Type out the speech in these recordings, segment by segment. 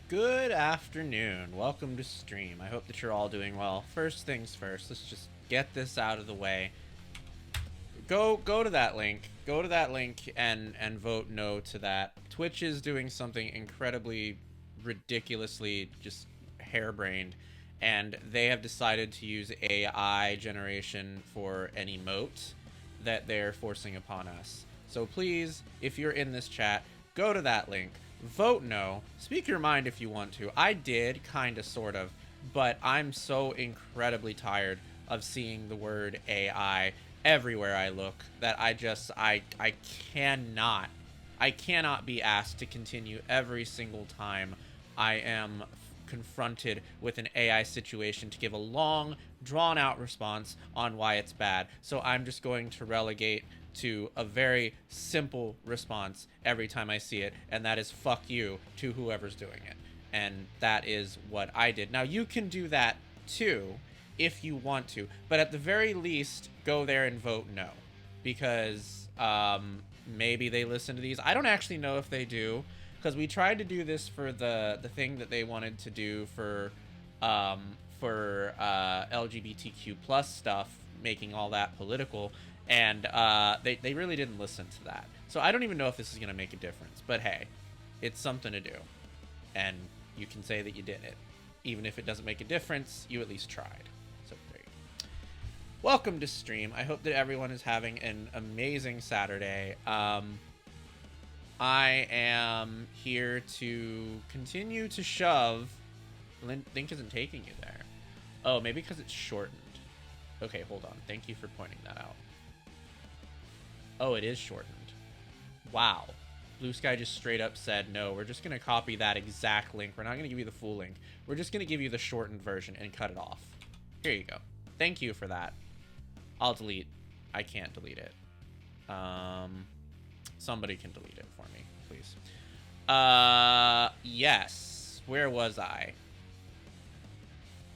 Good afternoon. Welcome to stream. I hope that you're all doing well. First things first, let's just get this out of the way. Go to that link. Go to that link and vote no to that. Twitch is doing something incredibly ridiculously just harebrained, and they have decided to use AI generation for an emote that they're forcing upon us. So please, if you're in this chat, go to that link, vote no, speak your mind if you want to. I did, kinda, sort of, but I'm so incredibly tired of seeing the word AI everywhere I look that I cannot be asked to continue every single time I am confronted with an AI situation to give a long, drawn-out response on why it's bad. So I'm just going to relegate to a very simple response every time I see it, and that is fuck you to whoever's doing it. And that is what I did. Now, you can do that too if you want to, but at the very least, go there and vote no. Because maybe they listen to these. I don't actually know if they do, because we tried to do this for the thing that they wanted to do for LGBTQ plus stuff, making all that political, and they really didn't listen to that. So I don't even know if this is going to make a difference, but hey, it's something to do, and you can say that you did it. Even if it doesn't make a difference, you at least tried. So there you go. Welcome to stream. I hope that everyone is having an amazing Saturday. I am here to continue to shove. Link isn't taking you there. Oh, maybe because it's shortened. Okay, hold on. Thank you for pointing that out. Oh, it is shortened. Wow. Blue Sky just straight up said, no, we're just going to copy that exact link. We're not going to give you the full link. We're just going to give you the shortened version and cut it off. Here you go. Thank you for that. I'll delete. I can't delete it. Somebody can delete it for me, please. Yes. Where was I?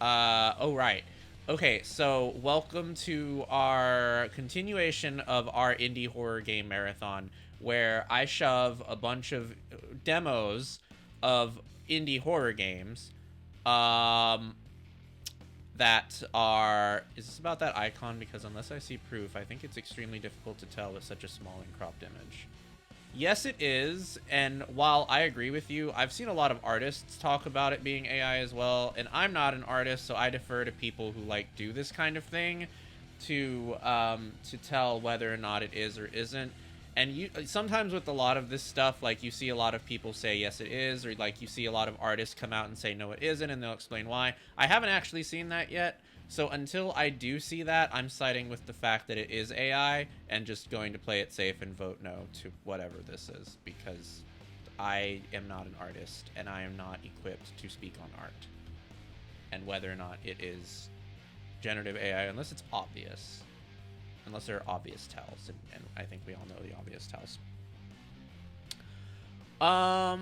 Oh, right. Okay, so welcome to our continuation of our indie horror game marathon, where I shove a bunch of demos of indie horror games, that are... Is this about that icon? Because unless I see proof, I think it's extremely difficult to tell with such a small and cropped image. Yes, it is, and while I agree with you, I've seen a lot of artists talk about it being AI as well, and I'm not an artist, so I defer to people who, like, do this kind of thing to tell whether or not it is or isn't. And you sometimes with a lot of this stuff, like, you see a lot of people say, yes, it is, or, like, you see a lot of artists come out and say, no, it isn't, and they'll explain why. I haven't actually seen that yet. So until I do see that, I'm siding with the fact that it is AI and just going to play it safe and vote no to whatever this is, because I am not an artist and I am not equipped to speak on art and whether or not it is generative AI, unless it's obvious, unless there are obvious tells, and I think we all know the obvious tells. I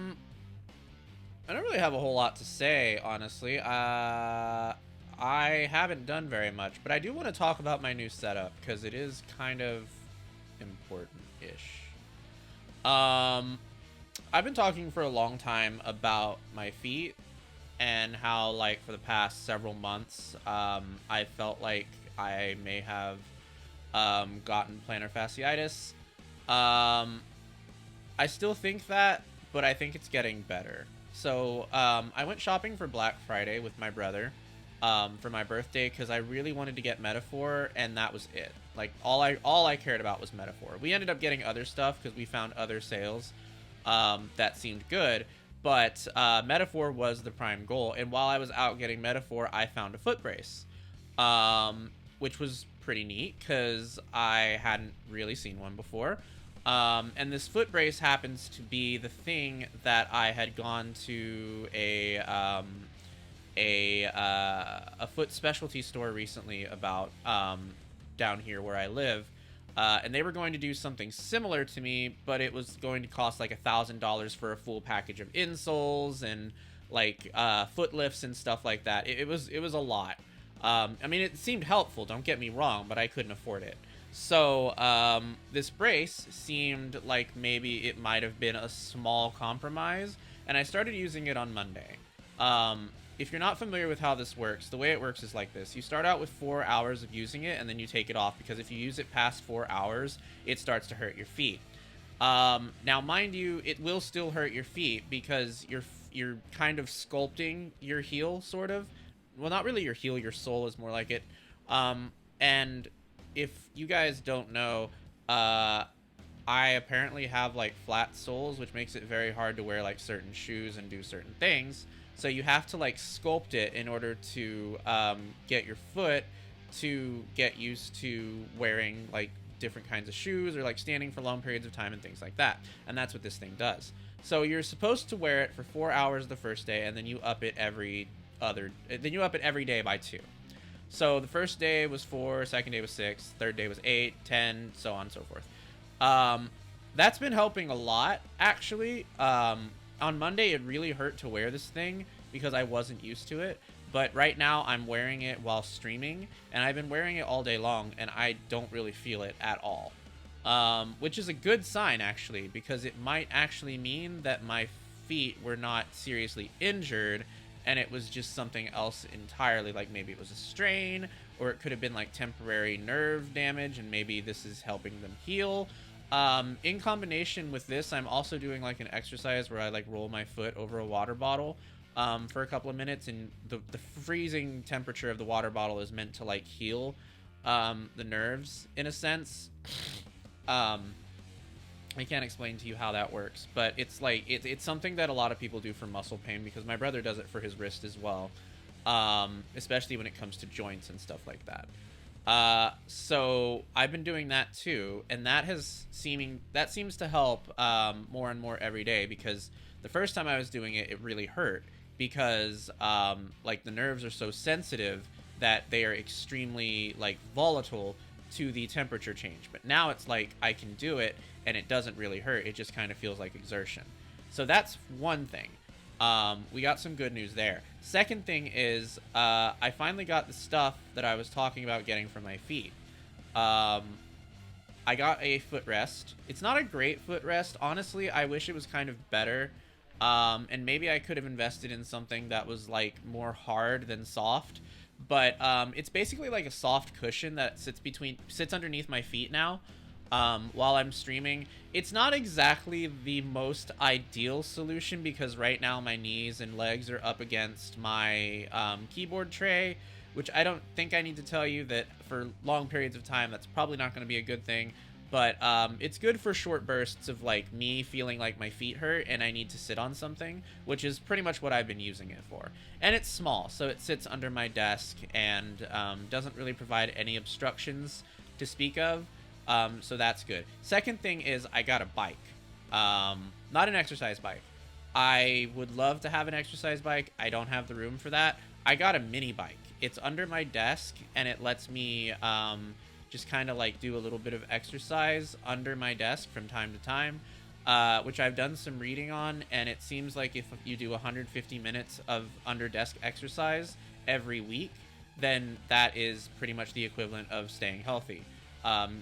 don't really have a whole lot to say, honestly. I haven't done very much, but I do want to talk about my new setup because it is kind of important-ish. I've been talking for a long time about my feet and how, like, for the past several months, I felt like I may have gotten plantar fasciitis. I still think that, but I think it's getting better. So I went shopping for Black Friday with my brother. For my birthday, because I really wanted to get Metaphor, and that was it. Like, all I cared about was Metaphor. We ended up getting other stuff because we found other sales that seemed good, but Metaphor was the prime goal. And while I was out getting Metaphor, I found a foot brace, which was pretty neat because I hadn't really seen one before. And this foot brace happens to be the thing that I had gone to a foot specialty store recently about, down here where I live, and they were going to do something similar to me, but it was going to cost like $1,000 for a full package of insoles and like foot lifts and stuff like that. It was a lot. I mean, it seemed helpful, don't get me wrong, but I couldn't afford it. So this brace seemed like maybe it might have been a small compromise, and I started using it on Monday. If you're not familiar with how this works, the way it works is like this. You start out with 4 hours of using it, and then you take it off, because if you use it past 4 hours, it starts to hurt your feet. Now, mind you, it will still hurt your feet, because you're kind of sculpting your heel, sort of. Well, not really your heel, your sole is more like it. And if you guys don't know, I apparently have like flat soles, which makes it very hard to wear like certain shoes and do certain things. So you have to like sculpt it in order to get your foot to get used to wearing like different kinds of shoes, or like standing for long periods of time and things like that. And that's what this thing does. So you're supposed to wear it for 4 hours the first day, and then you up it every day by 2. So the first day was 4, second day was 6, third day was 8, 10, so on and so forth. That's been helping a lot, actually. On Monday, it really hurt to wear this thing because I wasn't used to it. But right now, I'm wearing it while streaming, and I've been wearing it all day long, and I don't really feel it at all. Which is a good sign, actually, because it might actually mean that my feet were not seriously injured, and it was just something else entirely, like maybe it was a strain, or it could have been like temporary nerve damage, and maybe this is helping them heal. In combination with this, I'm also doing like an exercise where I like roll my foot over a water bottle for a couple of minutes, and the freezing temperature of the water bottle is meant to like heal the nerves in a sense. I can't explain to you how that works, but it's like it's something that a lot of people do for muscle pain, because my brother does it for his wrist as well, especially when it comes to joints and stuff like that. So I've been doing that too, and that seems to help more and more every day, because the first time I was doing it, it really hurt, because like the nerves are so sensitive that they are extremely like volatile to the temperature change. But now it's like I can do it and it doesn't really hurt. It just kind of feels like exertion. So that's one thing. We got some good news there. Second thing is I finally got the stuff that I was talking about getting for my feet. I got a footrest. It's not a great footrest. Honestly, I wish it was kind of better. And maybe I could have invested in something that was like more hard than soft. But it's basically like a soft cushion that sits underneath my feet now while I'm streaming. It's not exactly the most ideal solution, because right now my knees and legs are up against my keyboard tray, which I don't think I need to tell you that for long periods of time that's probably not going to be a good thing. But it's good for short bursts of like me feeling like my feet hurt and I need to sit on something, which is pretty much what I've been using it for. And it's small, so it sits under my desk and doesn't really provide any obstructions to speak of. So that's good. Second thing is I got a bike. Not an exercise bike. I would love to have an exercise bike. I don't have the room for that. I got a mini bike. It's under my desk, and it lets me just kind of like do a little bit of exercise under my desk from time to time, which I've done some reading on, and it seems like if you do 150 minutes of under desk exercise every week, then that is pretty much the equivalent of staying healthy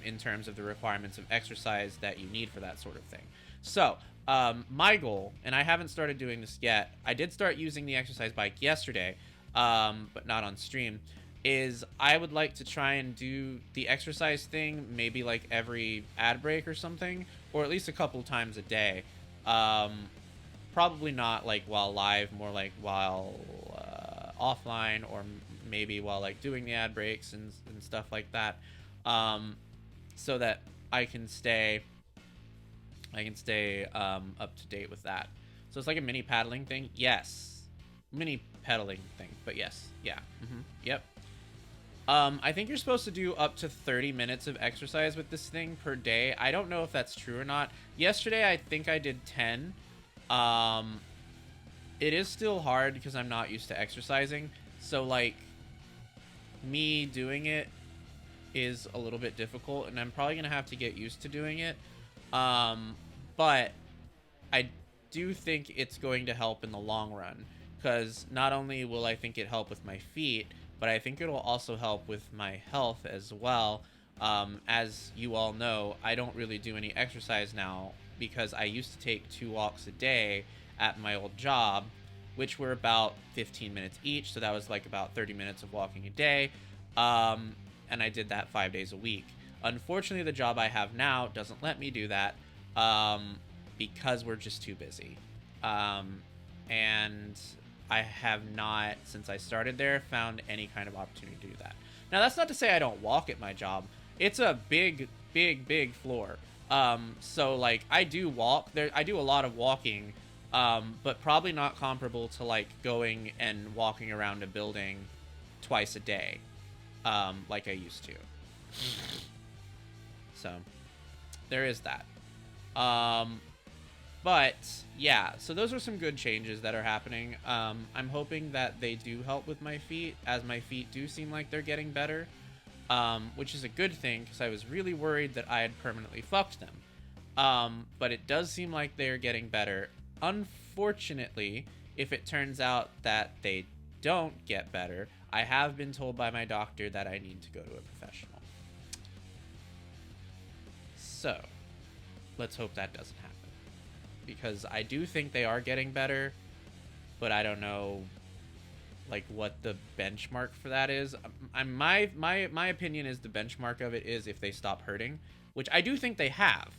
in terms of the requirements of exercise that you need for that sort of thing. So my goal, and I haven't started doing this yet, I did start using the exercise bike yesterday, but not on stream, is I would like to try and do the exercise thing maybe like every ad break or something, or at least a couple times a day. Probably not like while live, more like while offline, or maybe while like doing the ad breaks and stuff like that, so that I can stay up to date with that. So it's like a mini paddling thing. Yes, mini pedaling thing, but yes, yeah, yep. I think you're supposed to do up to 30 minutes of exercise with this thing per day. I don't know if that's true or not. Yesterday, I think I did 10. It is still hard because I'm not used to exercising. So, like, me doing it is a little bit difficult, and I'm probably going to have to get used to doing it. But I do think it's going to help in the long run, because not only will I think it help with my feet, but I think it'll also help with my health as well. As you all know, I don't really do any exercise now because I used to take 2 walks a day, at my old job, which were about 15 minutes each. So that was like about 30 minutes of walking a day. And I did that 5 days a week. Unfortunately, the job I have now doesn't let me do that because we're just too busy. And I have not, since I started there, found any kind of opportunity to do that. Now, that's not to say I don't walk at my job. It's a big, big, big floor. So, like, I do walk. I do a lot of walking, but probably not comparable to, like, going and walking around a building twice a day, like I used to. So, there is that. But, yeah, so those are some good changes that are happening. I'm hoping that they do help with my feet, as my feet do seem like they're getting better, which is a good thing, because I was really worried that I had permanently fucked them. But it does seem like they're getting better. Unfortunately, if it turns out that they don't get better, I have been told by my doctor that I need to go to a professional. So, let's hope that doesn't happen. Because I do think they are getting better, but I don't know, like, what the benchmark for that is. My opinion is the benchmark of it is if they stop hurting, which I do think they have.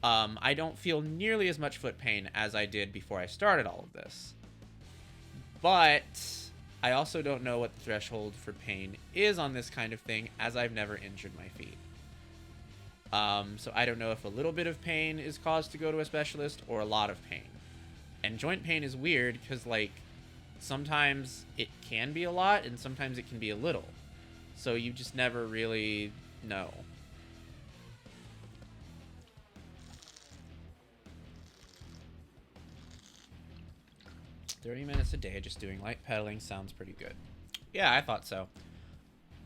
I don't feel nearly as much foot pain as I did before I started all of this. But I also don't know what the threshold for pain is on this kind of thing, as I've never injured my feet. So I don't know if a little bit of pain is cause to go to a specialist or a lot of pain. And joint pain is weird because, like, sometimes it can be a lot and sometimes it can be a little. So you just never really know. "30 minutes a day just doing light pedaling sounds pretty good." Yeah, I thought so.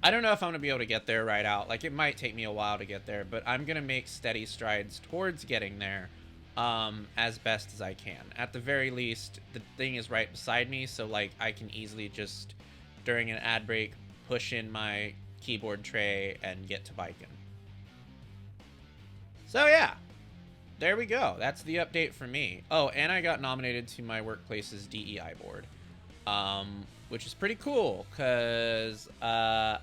I don't know if I'm going to be able to get there right out. Like, it might take me a while to get there, but I'm going to make steady strides towards getting there as best as I can. At the very least, the thing is right beside me, so, like, I can easily just, during an ad break, push in my keyboard tray and get to biking. So, yeah. There we go. That's the update for me. Oh, and I got nominated to my workplace's DEI board. Which is pretty cool, because, I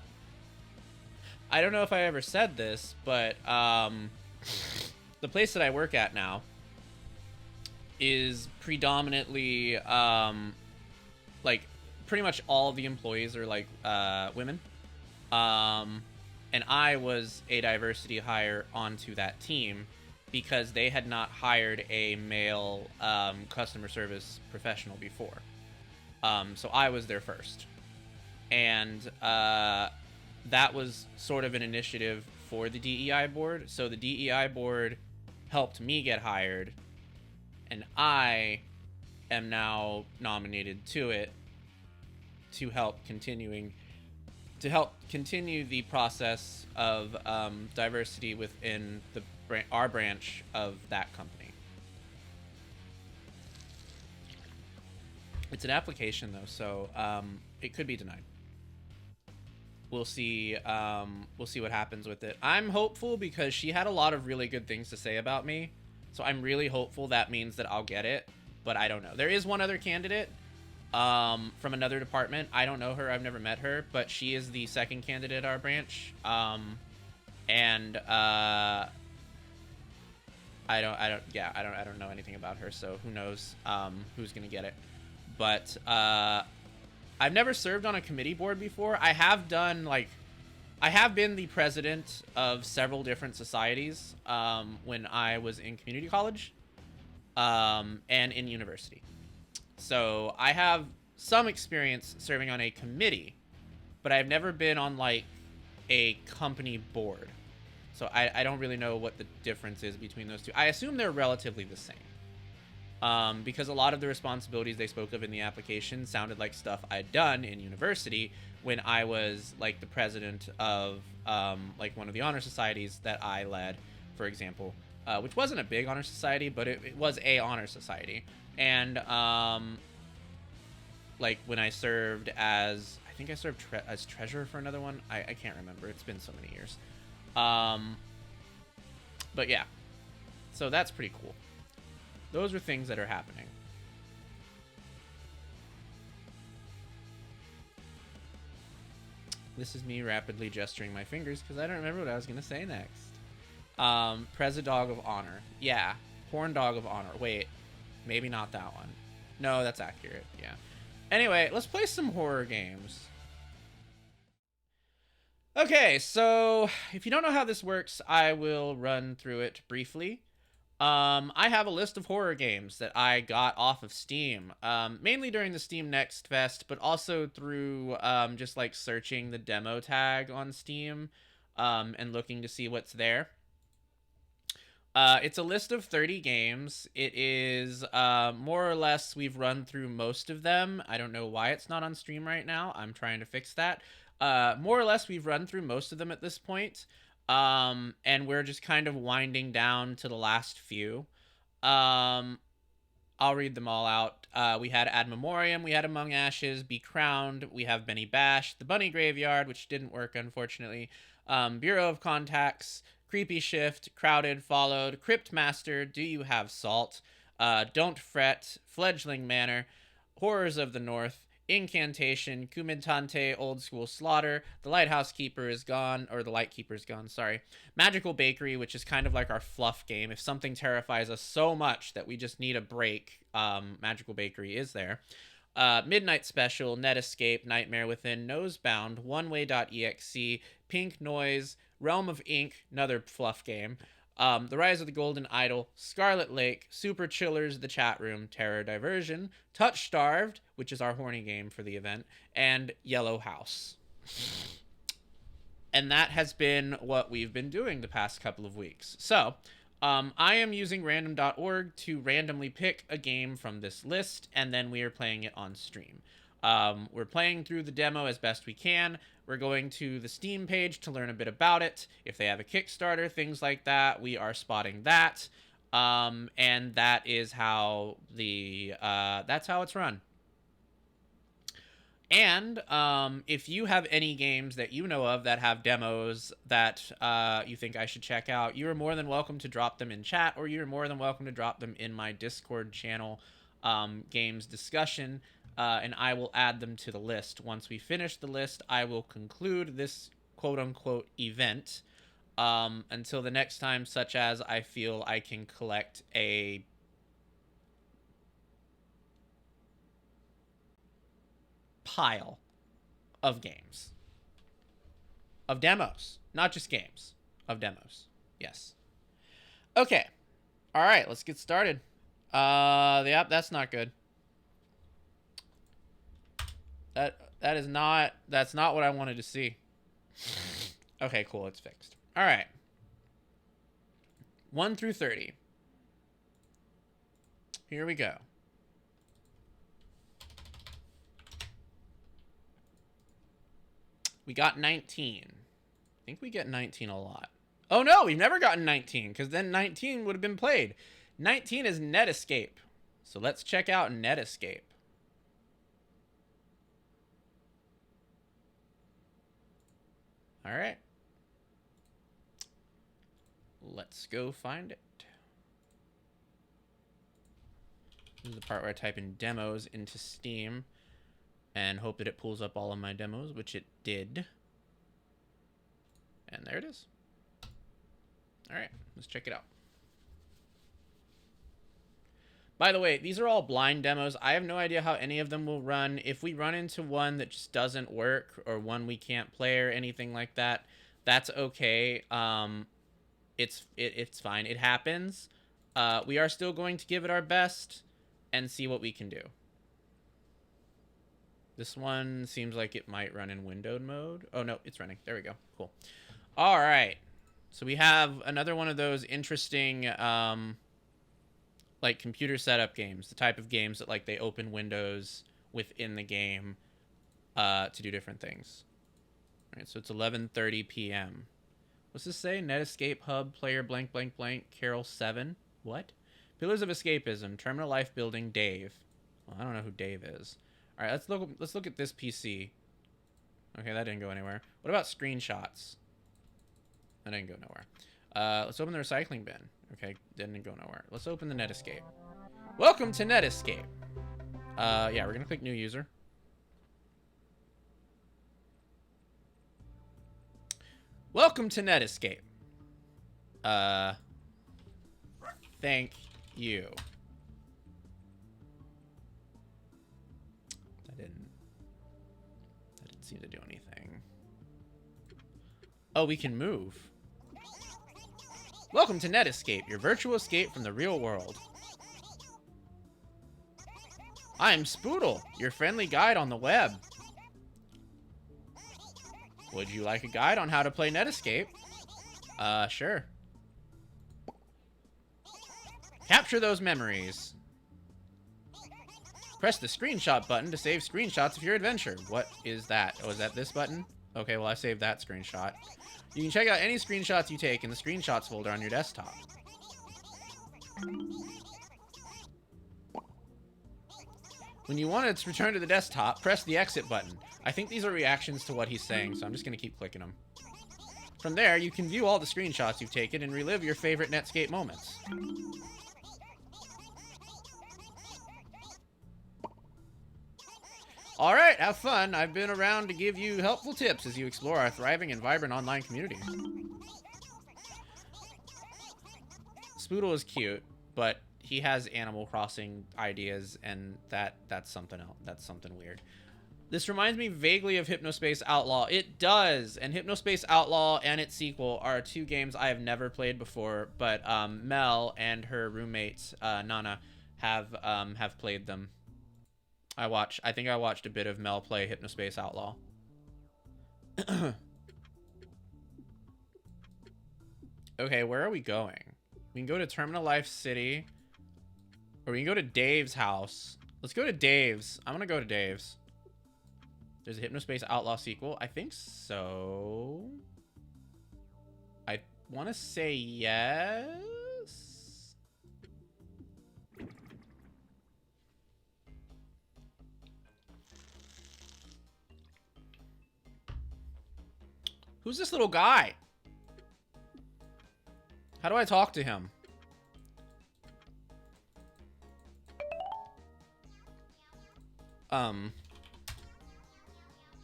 don't know if I ever said this, but, the place that I work at now is predominantly, like, pretty much all of the employees are, like, women, and I was a diversity hire onto that team, because they had not hired a male, customer service professional before. So I was there first. And that was sort of an initiative for the DEI board. So the DEI board helped me get hired, and I am now nominated to it to help continue the process of diversity within our branch of that company. It's an application, though, so it could be denied. We'll see. We'll see what happens with it. I'm hopeful because she had a lot of really good things to say about me, so I'm really hopeful that means that I'll get it. But I don't know. There is one other candidate from another department. I don't know her. I've never met her, but she is the second candidate at our branch. And I don't know anything about her, so who knows who's gonna get it. But I've never served on a committee board before. I have been the president of several different societies when I was in community college and in university. So I have some experience serving on a committee, but I've never been on, like, a company board. So I don't really know what the difference is between those two. I assume they're relatively the same. Because a lot of the responsibilities they spoke of in the application sounded like stuff I'd done in university when I was, like, the president of, like, one of the honor societies that I led, for example, which wasn't a big honor society, but it was a honor society. And, like, when I served as, I think I served as treasurer for another one. I can't remember. It's been so many years. But yeah, so that's pretty cool. Those are things that are happening. This is me rapidly gesturing my fingers because I don't remember what I was going to say next. Preza Dog of Honor. Yeah. Horn Dog of Honor. Wait. Maybe not that one. No, that's accurate. Yeah. Anyway, let's play some horror games. Okay, so if you don't know how this works, I will run through it briefly. I have a list of horror games that I got off of Steam, mainly during the Steam Next Fest, but also through just like searching the demo tag on Steam and looking to see what's there. It's a list of 30 games. It is more or less, we've run through most of them. I don't know why it's not on stream right now. I'm trying to fix that. More or less, we've run through most of them at this point. And we're just kind of winding down to the last few. I'll read them all out. We had Ad Memoriam, we had Among Ashes, Be Crowned, we have Benny Bash, The Bunny Graveyard, which didn't work, unfortunately, Bureau of Contacts, Creepy Shift, Crowded, Followed, Crypt Master, Do You Have Salt, Don't Fret, Fledgling Manor, Horrors of the North, Incantation, Kumitante, Old School Slaughter, The Lighthouse Keeper is gone, or The Light Keeper is gone, sorry. Magical Bakery, which is kind of like our fluff game. If something terrifies us so much that we just need a break, Magical Bakery is there. Midnight Special, Net Escape, Nightmare Within, Nosebound, Oneway.exe, Pink Noise, Realm of Ink, another fluff game. The Rise of the Golden Idol, Scarlet Lake, Super Chillers, The Chat Room, Terror Diversion, Touch Starved, which is our horny game for the event, and Yellow House. And that has been what we've been doing the past couple of weeks. So, I am using random.org to randomly pick a game from this list, and then we are playing it on stream. We're playing through the demo as best we can. We're going to the Steam page to learn a bit about it. If they have a Kickstarter, things like that, we are spotting that. And that is how that's how it's run. And if you have any games that you know of that have demos that you think I should check out, you are more than welcome to drop them in chat, or you're more than welcome to drop them in my Discord channel, games discussion, and I will add them to the list. Once we finish the list, I will conclude this quote-unquote event until the next time, such as I feel I can collect a pile of games. Of demos. Not just games. Of demos. Yes. Okay. Alright, let's get started. Yep, that's not good. That's not what I wanted to see. Okay, cool, it's fixed. Alright. 1 through 30. Here we go. We got 19. I think we get 19 a lot. Oh no, we've never gotten 19, because then 19 would have been played. 19 is Net Escape. So let's check out Net Escape. Alright. Let's go find it. This is the part where I type in demos into Steam and hope that it pulls up all of my demos, which it did. And there it is. Alright, let's check it out. By the way, these are all blind demos. I have no idea how any of them will run. If we run into one that just doesn't work, or one we can't play or anything like that, that's okay. It's fine. It happens. We are still going to give it our best and see what we can do. This one seems like it might run in windowed mode. Oh, no, it's running. There we go. Cool. All right. So we have another one of those interesting, like, computer setup games. The type of games that, like, they open windows within the game to do different things. All right, so it's 11:30 p.m. What's this say? Net Escape Hub, player blank, blank, blank, Carol 7. What? Pillars of Escapism, Terminal Life Building, Dave. Well, I don't know who Dave is. All right, let's look at this PC. Okay, that didn't go anywhere. What about screenshots? That didn't go nowhere. Let's open the recycling bin. Okay, didn't go nowhere. Let's open the Net Escape. Welcome to Net Escape. Yeah, we're gonna click New User. Welcome to Netscape. Thank you. That didn't seem to do anything. Oh, we can move. Welcome to Netscape, your virtual escape from the real world. I'm Spoodle, your friendly guide on the web. Would you like a guide on how to play Netscape? Sure. Capture those memories. Press the screenshot button to save screenshots of your adventure. What is that? Oh, is that this button? Okay, well, I saved that screenshot. You can check out any screenshots you take in the screenshots folder on your desktop. When you want to return to the desktop, press the exit button. I think these are reactions to what he's saying, so I'm just going to keep clicking them. From there, you can view all the screenshots you've taken and relive your favorite Netscape moments. Alright, have fun. I've been around to give you helpful tips as you explore our thriving and vibrant online community. Spoodle is cute, but he has Animal Crossing ideas, and that's something else. That's something weird. This reminds me vaguely of Hypnospace Outlaw. It does, and Hypnospace Outlaw and its sequel are two games I have never played before, but Mel and her roommate Nana have played them. I think I watched a bit of Mel play Hypnospace Outlaw. Okay, where are we going? We can go to Terminal Life City. Or we can go to Dave's house. Let's go to Dave's. I'm gonna go to Dave's. There's a Hypnospace Outlaw sequel. I think so. I want to say yes. Who's this little guy? How do I talk to him?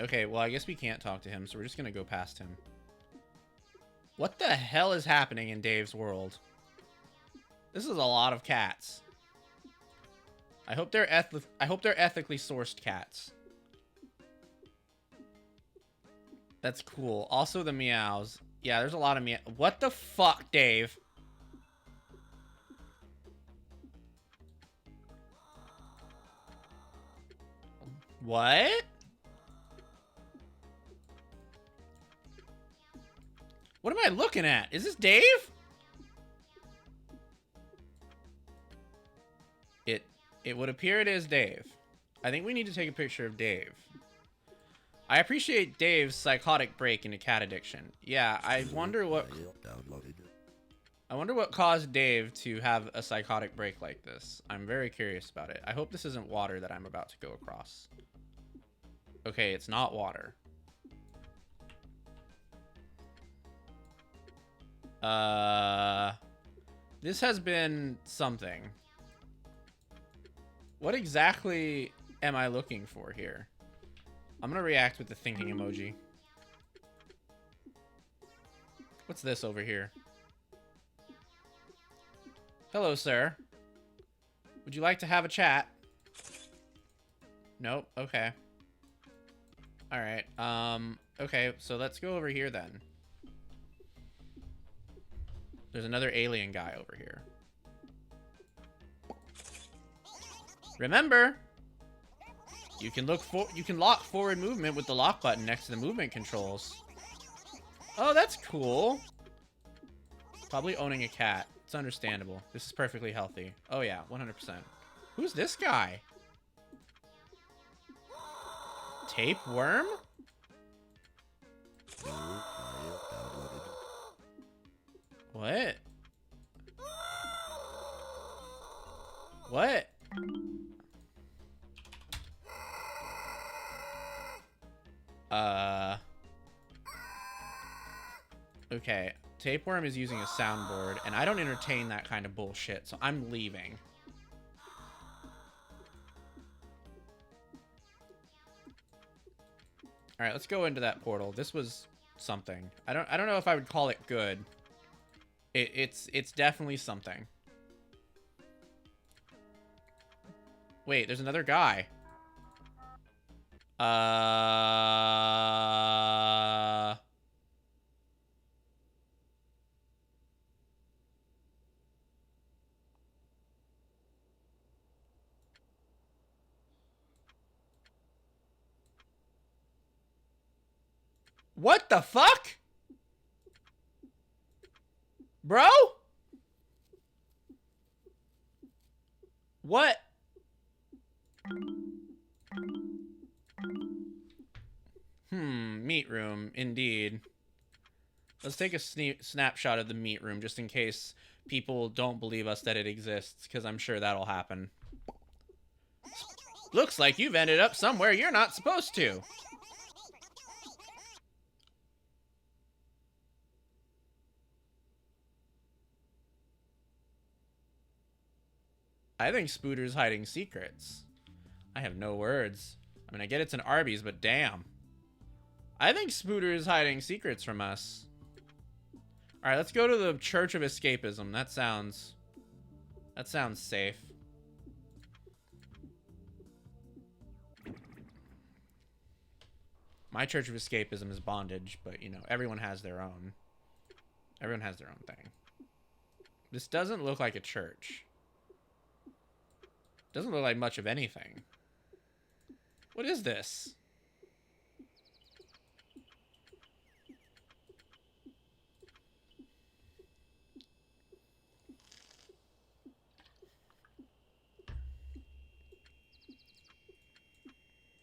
Okay, well, I guess we can't talk to him, so we're just gonna go past him. What the hell is happening in Dave's world? This is a lot of cats. I hope they're ethically sourced cats. That's cool. Also the meows. Yeah, there's a lot of meow. What the fuck, Dave? What? What am I looking at? Is this Dave? It would appear it is Dave. I think we need to take a picture of Dave. I appreciate Dave's psychotic break into cat addiction. Yeah, I wonder what caused Dave to have a psychotic break like this. I'm very curious about it. I hope this isn't water that I'm about to go across. Okay, it's not water. This has been something. What exactly am I looking for here? I'm gonna react with the thinking emoji. What's this over here? Hello, sir. Would you like to have a chat? Nope. Okay. Alright. Okay, so let's go over here then. There's another alien guy over here. Remember, you can lock forward movement with the lock button next to the movement controls. Oh, that's cool. Probably owning a cat. It's understandable. This is perfectly healthy. Oh yeah, 100%. Who's this guy? Tapeworm? What? What? Okay. Tapeworm is using a soundboard, and I don't entertain that kind of bullshit, so I'm leaving. Alright, let's go into that portal. This was something. I don't know if I would call it good. It's definitely something. Wait, there's another guy. What the fuck? Bro? What? Meat room, indeed. Let's take a snapshot of the meat room just in case people don't believe us that it exists, because I'm sure that'll happen. Looks like you've ended up somewhere you're not supposed to. I think Spooter's hiding secrets. I have no words. I mean, I get it's an Arby's, but damn. I think Spooter is hiding secrets from us. Alright, let's go to the Church of Escapism. That sounds safe. My Church of Escapism is bondage, but, you know, everyone has their own. Everyone has their own thing. This doesn't look like a church. Doesn't look like much of anything. What is this?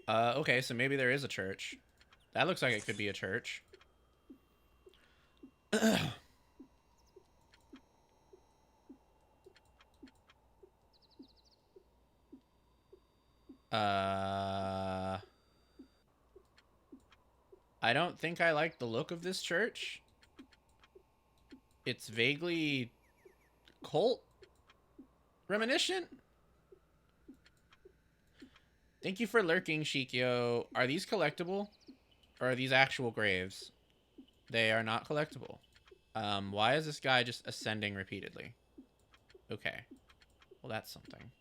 Okay, so maybe there is a church. That looks like it could be a church. I don't think I like the look of this church. It's vaguely cult reminiscent. Thank you for lurking, Shikyo. Are these collectible? Or are these actual graves? They are not collectible. Why is this guy just ascending repeatedly? Okay. Well, that's something.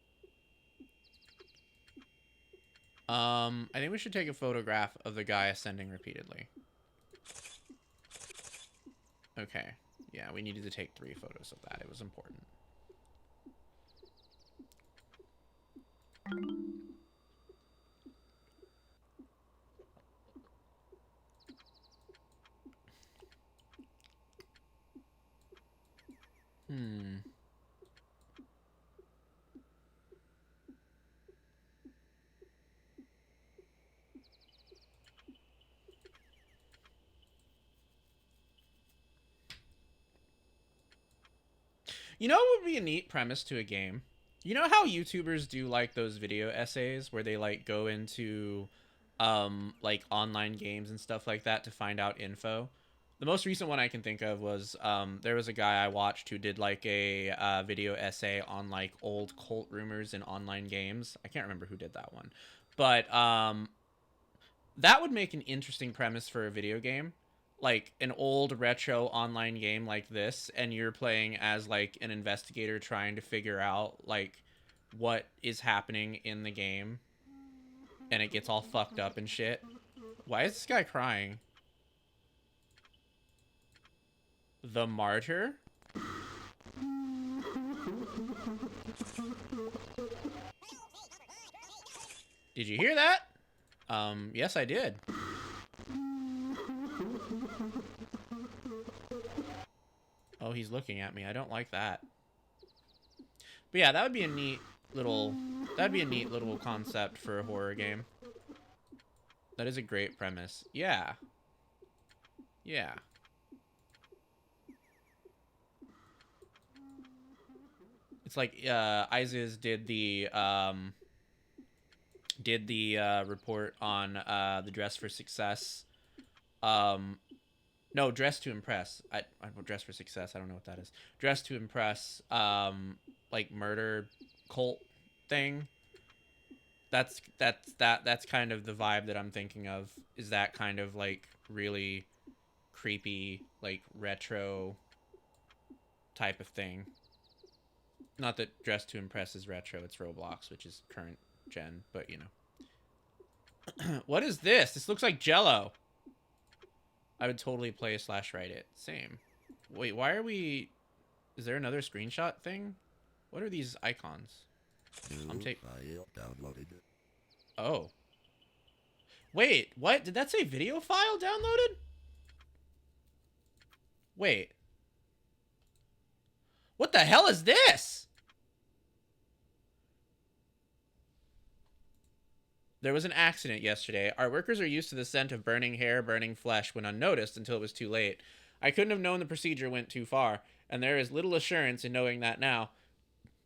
I think we should take a photograph of the guy ascending repeatedly. Okay. Yeah, we needed to take 3 photos of that. It was important. You know what would be a neat premise to a game? You know how YouTubers do like those video essays where they like go into like online games and stuff like that to find out info? The most recent one I can think of was there was a guy I watched who did like a video essay on like old cult rumors in online games. I can't remember who did that one. But that would make an interesting premise for a video game. Like an old retro online game like this, and you're playing as like an investigator trying to figure out like what is happening in the game, and it gets all fucked up and shit. Why is this guy crying? The Martyr? Did you hear that? Yes, I did. Oh, he's looking at me. I don't like that. But yeah, that would be a neat little... That'd be a neat little concept for a horror game. That is a great premise. Yeah. Yeah. It's like, Isis did the report on, the Dress for Success. No, Dress to Impress. I Dress for Success. I don't know what that is. Dress to Impress, like murder cult thing. That's kind of the vibe that I'm thinking of. Is that kind of like really creepy, like, retro type of thing. Not that Dress to Impress is retro, it's Roblox, which is current gen, but you know. What is this? This looks like Jello. I would totally play / write it. Same. Wait, why are we... Is there another screenshot thing? What are these icons? I'm taking... Oh. Wait, what? Did that say video file downloaded? Wait. What the hell is this? There was an accident yesterday. Our workers are used to the scent of burning hair, burning flesh when unnoticed until it was too late. I couldn't have known the procedure went too far, and there is little assurance in knowing that now.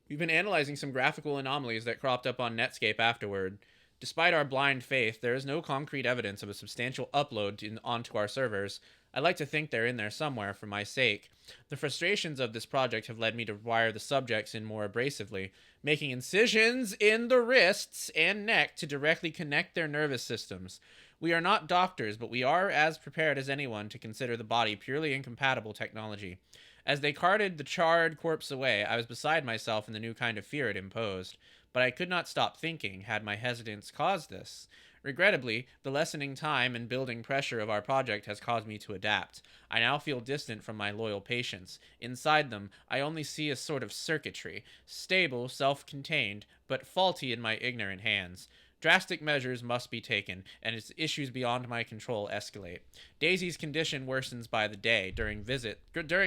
We've been analyzing some graphical anomalies that cropped up on Netscape afterward. Despite our blind faith, there is no concrete evidence of a substantial upload onto our servers. I like to think they're in there somewhere for my sake. The frustrations of this project have led me to wire the subjects in more abrasively, making incisions in the wrists and neck to directly connect their nervous systems. We are not doctors, but we are as prepared as anyone to consider the body purely incompatible technology. As they carted the charred corpse away, I was beside myself in the new kind of fear it imposed. But I could not stop thinking, had my hesitance caused this? Regrettably, the lessening time and building pressure of our project has caused me to adapt. I now feel distant from my loyal patients. Inside them, I only see a sort of circuitry, stable, self-contained, but faulty in my ignorant hands. Drastic measures must be taken, and its issues beyond my control escalate. Daisy's condition worsens by the day. During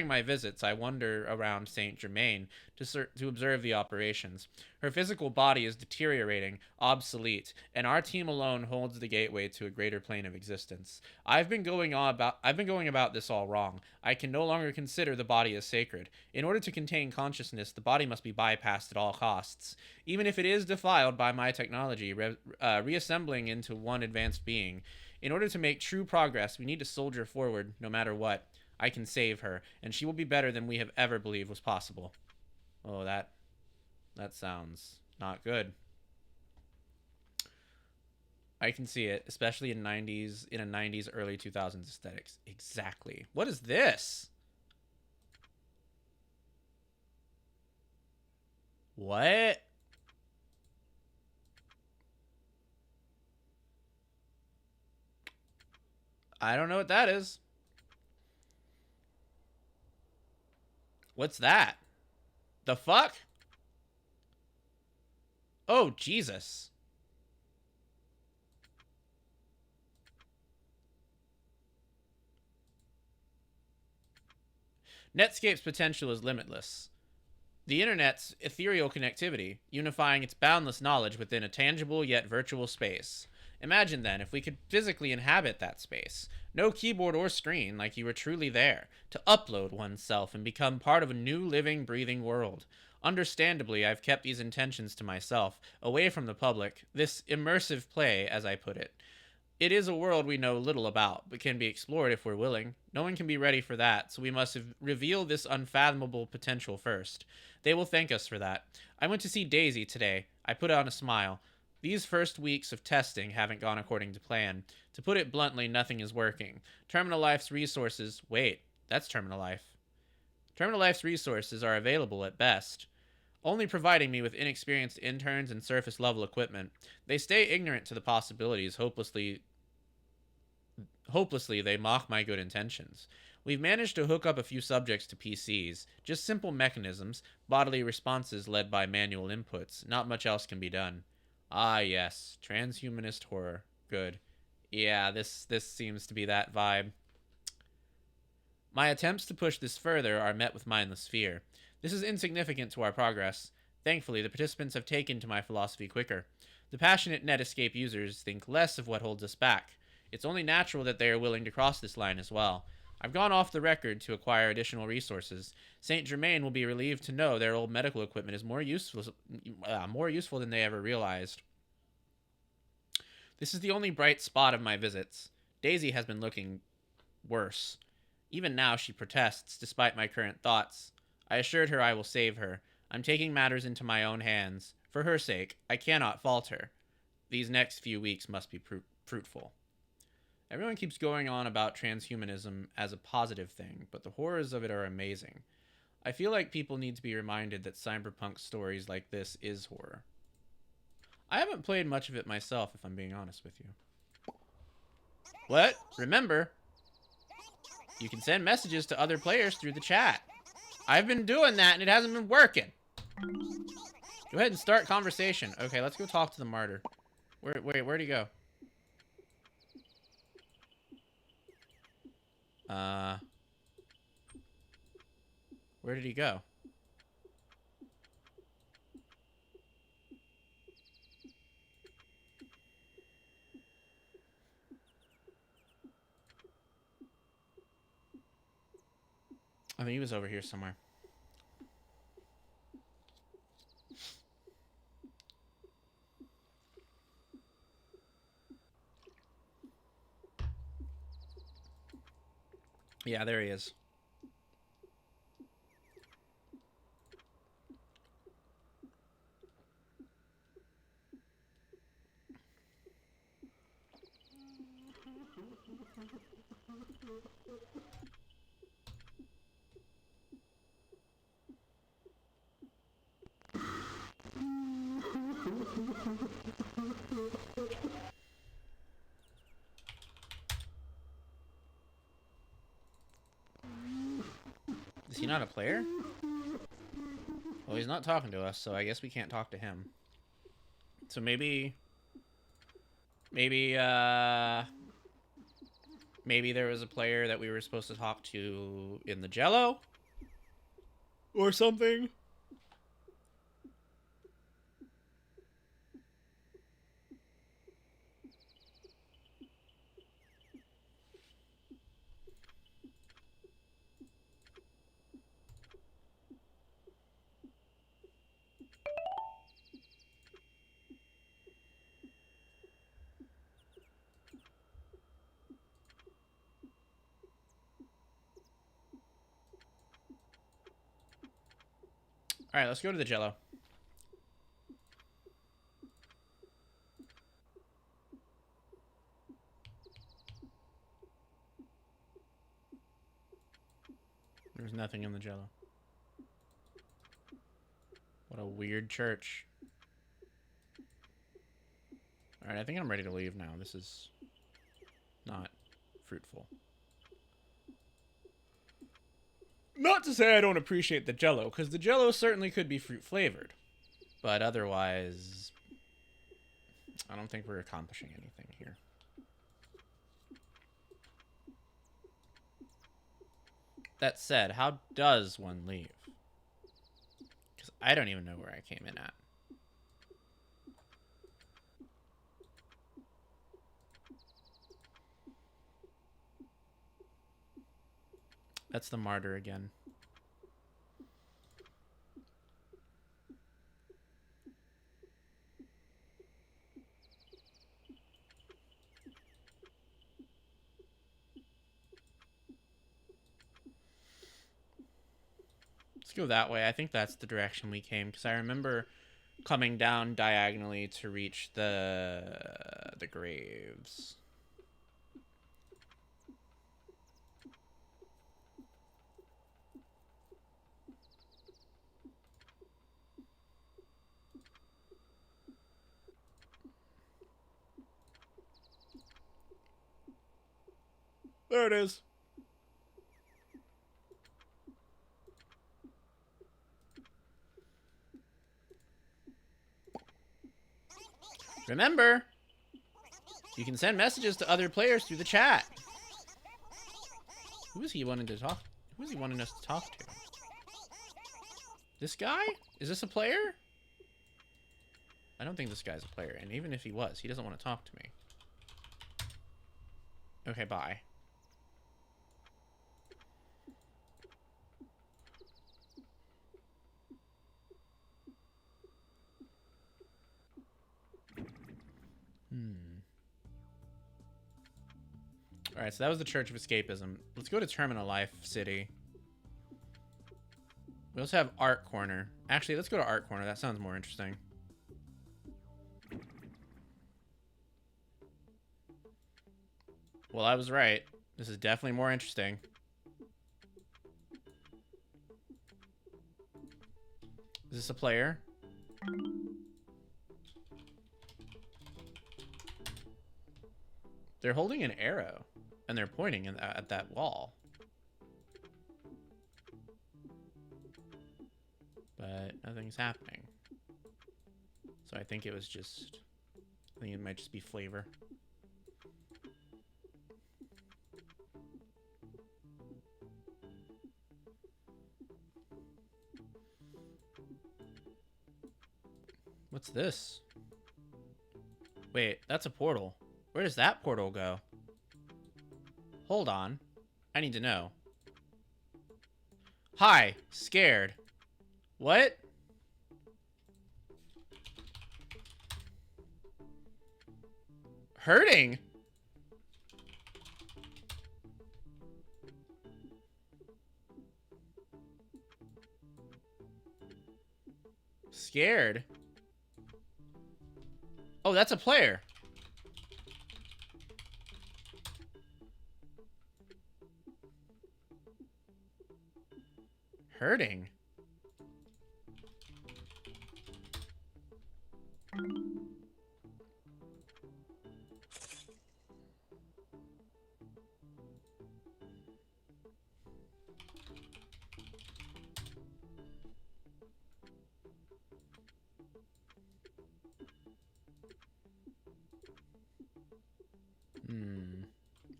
my visits, I wander around Saint Germain to observe the operations. Her physical body is deteriorating, obsolete, and our team alone holds the gateway to a greater plane of existence. I've been going about this all wrong. I can no longer consider the body as sacred. In order to contain consciousness, the body must be bypassed at all costs. Even if it is defiled by my technology, reassembling into one advanced being. In order to make true progress, we need to soldier forward, no matter what. I can save her, and she will be better than we have ever believed was possible. Oh, that sounds not good. I can see it, especially in a 90s, early 2000s aesthetics. Exactly. What is this? What? I don't know what that is. What's that? The fuck? Oh, Jesus. Netscape's potential is limitless. The internet's ethereal connectivity, unifying its boundless knowledge within a tangible yet virtual space. Imagine then if we could physically inhabit that space. No keyboard or screen, like you were truly there, to upload oneself and become part of a new living, breathing world. Understandably, I've kept these intentions to myself, away from the public, this immersive play, as I put it. It is a world we know little about, but can be explored if we're willing. No one can be ready for that, so we must reveal this unfathomable potential first. They will thank us for that. I went to see Daisy today. I put on a smile. These first weeks of testing haven't gone according to plan. To put it bluntly, nothing is working. Terminal Life's resources... Wait, that's Terminal Life. Terminal Life's resources are available at best, only providing me with inexperienced interns and surface-level equipment. They stay ignorant to the possibilities. Hopelessly, they mock my good intentions. We've managed to hook up a few subjects to PCs. Just simple mechanisms, bodily responses led by manual inputs. Not much else can be done. Ah, yes. Transhumanist horror. Good. Yeah, this seems to be that vibe. My attempts to push this further are met with mindless fear. This is insignificant to our progress. Thankfully, the participants have taken to my philosophy quicker. The passionate Netscape users think less of what holds us back. It's only natural that they are willing to cross this line as well. I've gone off the record to acquire additional resources. Saint Germain will be relieved to know their old medical equipment is more useful than they ever realized. This is the only bright spot of my visits. Daisy has been looking worse. Even now she protests, despite my current thoughts. I assured her I will save her. I'm taking matters into my own hands. For her sake, I cannot falter. These next few weeks must be fruitful. Everyone keeps going on about transhumanism as a positive thing, but the horrors of it are amazing. I feel like people need to be reminded that cyberpunk stories like this is horror. I haven't played much of it myself, if I'm being honest with you. What? Remember, you can send messages to other players through the chat. I've been doing that and it hasn't been working. Go ahead and start conversation. Okay, let's go talk to the martyr. Where'd he go? Where did he go? I think he was over here somewhere. Yeah, there he is. Is he not a player? Well, he's not talking to us, so I guess we can't talk to him. So maybe there was a player that we were supposed to talk to in the Jello? Or something? Alright, let's go to the Jello. There's nothing in the Jello. What a weird church. Alright, I think I'm ready to leave now. This is not fruitful. Not to say I don't appreciate the Jello, because the Jello certainly could be fruit flavored. But otherwise, I don't think we're accomplishing anything here. That said, how does one leave? Because I don't even know where I came in at. That's the martyr again. Let's go that way. I think that's the direction we came, because I remember coming down diagonally to reach the graves. There it is. Remember, you can send messages to other players through the chat. Who is he wanting to talk? Who is he wanting us to talk to? This guy? Is this a player? I don't think this guy's a player, and even if he was, he doesn't want to talk to me. Okay, bye. Alright, so that was the Church of Escapism. Let's go to Terminal Life City. We also have Art Corner. Actually, let's go to Art Corner. That sounds more interesting. Well, I was right. This is definitely more interesting. Is this a player? They're holding an arrow, and they're pointing at that wall. But nothing's happening. So I think it was just... I think it might just be flavor. What's this? Wait, that's a portal. Where does that portal go? Hold on. I need to know. Hi, scared. What? Hurting? Scared? Oh, that's a player. Hurting?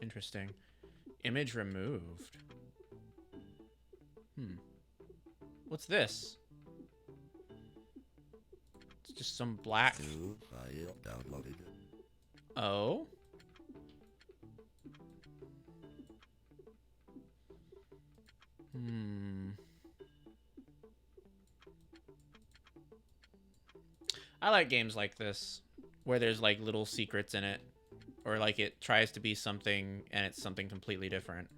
Interesting. Image removed. What's this? It's just some black... Oh? I like games like this, where there's like little secrets in it. Or like it tries to be something and it's something completely different.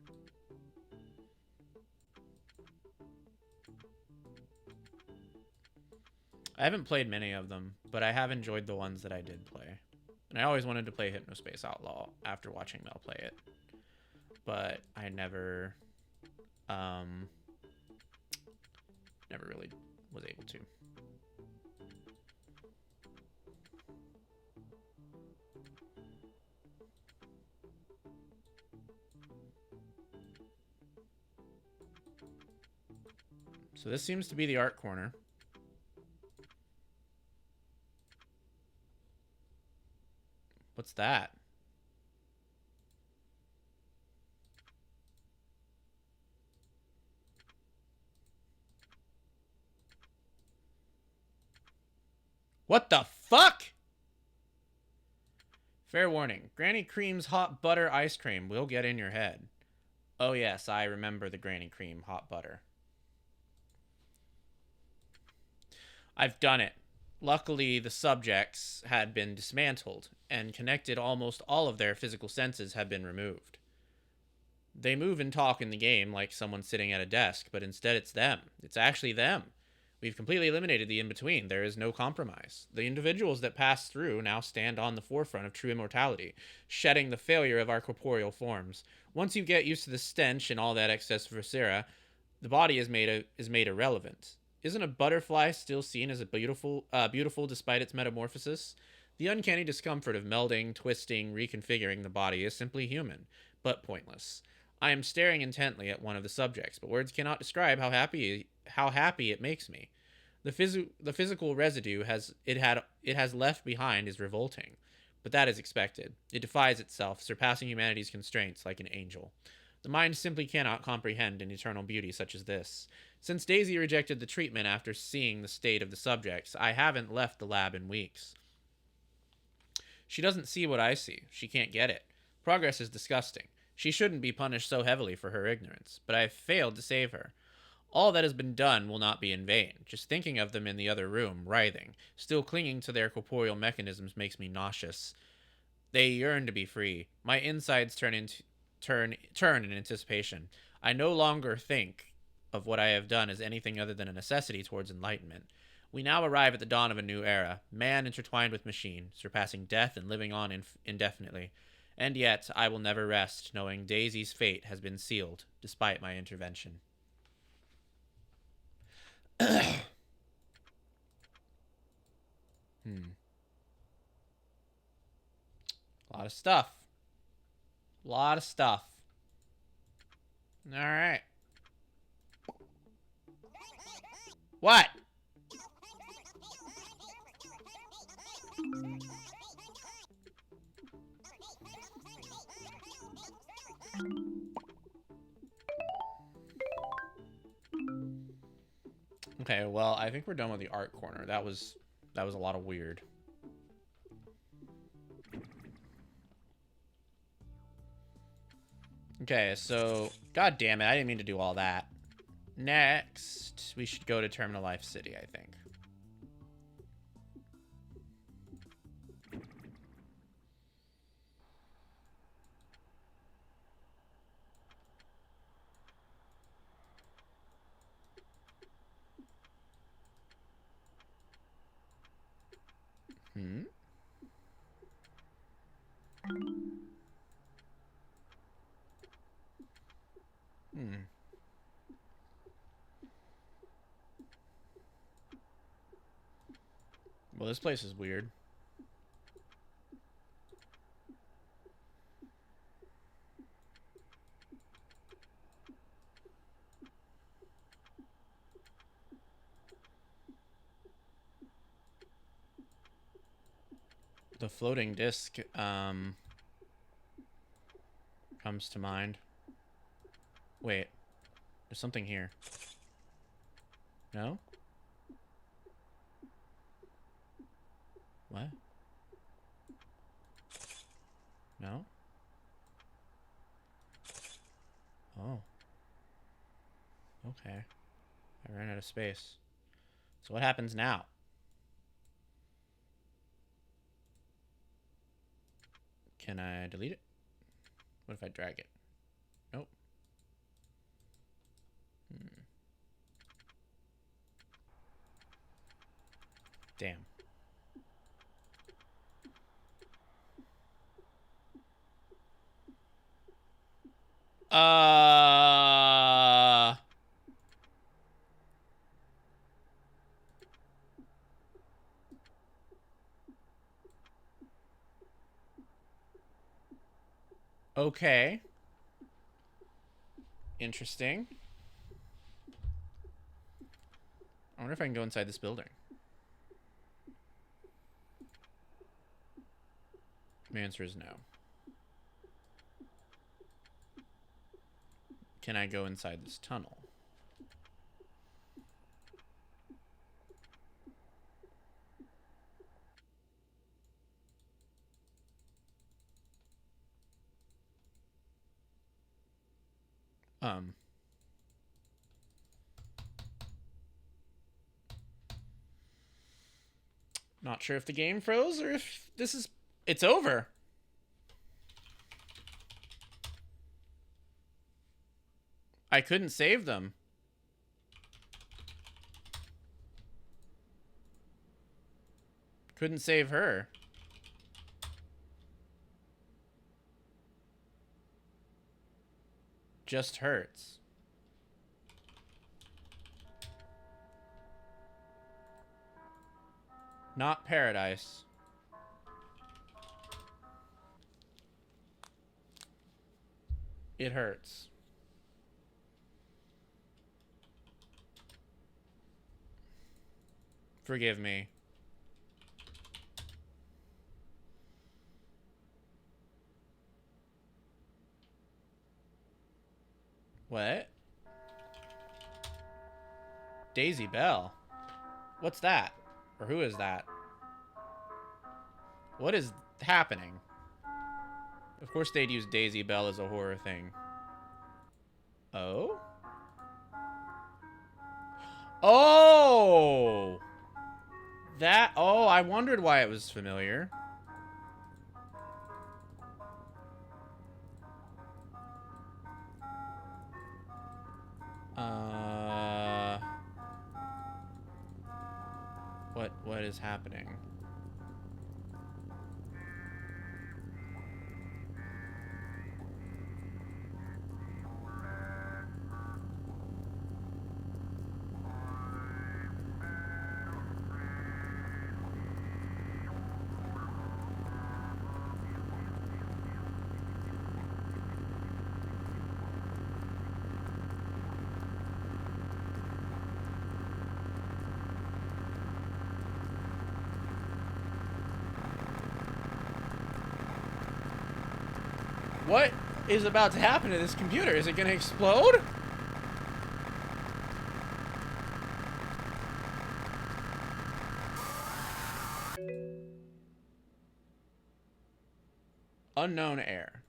I haven't played many of them, but I have enjoyed the ones that I did play. And I always wanted to play Hypnospace Outlaw after watching Mel play it. But I never really was able to. So this seems to be the art corner. What's that? What the fuck? Fair warning. Granny Cream's hot butter ice cream will get in your head. Oh yes, I remember the Granny Cream hot butter. I've done it. Luckily, the subjects had been dismantled, and connected almost all of their physical senses have been removed. They move and talk in the game like someone sitting at a desk, but instead it's them. It's actually them. We've completely eliminated the in-between. There is no compromise. The individuals that pass through now stand on the forefront of true immortality, shedding the failure of our corporeal forms. Once you get used to the stench and all that excess viscera, the body is made irrelevant. Isn't a butterfly still seen as beautiful despite its metamorphosis? The uncanny discomfort of melding, twisting, reconfiguring the body is simply human, but pointless. I am staring intently at one of the subjects, but words cannot describe how happy it makes me. The physical residue it has left behind is revolting, but that is expected. It defies itself, surpassing humanity's constraints like an angel. The mind simply cannot comprehend an eternal beauty such as this. Since Daisy rejected the treatment after seeing the state of the subjects, I haven't left the lab in weeks. She doesn't see what I see. She can't get it. Progress is disgusting. She shouldn't be punished so heavily for her ignorance, but I have failed to save her. All that has been done will not be in vain. Just thinking of them in the other room, writhing, still clinging to their corporeal mechanisms, makes me nauseous. They yearn to be free. My insides turn in anticipation. I no longer think of what I have done as anything other than a necessity towards enlightenment. We now arrive at the dawn of a new era, man intertwined with machine, surpassing death and living on indefinitely. And yet, I will never rest, knowing Daisy's fate has been sealed, despite my intervention. A lot of stuff. A lot of stuff. All right. What? Okay, well, I think we're done with the art corner. That was a lot of weird. Okay, so god damn it, I didn't mean to do all that. Next, we should go to Terminal Life City, I think. Hmm. Well, this place is weird. The floating disc comes to mind. Wait, there's something here. No? What? No? Oh. Okay. I ran out of space. So what happens now? Can I delete it? What if I drag it? Nope. Damn. Okay. Interesting. I wonder if I can go inside this building. My answer is no. Can I go inside this tunnel? Not sure if the game froze or if this is... It's over. I couldn't save them. Couldn't save her. Just hurts. Not paradise. It hurts. Forgive me. What? Daisy Bell? What's that? Or who is that? What is happening? Of course they'd use Daisy Bell as a horror thing. Oh? Oh! That... Oh, I wondered why it was familiar. What is happening? What is about to happen to this computer? Is it going to explode? Unknown Air.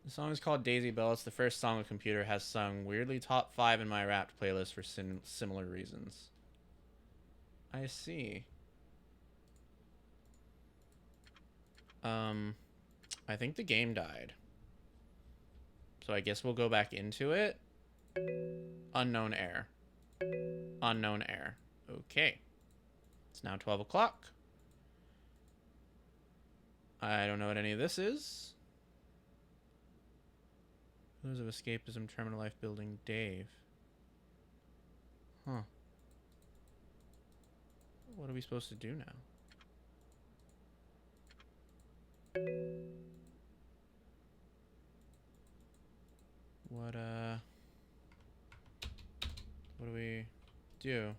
The song is called Daisy Bell. It's the first song a computer has sung. Weirdly top 5 in my Wrapped playlist for similar reasons. I see. I think the game died. So I guess we'll go back into it. Unknown Air. Unknown Air. Okay. It's now 12 o'clock. I don't know what any of this is. Pillars of Escapism, Terminal Life Building, Dave. Huh. What are we supposed to do now? What do we do?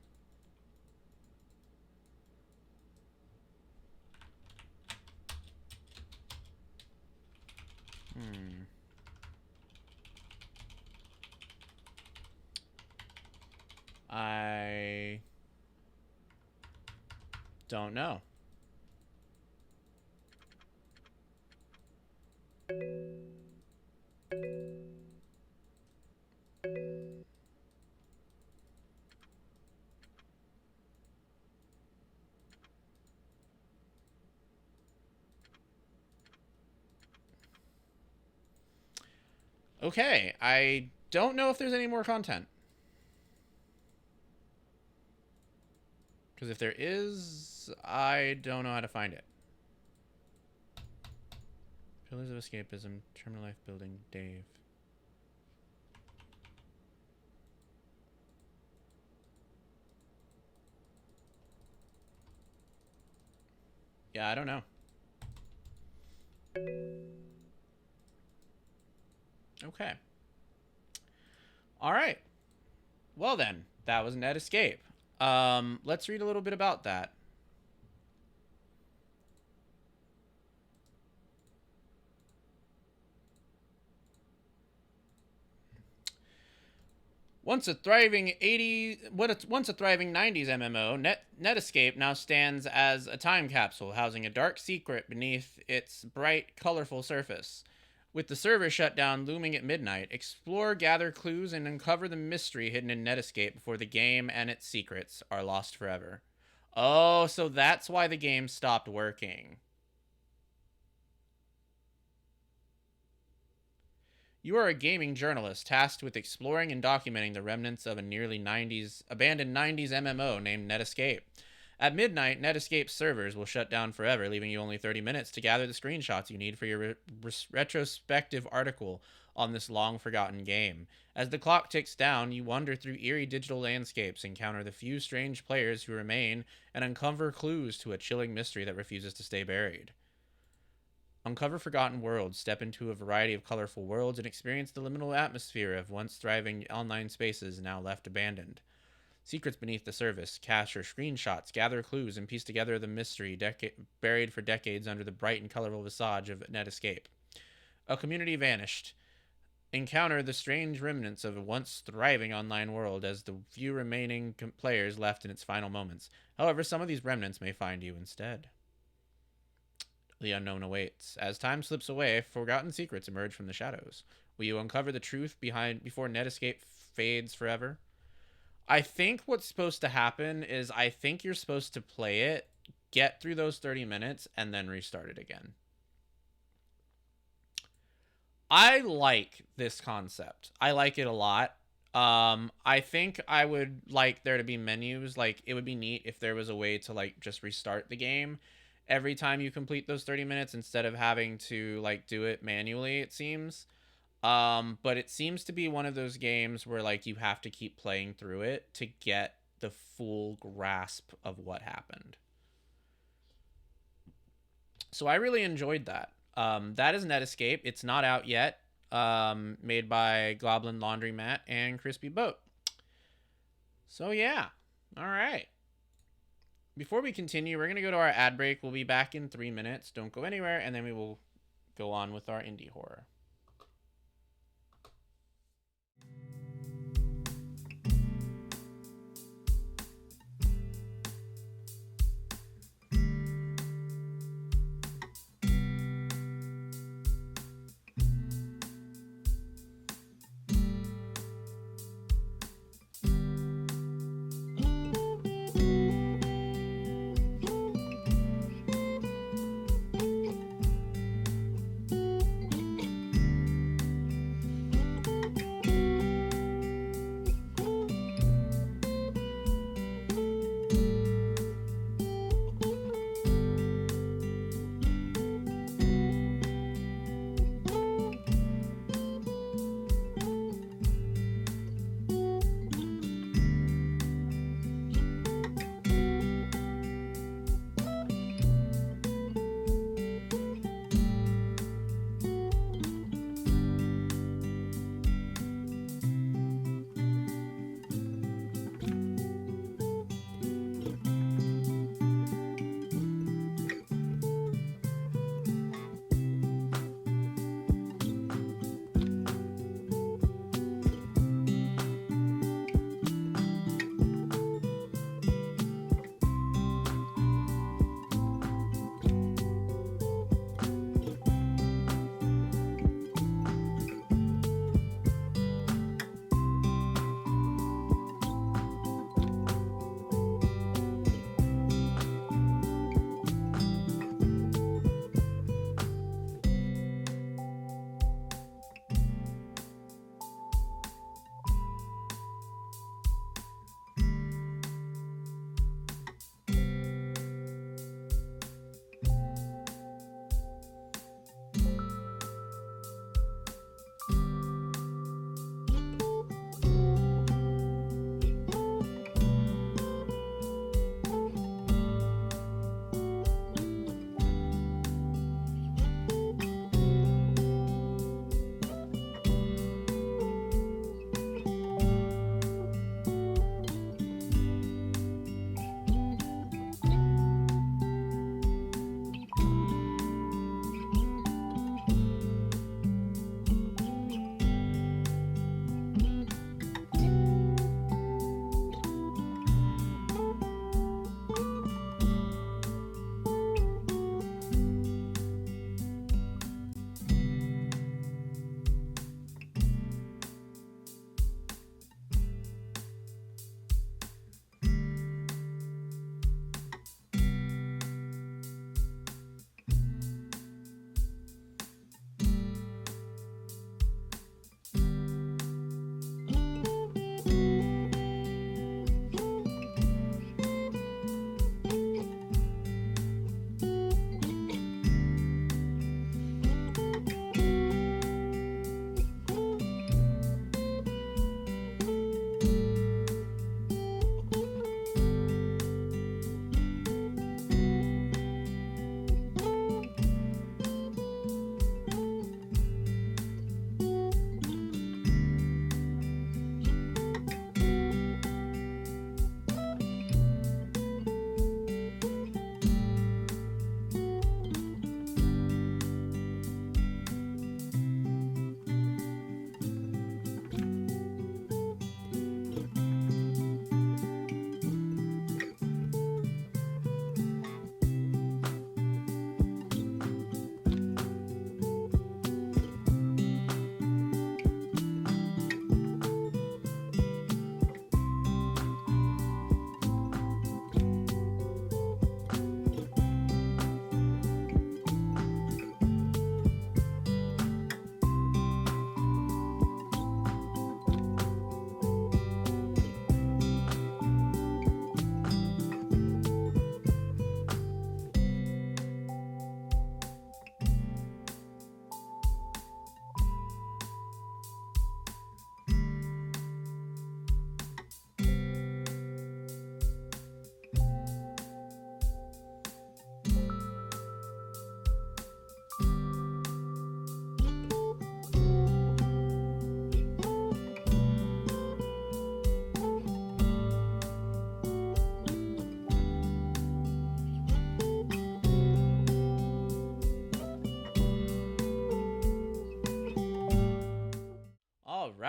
I don't know. Okay, I don't know if there's any more content. Because if there is, I don't know how to find it. Pillars of Escapism, Terminal Life Building, Dave. Yeah, I don't know. Okay. All right. Well then, that was Net Escape. Let's read a little bit about that. Once a thriving 90s MMO, Netscape now stands as a time capsule, housing a dark secret beneath its bright, colorful surface. With the server shutdown looming at midnight, explore, gather clues, and uncover the mystery hidden in Netscape before the game and its secrets are lost forever. Oh, so that's why the game stopped working. You are a gaming journalist tasked with exploring and documenting the remnants of a nearly abandoned 90s MMO named Netscape. At midnight, Netscape's servers will shut down forever, leaving you only 30 minutes to gather the screenshots you need for your retrospective article on this long-forgotten game. As the clock ticks down, you wander through eerie digital landscapes, encounter the few strange players who remain, and uncover clues to a chilling mystery that refuses to stay buried. Uncover forgotten worlds, step into a variety of colorful worlds, and experience the liminal atmosphere of once thriving online spaces now left abandoned. Secrets beneath the surface, capture screenshots, gather clues, and piece together the mystery buried for decades under the bright and colorful visage of Netscape. A community vanished. Encounter the strange remnants of a once thriving online world as the few remaining players left in its final moments. However, some of these remnants may find you instead. The unknown awaits. As time slips away, forgotten secrets emerge from the shadows. Will you uncover the truth before Netscape fades forever? I think what's supposed to happen is I think you're supposed to play it, get through those 30 minutes, and then restart it again. I like this concept. I like it a lot. I think I would like there to be menus. Like, it would be neat if there was a way to, like, just restart the game every time you complete those 30 minutes instead of having to, like, do it manually, it seems. But it seems to be one of those games where, like, you have to keep playing through it to get the full grasp of what happened. So I really enjoyed that. That is Netscape. It's not out yet. Made by Goblin Laundromat and Crispy Boat. So yeah. All right. Before we continue, we're going to go to our ad break. We'll be back in 3 minutes. Don't go anywhere, and then we will go on with our indie horror.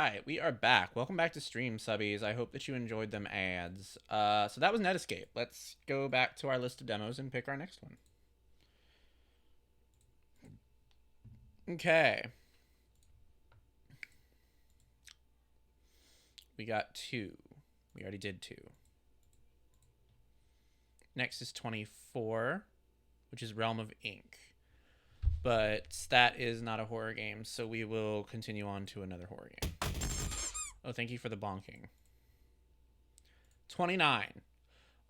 right, we are back. Welcome back to stream, subbies. I hope that you enjoyed them ads. So that was Netscape. Let's go back to our list of demos and pick our next one. Okay. We got 2. We already did 2. Next is 24, which is Realm of Ink. But that is not a horror game, so we will continue on to another horror game. Oh, thank you for the bonking. 29.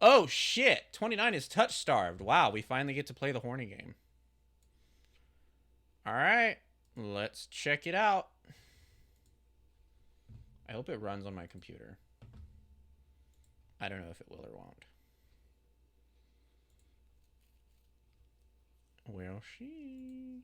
Oh, shit! 29 is touch starved. Wow, we finally get to play the horny game. Alright, let's check it out. I hope it runs on my computer. I don't know if it will or won't. Will she?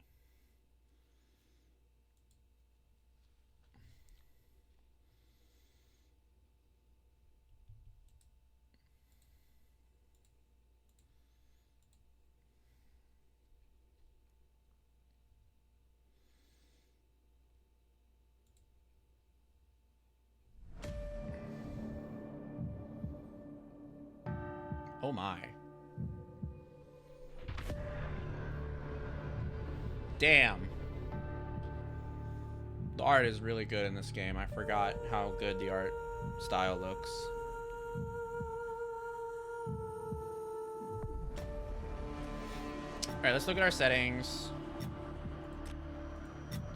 Oh my. Damn. The art is really good in this game. I forgot how good the art style looks. Alright, let's look at our settings.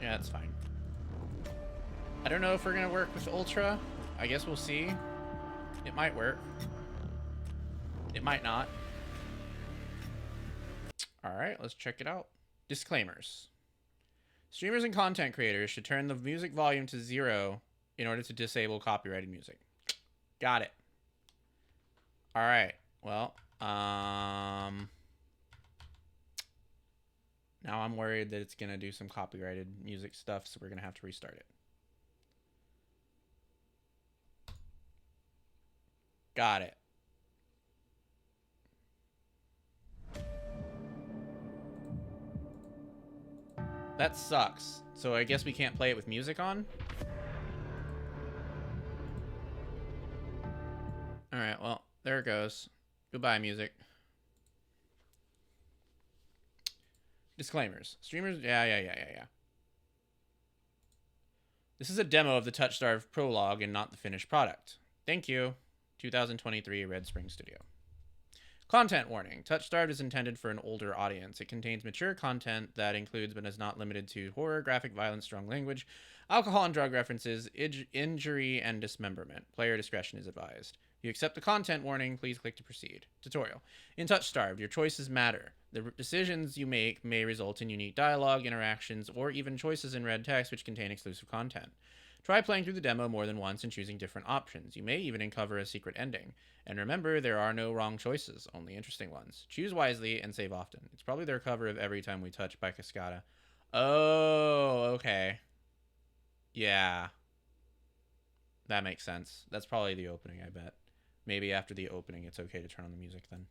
Yeah, that's fine. I don't know if we're gonna work with Ultra. I guess we'll see. It might work. It might not. Alright, let's check it out. Disclaimers. Streamers and content creators should turn the music volume to 0 in order to disable copyrighted music. Got it. Alright, well, now I'm worried that it's going to do some copyrighted music stuff, so we're going to have to restart it. Got it. That sucks. So I guess we can't play it with music on? Alright, well, there it goes. Goodbye, music. Disclaimers. Streamers... Yeah. This is a demo of the TouchStarved prologue and not the finished product. Thank you. 2023 Red Spring Studio. Content warning. TouchStarved is intended for an older audience. It contains mature content that includes but is not limited to horror, graphic violence, strong language, alcohol and drug references, injury, and dismemberment. Player discretion is advised. If you accept the content warning, please click to proceed. Tutorial. In TouchStarved, your choices matter. The decisions you make may result in unique dialogue, interactions, or even choices in red text which contain exclusive content. Try playing through the demo more than once and choosing different options. You may even uncover a secret ending. And remember, there are no wrong choices, only interesting ones. Choose wisely and save often. It's probably their cover of Every Time We Touch by Cascada. Oh, okay. Yeah. That makes sense. That's probably the opening, I bet. Maybe after the opening, it's okay to turn on the music then.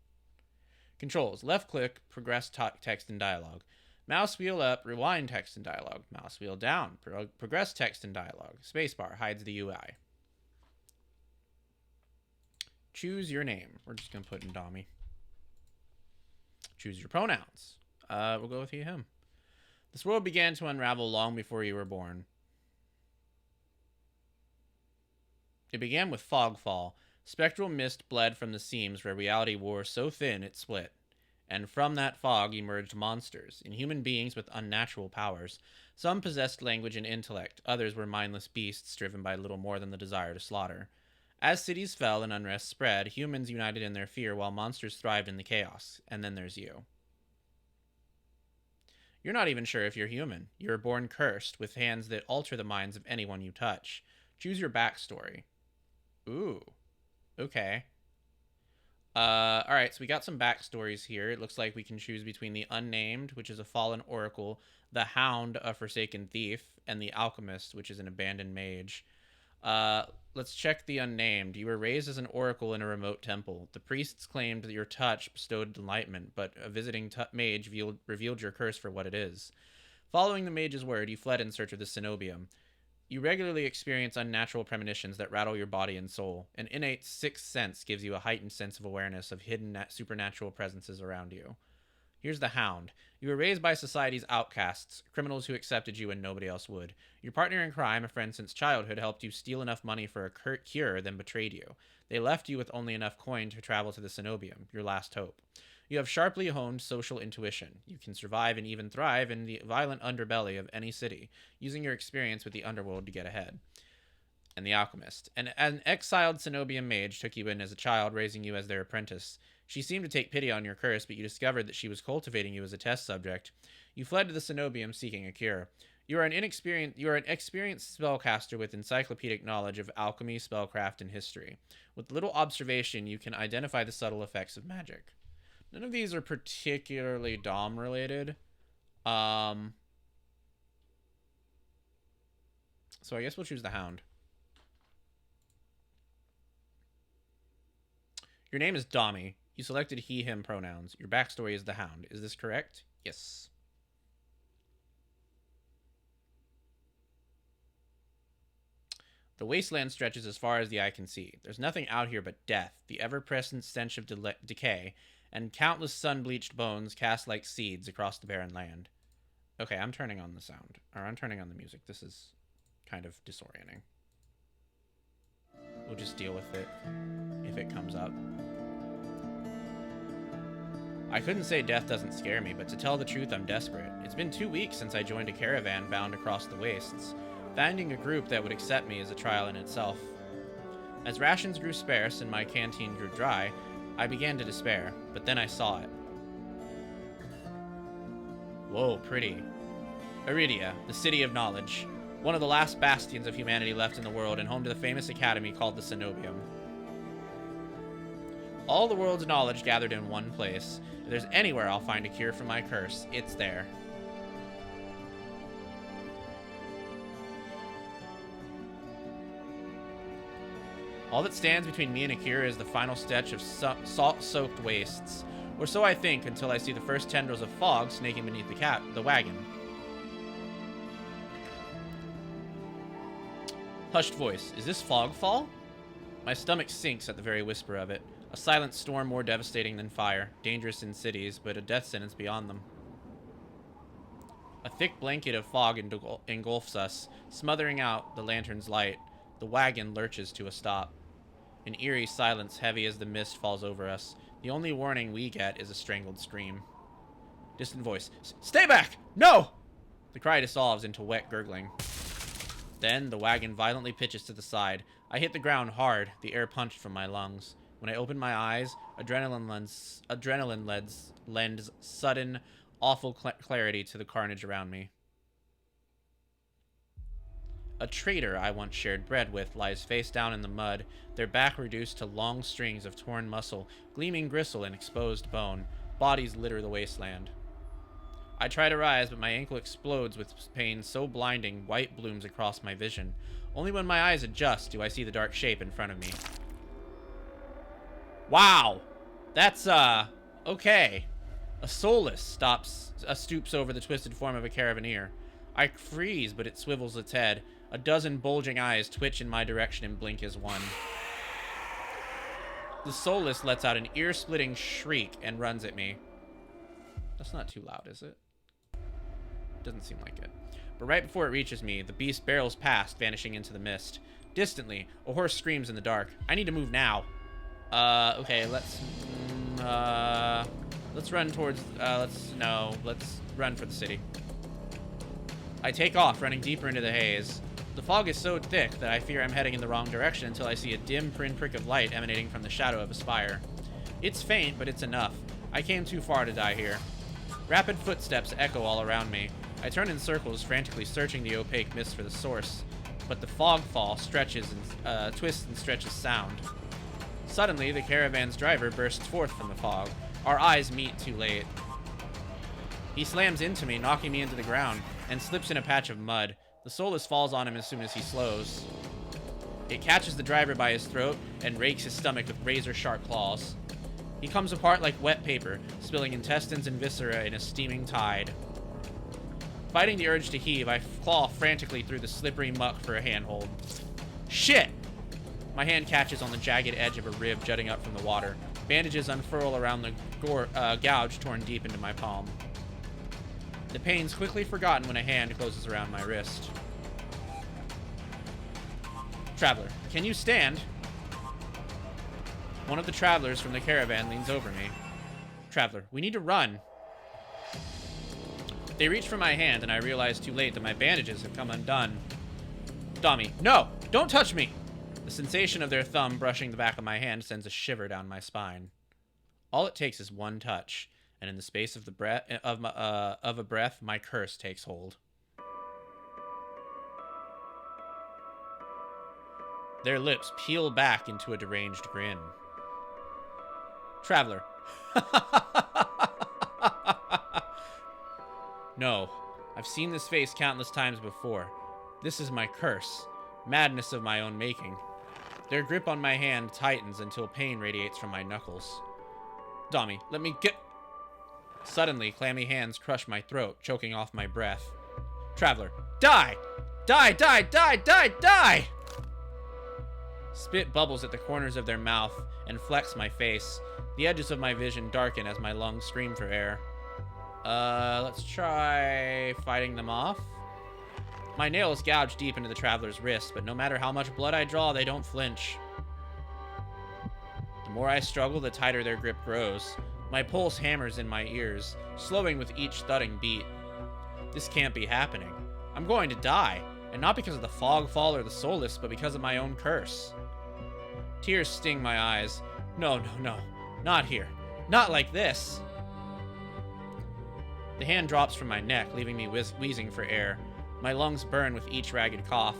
Controls. Left click, progress text and dialogue. Mouse wheel up, rewind text and dialogue. Mouse wheel down, progress text and dialogue. Spacebar hides the UI. Choose your name. We're just going to put in Domi. Choose your pronouns. We'll go with he, him. This world began to unravel long before you were born. It began with fogfall. Spectral mist bled from the seams where reality wore so thin it split. And from that fog emerged monsters, inhuman beings with unnatural powers. Some possessed language and intellect, others were mindless beasts driven by little more than the desire to slaughter. As cities fell and unrest spread, humans united in their fear while monsters thrived in the chaos. And then there's you. You're not even sure if you're human. You're born cursed, with hands that alter the minds of anyone you touch. Choose your backstory. Ooh. Okay. Alright, so we got some backstories here. It looks like we can choose between the Unnamed, which is a fallen oracle, the Hound, a forsaken thief, and the Alchemist, which is an abandoned mage. Let's check the Unnamed. You were raised as an oracle in a remote temple. The priests claimed that your touch bestowed enlightenment, but a visiting mage revealed your curse for what it is. Following the mage's word, you fled in search of the cenobium. You regularly experience unnatural premonitions that rattle your body and soul. An innate sixth sense gives you a heightened sense of awareness of hidden supernatural presences around you. Here's the Hound. You were raised by society's outcasts, criminals who accepted you when nobody else would. Your partner in crime, a friend since childhood, helped you steal enough money for a cure, then betrayed you. They left you with only enough coin to travel to the Cenobium, your last hope. You have sharply honed social intuition. You can survive and even thrive in the violent underbelly of any city, using your experience with the underworld to get ahead. And the Alchemist. An exiled Cenobian mage took you in as a child, raising you as their apprentice. She seemed to take pity on your curse, but you discovered that she was cultivating you as a test subject. You fled to the Cenobium seeking a cure. You are an experienced spellcaster with encyclopedic knowledge of alchemy, spellcraft, and history. With little observation, you can identify the subtle effects of magic. None of these are particularly Dom related. So I guess we'll choose the Hound. Your name is Domi. You selected he, him pronouns. Your backstory is the Hound. Is this correct? Yes. The wasteland stretches as far as the eye can see. There's nothing out here but death, the ever-present stench of decay, and countless sun-bleached bones cast like seeds across the barren land. Okay, I'm turning on the sound. Or I'm turning on the music. This is kind of disorienting. We'll just deal with it if it comes up. I couldn't say death doesn't scare me, but to tell the truth, I'm desperate. It's been 2 weeks since I joined a caravan bound across the wastes. Finding a group that would accept me is a trial in itself. As rations grew sparse and my canteen grew dry, I began to despair, but then I saw it. Whoa, pretty. Iridia, the city of knowledge. One of the last bastions of humanity left in the world and home to the famous academy called the Cenobium. All the world's knowledge gathered in one place. If there's anywhere I'll find a cure for my curse, it's there. All that stands between me and a cure is the final stretch of salt-soaked wastes. Or so I think, until I see the first tendrils of fog snaking beneath the wagon. Hushed voice. Is this fogfall? My stomach sinks at the very whisper of it. A silent storm more devastating than fire. Dangerous in cities, but a death sentence beyond them. A thick blanket of fog engulfs us, smothering out the lantern's light. The wagon lurches to a stop. An eerie silence heavy as the mist falls over us. The only warning we get is a strangled scream. Distant voice. Stay back! No! The cry dissolves into wet gurgling. Then the wagon violently pitches to the side. I hit the ground hard, the air punched from my lungs. When I open my eyes, adrenaline lends sudden, awful clarity to the carnage around me. A traitor I once shared bread with lies face down in the mud, their back reduced to long strings of torn muscle, gleaming gristle and exposed bone. Bodies litter the wasteland. I try to rise, but my ankle explodes with pain so blinding, white blooms across my vision. Only when my eyes adjust do I see the dark shape in front of me. Wow! That's, okay. A soulless stoops over the twisted form of a caravaneer. I freeze, but it swivels its head. A dozen bulging eyes twitch in my direction and blink as one. The soulless lets out an ear-splitting shriek and runs at me. That's not too loud, is it? Doesn't seem like it. But right before it reaches me, the beast barrels past, vanishing into the mist. Distantly, a horse screams in the dark. I need to move now. Okay, let's run towards, let's run for the city. I take off, running deeper into the haze. The fog is so thick that I fear I'm heading in the wrong direction until I see a dim pinprick of light emanating from the shadow of a spire. It's faint, but it's enough. I came too far to die here. Rapid footsteps echo all around me. I turn in circles, frantically searching the opaque mist for the source. But the fog fall twists and stretches sound. Suddenly, the caravan's driver bursts forth from the fog. Our eyes meet too late. He slams into me, knocking me into the ground, and slips in a patch of mud. The soulless falls on him as soon as he slows. It catches the driver by his throat and rakes his stomach with razor-sharp claws. He comes apart like wet paper, spilling intestines and viscera in a steaming tide. Fighting the urge to heave, I claw frantically through the slippery muck for a handhold. Shit! My hand catches on the jagged edge of a rib jutting up from the water. Bandages unfurl around the gouge torn deep into my palm. The pain's quickly forgotten when a hand closes around my wrist. Traveler, can you stand? One of the travelers from the caravan leans over me. Traveler, we need to run. They reach for my hand, and I realize too late that my bandages have come undone. Domi, no! Don't touch me! The sensation of their thumb brushing the back of my hand sends a shiver down my spine. All it takes is one touch, and in the space of a breath, my curse takes hold. Their lips peel back into a deranged grin. Traveler. No, I've seen this face countless times before. This is my curse, madness of my own making. Their grip on my hand tightens until pain radiates from my knuckles. Domi, let me get... Suddenly, clammy hands crush my throat, choking off my breath. Traveler, die! Die, die, die, die, die! Spit bubbles at the corners of their mouth and flecks my face. The edges of my vision darken as my lungs scream for air. Let's try fighting them off. My nails gouge deep into the traveler's wrist, but no matter how much blood I draw, they don't flinch. The more I struggle, the tighter their grip grows. My pulse hammers in my ears, slowing with each thudding beat. This can't be happening. I'm going to die, and not because of the fog fall or the soulless, but because of my own curse. Tears sting my eyes. No, no, no. Not here. Not like this. The hand drops from my neck, leaving me wheezing for air. My lungs burn with each ragged cough.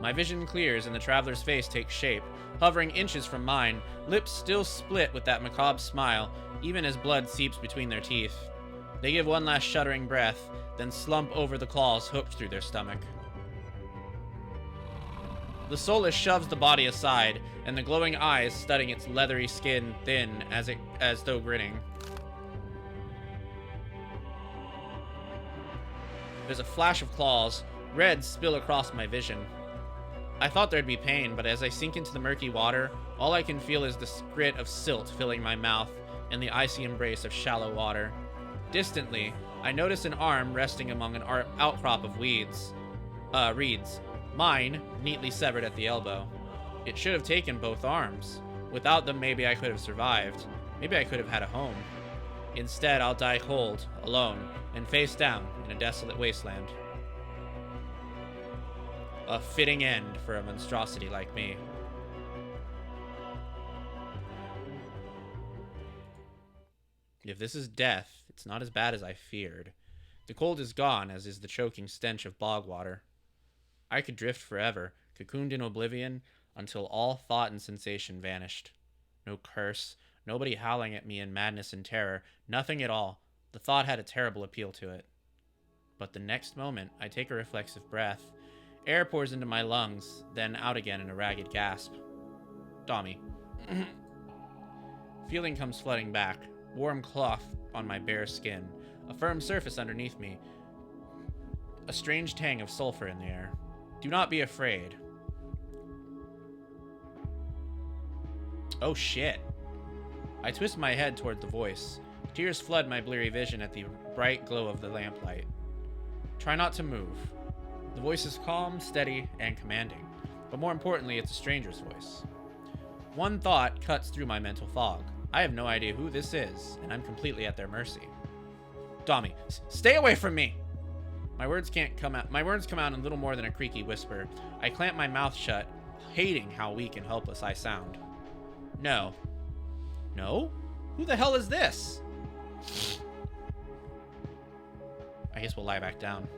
My vision clears and the traveler's face takes shape, hovering inches from mine, lips still split with that macabre smile, even as blood seeps between their teeth. They give one last shuddering breath, then slump over the claws hooked through their stomach. The soulless shoves the body aside, and the glowing eyes studding its leathery skin thin as though grinning. There's a flash of claws. Red spill across my vision. I thought there'd be pain, but as I sink into the murky water, all I can feel is the grit of silt filling my mouth and the icy embrace of shallow water. Distantly, I notice an arm resting among an outcrop of reeds. Mine, neatly severed at the elbow. It should have taken both arms. Without them, maybe I could have survived. Maybe I could have had a home. Instead, I'll die cold, alone, and face down in a desolate wasteland. A fitting end for a monstrosity like me. If this is death, it's not as bad as I feared. The cold is gone, as is the choking stench of bog water. I could drift forever, cocooned in oblivion, until all thought and sensation vanished. No curse, nobody howling at me in madness and terror, nothing at all. The thought had a terrible appeal to it. But the next moment, I take a reflexive breath. Air pours into my lungs, then out again in a ragged gasp. Domi. Feeling comes flooding back. Warm cloth on my bare skin. A firm surface underneath me. A strange tang of sulfur in the air. Do not be afraid. Oh shit. I twist my head toward the voice. Tears flood my bleary vision at the bright glow of the lamplight. Try not to move. The voice is calm, steady, and commanding. But more importantly, it's a stranger's voice. One thought cuts through my mental fog. I have no idea who this is, and I'm completely at their mercy. Domi, stay away from me! My words come out in little more than a creaky whisper. I clamp my mouth shut, hating how weak and helpless I sound. No. No? Who the hell is this? I guess we'll lie back down.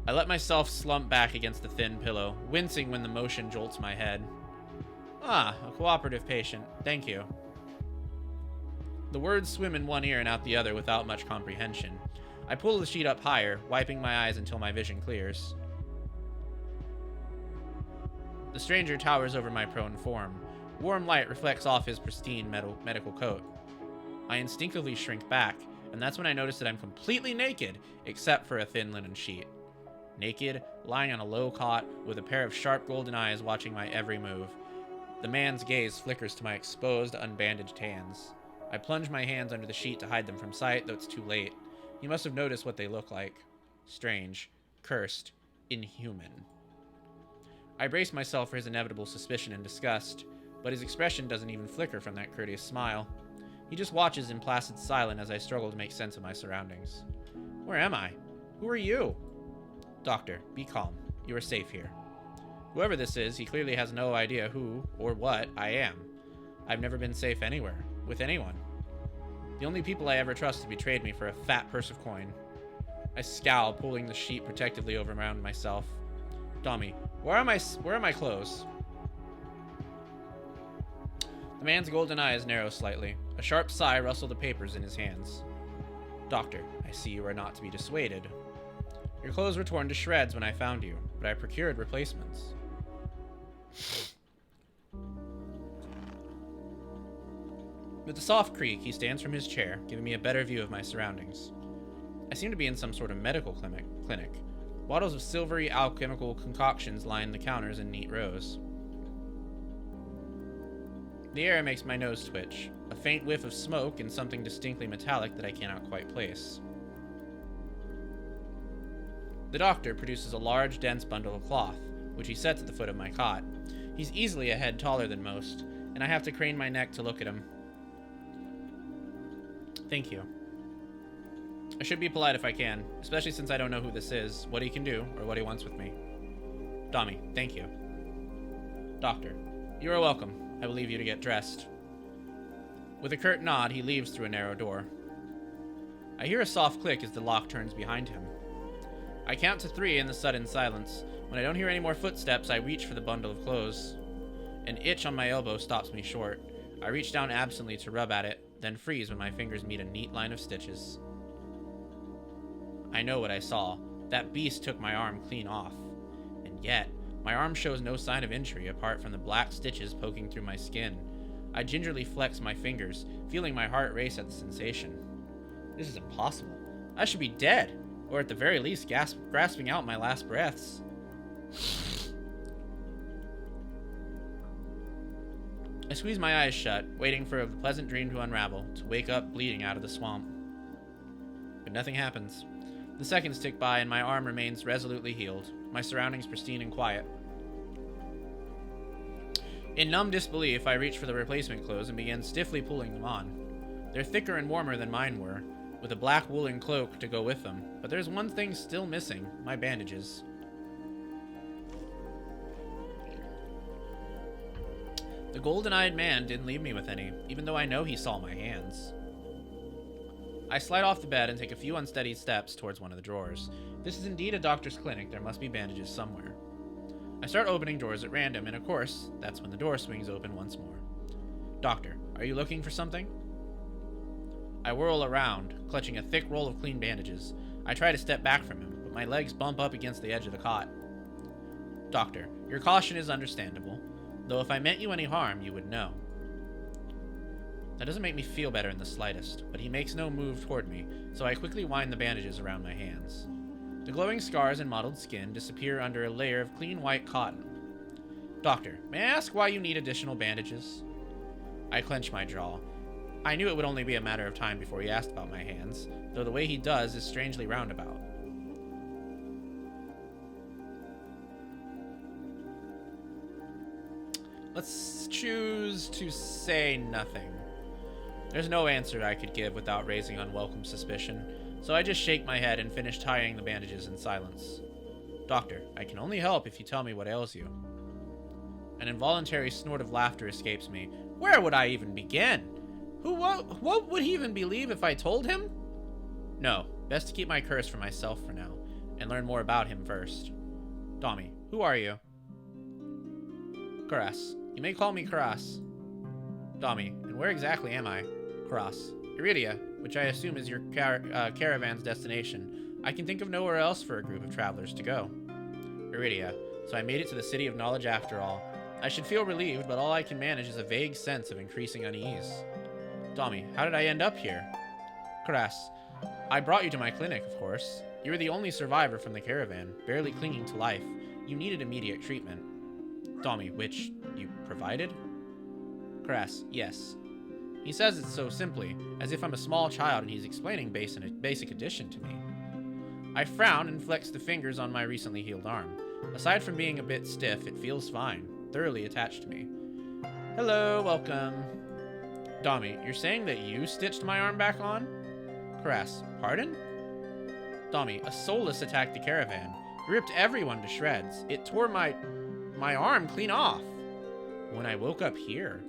I let myself slump back against the thin pillow, wincing when the motion jolts my head. Ah, a cooperative patient. Thank you. The words swim in one ear and out the other without much comprehension. I pull the sheet up higher, wiping my eyes until my vision clears. The stranger towers over my prone form. Warm light reflects off his pristine medical coat. I instinctively shrink back, and and that's when I notice that I'm completely naked, except for a thin linen sheet. Naked, lying on a low cot, with a pair of sharp golden eyes watching my every move. The man's gaze flickers to my exposed, unbandaged hands. I plunge my hands under the sheet to hide them from sight, though it's too late. He must have noticed what they look like. Strange, cursed, inhuman. I brace myself for his inevitable suspicion and disgust, but his expression doesn't even flicker from that courteous smile. He just watches in placid silence as I struggle to make sense of my surroundings. Where am I? Who are you? Doctor, be calm. You are safe here. Whoever this is, he clearly has no idea who or what I am. I've never been safe anywhere, with anyone. The only people I ever trusted betrayed me for a fat purse of coin. I scowl, pulling the sheet protectively over around myself. Domi, where are my clothes? The man's golden eyes narrow slightly. A sharp sigh rustled the papers in his hands. Doctor, I see you are not to be dissuaded. Your clothes were torn to shreds when I found you, but I procured replacements. With a soft creak, he stands from his chair, giving me a better view of my surroundings. I seem to be in some sort of medical clinic. Bottles of silvery alchemical concoctions line the counters in neat rows. The air makes my nose twitch, a faint whiff of smoke and something distinctly metallic that I cannot quite place. The doctor produces a large, dense bundle of cloth, which he sets at the foot of my cot. He's easily a head taller than most, and I have to crane my neck to look at him. Thank you. I should be polite if I can, especially since I don't know who this is, what he can do, or what he wants with me. Domi, thank you. Doctor, you are welcome. I will leave you to get dressed. With a curt nod, he leaves through a narrow door. I hear a soft click as the lock turns behind him. I count to 3 in the sudden silence. When I don't hear any more footsteps, I reach for the bundle of clothes. An itch on my elbow stops me short. I reach down absently to rub at it, then freeze when my fingers meet a neat line of stitches. I know what I saw. That beast took my arm clean off. And yet, my arm shows no sign of injury apart from the black stitches poking through my skin. I gingerly flex my fingers, feeling my heart race at the sensation. This is impossible. I should be dead, or at the very least grasping out my last breaths. I squeeze my eyes shut, waiting for a pleasant dream to unravel, to wake up bleeding out of the swamp. But nothing happens. The seconds tick by and my arm remains resolutely healed, my surroundings pristine and quiet. In numb disbelief, I reach for the replacement clothes and begin stiffly pulling them on. They're thicker and warmer than mine were, with a black woolen cloak to go with them, but there's one thing still missing, my bandages. The golden-eyed man didn't leave me with any, even though I know he saw my hands. I slide off the bed and take a few unsteady steps towards one of the drawers. This is indeed a doctor's clinic, there must be bandages somewhere. I start opening drawers at random, and of course, that's when the door swings open once more. Doctor, are you looking for something? I whirl around, clutching a thick roll of clean bandages. I try to step back from him, but my legs bump up against the edge of the cot. Doctor, your caution is understandable, though if I meant you any harm, you would know. That doesn't make me feel better in the slightest, but he makes no move toward me, so I quickly wind the bandages around my hands. The glowing scars and mottled skin disappear under a layer of clean white cotton. Doctor, may I ask why you need additional bandages? I clench my jaw. I knew it would only be a matter of time before he asked about my hands, though the way he does is strangely roundabout. Let's choose to say nothing. There's no answer I could give without raising unwelcome suspicion, so I just shake my head and finish tying the bandages in silence. Doctor, I can only help if you tell me what ails you. An involuntary snort of laughter escapes me. Where would I even begin? What would he even believe if I told him? No, best to keep my curse for myself for now, and learn more about him first. Domi, who are you? Karas. You may call me Karas. Domi, and where exactly am I? Karas. Iridia, which I assume is your caravan's destination. I can think of nowhere else for a group of travelers to go. Iridia. So I made it to the City of Knowledge after all. I should feel relieved, but all I can manage is a vague sense of increasing unease. Domi, how did I end up here? Karas. I brought you to my clinic, of course. You were the only survivor from the caravan, barely clinging to life. You needed immediate treatment. Domi, which you provided? Crass, yes. He says it so simply, as if I'm a small child and he's explaining basic addition to me. I frown and flex the fingers on my recently healed arm. Aside from being a bit stiff, it feels fine, thoroughly attached to me. Hello, welcome. Domi, you're saying that you stitched my arm back on? Crass, pardon? Domi, a soulless attacked the caravan. It ripped everyone to shreds. It tore my arm clean off. When I woke up here.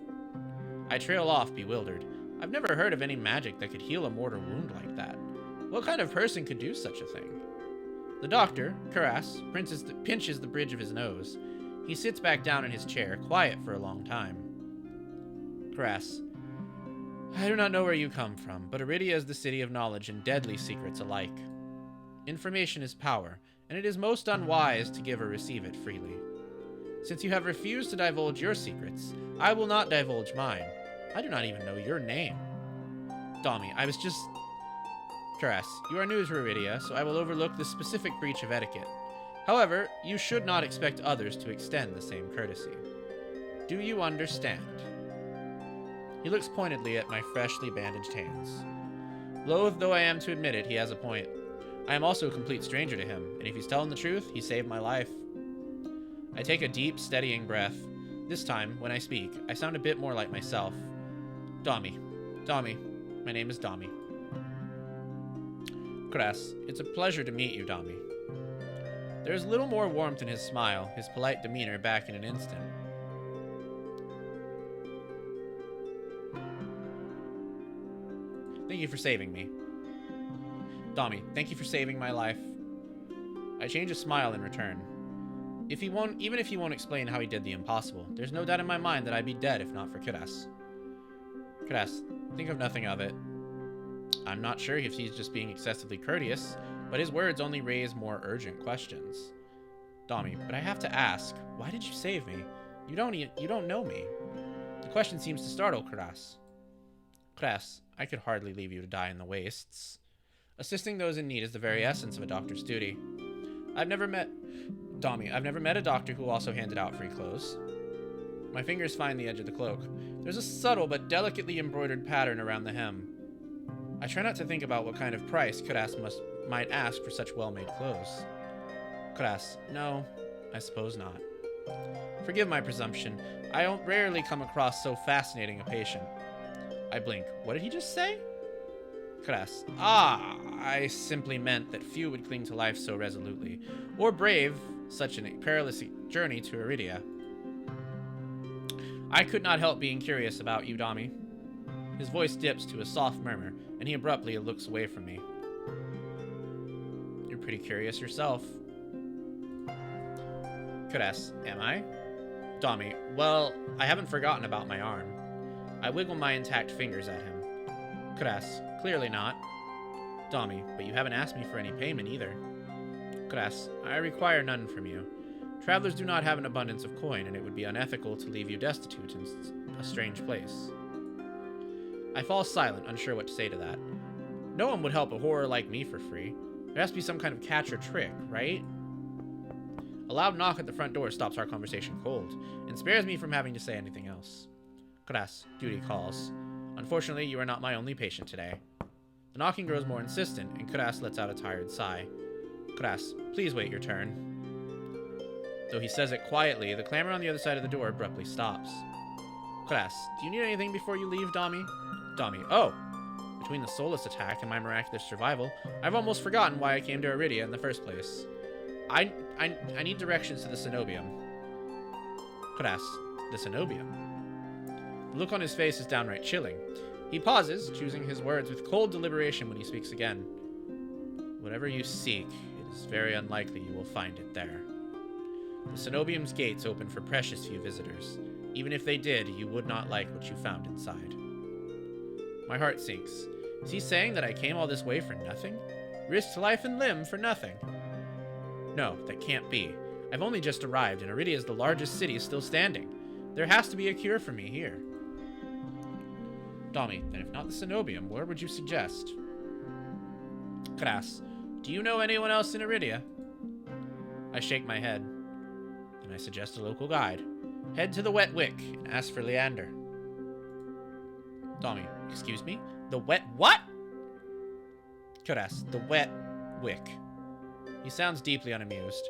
I trail off, bewildered. I've never heard of any magic that could heal a mortal wound like that. What kind of person could do such a thing? The doctor, Crass, pinches the bridge of his nose. He sits back down in his chair, quiet for a long time. Crass, I do not know where you come from, but Iridia is the city of knowledge and deadly secrets alike. Information is power, and it is most unwise to give or receive it freely. Since you have refused to divulge your secrets, I will not divulge mine. I do not even know your name. Domi, I was just... Crass, you are new to Iridia, so I will overlook this specific breach of etiquette. However, you should not expect others to extend the same courtesy. Do you understand? He looks pointedly at my freshly bandaged hands. Loath though I am to admit it, he has a point. I am also a complete stranger to him, and if he's telling the truth, he saved my life. I take a deep, steadying breath. This time, when I speak, I sound a bit more like myself. Domi. My name is Domi. Crass, it's a pleasure to meet you, Domi. There is little more warmth in his smile, his polite demeanor back in an instant. Thank you for saving me. Domi, thank you for saving my life. I change a smile in return. Even if he won't explain how he did the impossible, there's no doubt in my mind that I'd be dead if not for Crass. Crass, think of nothing of it. I'm not sure if he's just being excessively courteous, but his words only raise more urgent questions. Domi, but I have to ask, why did you save me? You don't know me. The question seems to startle Crass. Crass, I could hardly leave you to die in the wastes. Assisting those in need is the very essence of a doctor's duty. I've never met a doctor who also handed out free clothes. My fingers find the edge of the cloak. There's a subtle but delicately embroidered pattern around the hem. I try not to think about what kind of price Crass might ask for such well-made clothes. Crass, no, I suppose not. Forgive my presumption. I don't rarely come across so fascinating a patient. I blink. What did he just say? Crass, I simply meant that few would cling to life so resolutely, or brave such a perilous journey to Iridia. I could not help being curious about you, Domi. His voice dips to a soft murmur, and he abruptly looks away from me. You're pretty curious yourself. Crass, am I? Domi, well, I haven't forgotten about my arm. I wiggle my intact fingers at him. Crass, clearly not. Domi, but you haven't asked me for any payment either. Crass, I require none from you. Travelers do not have an abundance of coin, and it would be unethical to leave you destitute in a strange place. I fall silent, unsure what to say to that. No one would help a horror like me for free. There has to be some kind of catch or trick, right? A loud knock at the front door stops our conversation cold, and spares me from having to say anything else. Crass, duty calls. Unfortunately, you are not my only patient today. The knocking grows more insistent, and Crass lets out a tired sigh. Crass, please wait your turn. Though he says it quietly, the clamor on the other side of the door abruptly stops. Crass, do you need anything before you leave, Domi? Domi, oh! Between the soulless attack and my miraculous survival, I've almost forgotten why I came to Iridia in the first place. I need directions to the cenobium. Crass, the cenobium? The look on his face is downright chilling. He pauses, choosing his words with cold deliberation when he speaks again. Whatever you seek, it is very unlikely you will find it there. The cenobium's gates open for precious few visitors. Even if they did, you would not like what you found inside. My heart sinks. Is he saying that I came all this way for nothing? Risked life and limb for nothing? No, that can't be. I've only just arrived, and Iridia is the largest city still standing. There has to be a cure for me here. Domi, then if not the cenobium, where would you suggest? Crass, do you know anyone else in Iridia? I shake my head, and I suggest a local guide. Head to the Wet Wick and ask for Leander. Domi, excuse me? The wet what? Crass, the Wet Wick. He sounds deeply unamused.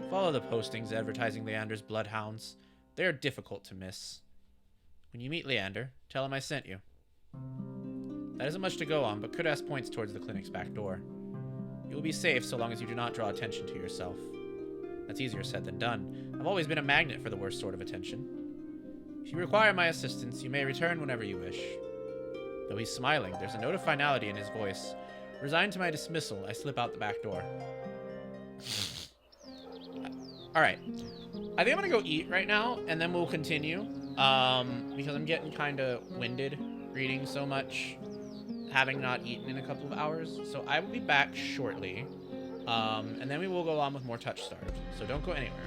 Follow the postings advertising Leander's bloodhounds. They are difficult to miss. When you meet Leander, tell him I sent you. That isn't much to go on, but Kudas points towards the clinic's back door. You will be safe so long as you do not draw attention to yourself. That's easier said than done. I've always been a magnet for the worst sort of attention. If you require my assistance, you may return whenever you wish. Though he's smiling, there's a note of finality in his voice. Resigned to my dismissal, I slip out the back door. Alright. I think I'm gonna go eat right now, and then we'll continue. Because I'm getting kind of winded reading so much, having not eaten in a couple of hours. So I will be back shortly. And then we will go on with more Touch Starved. So don't go anywhere.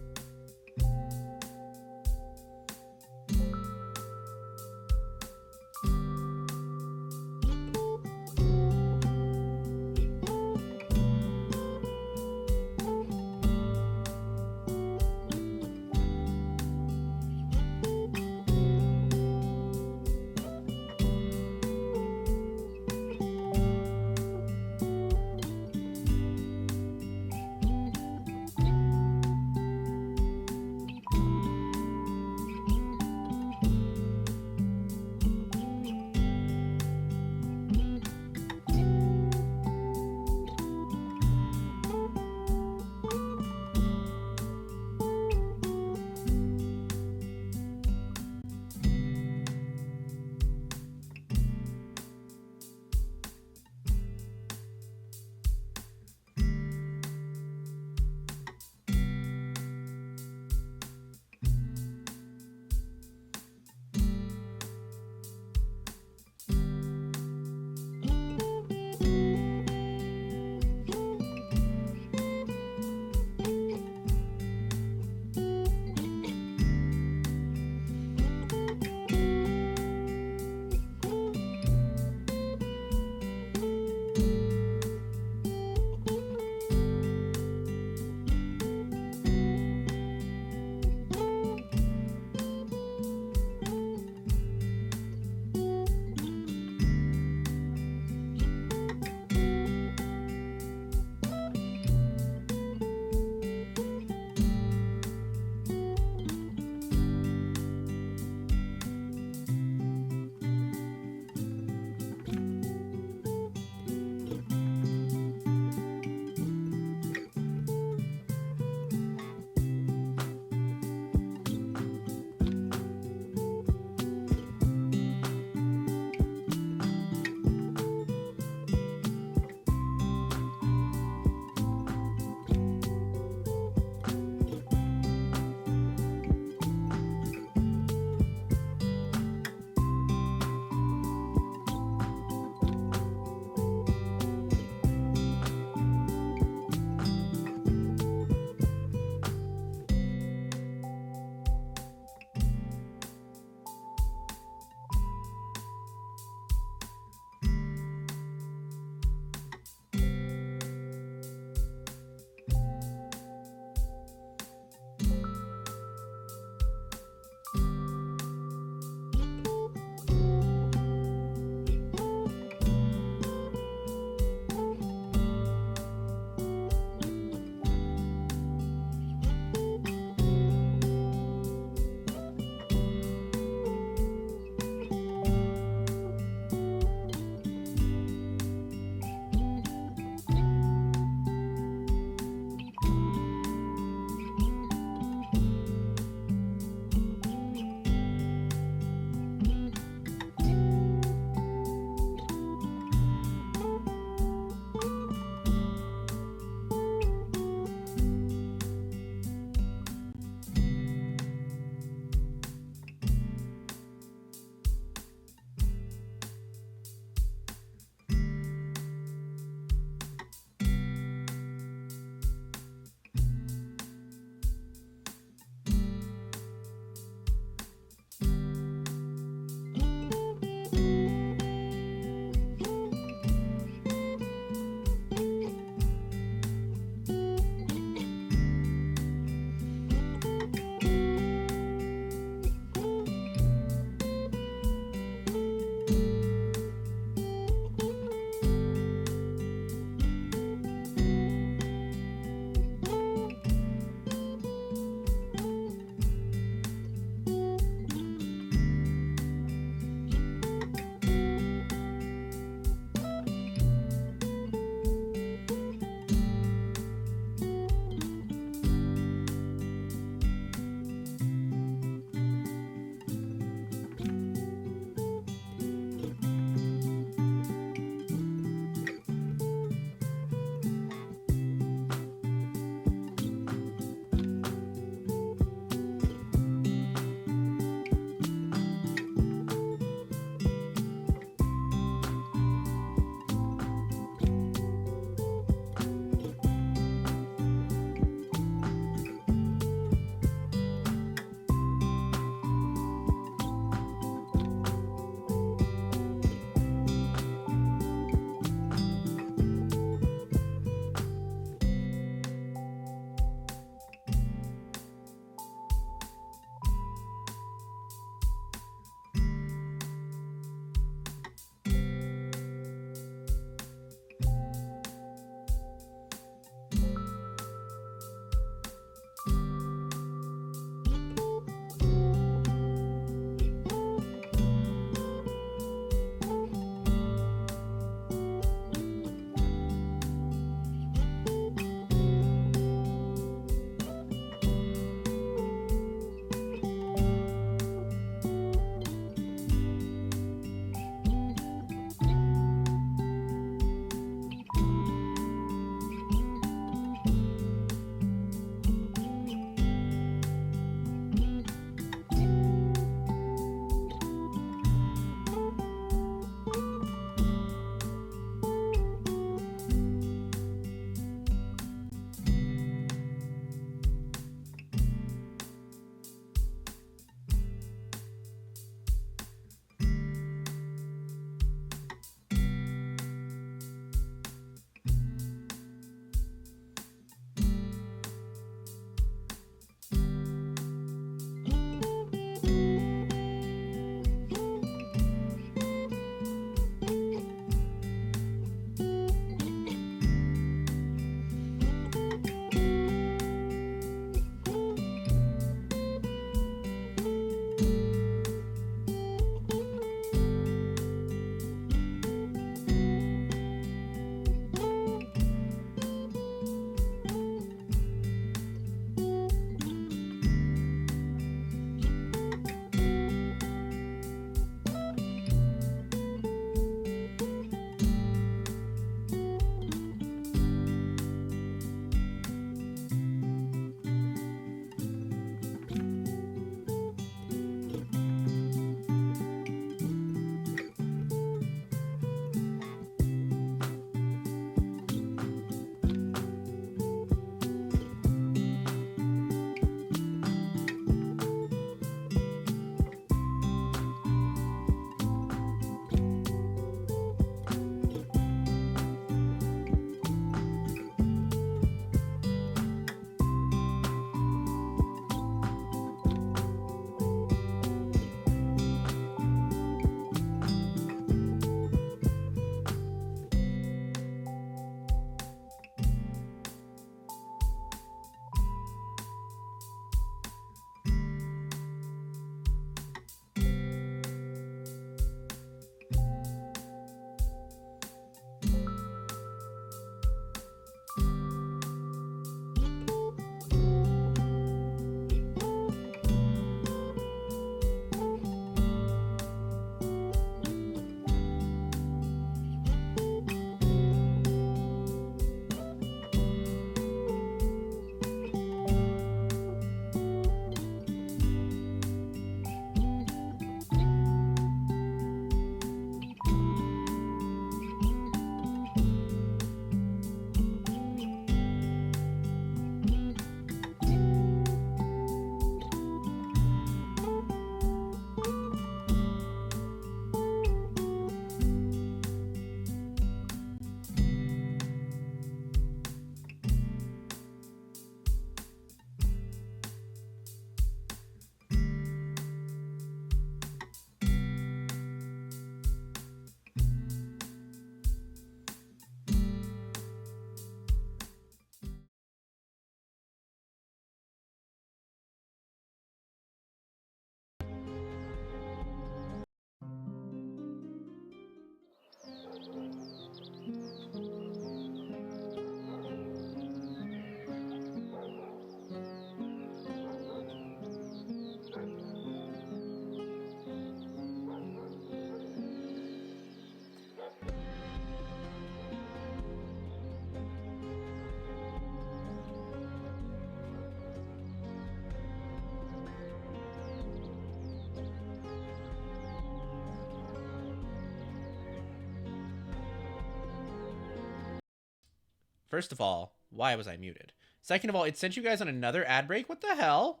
First of all, why was I muted? Second of all, it sent you guys on another ad break? What the hell?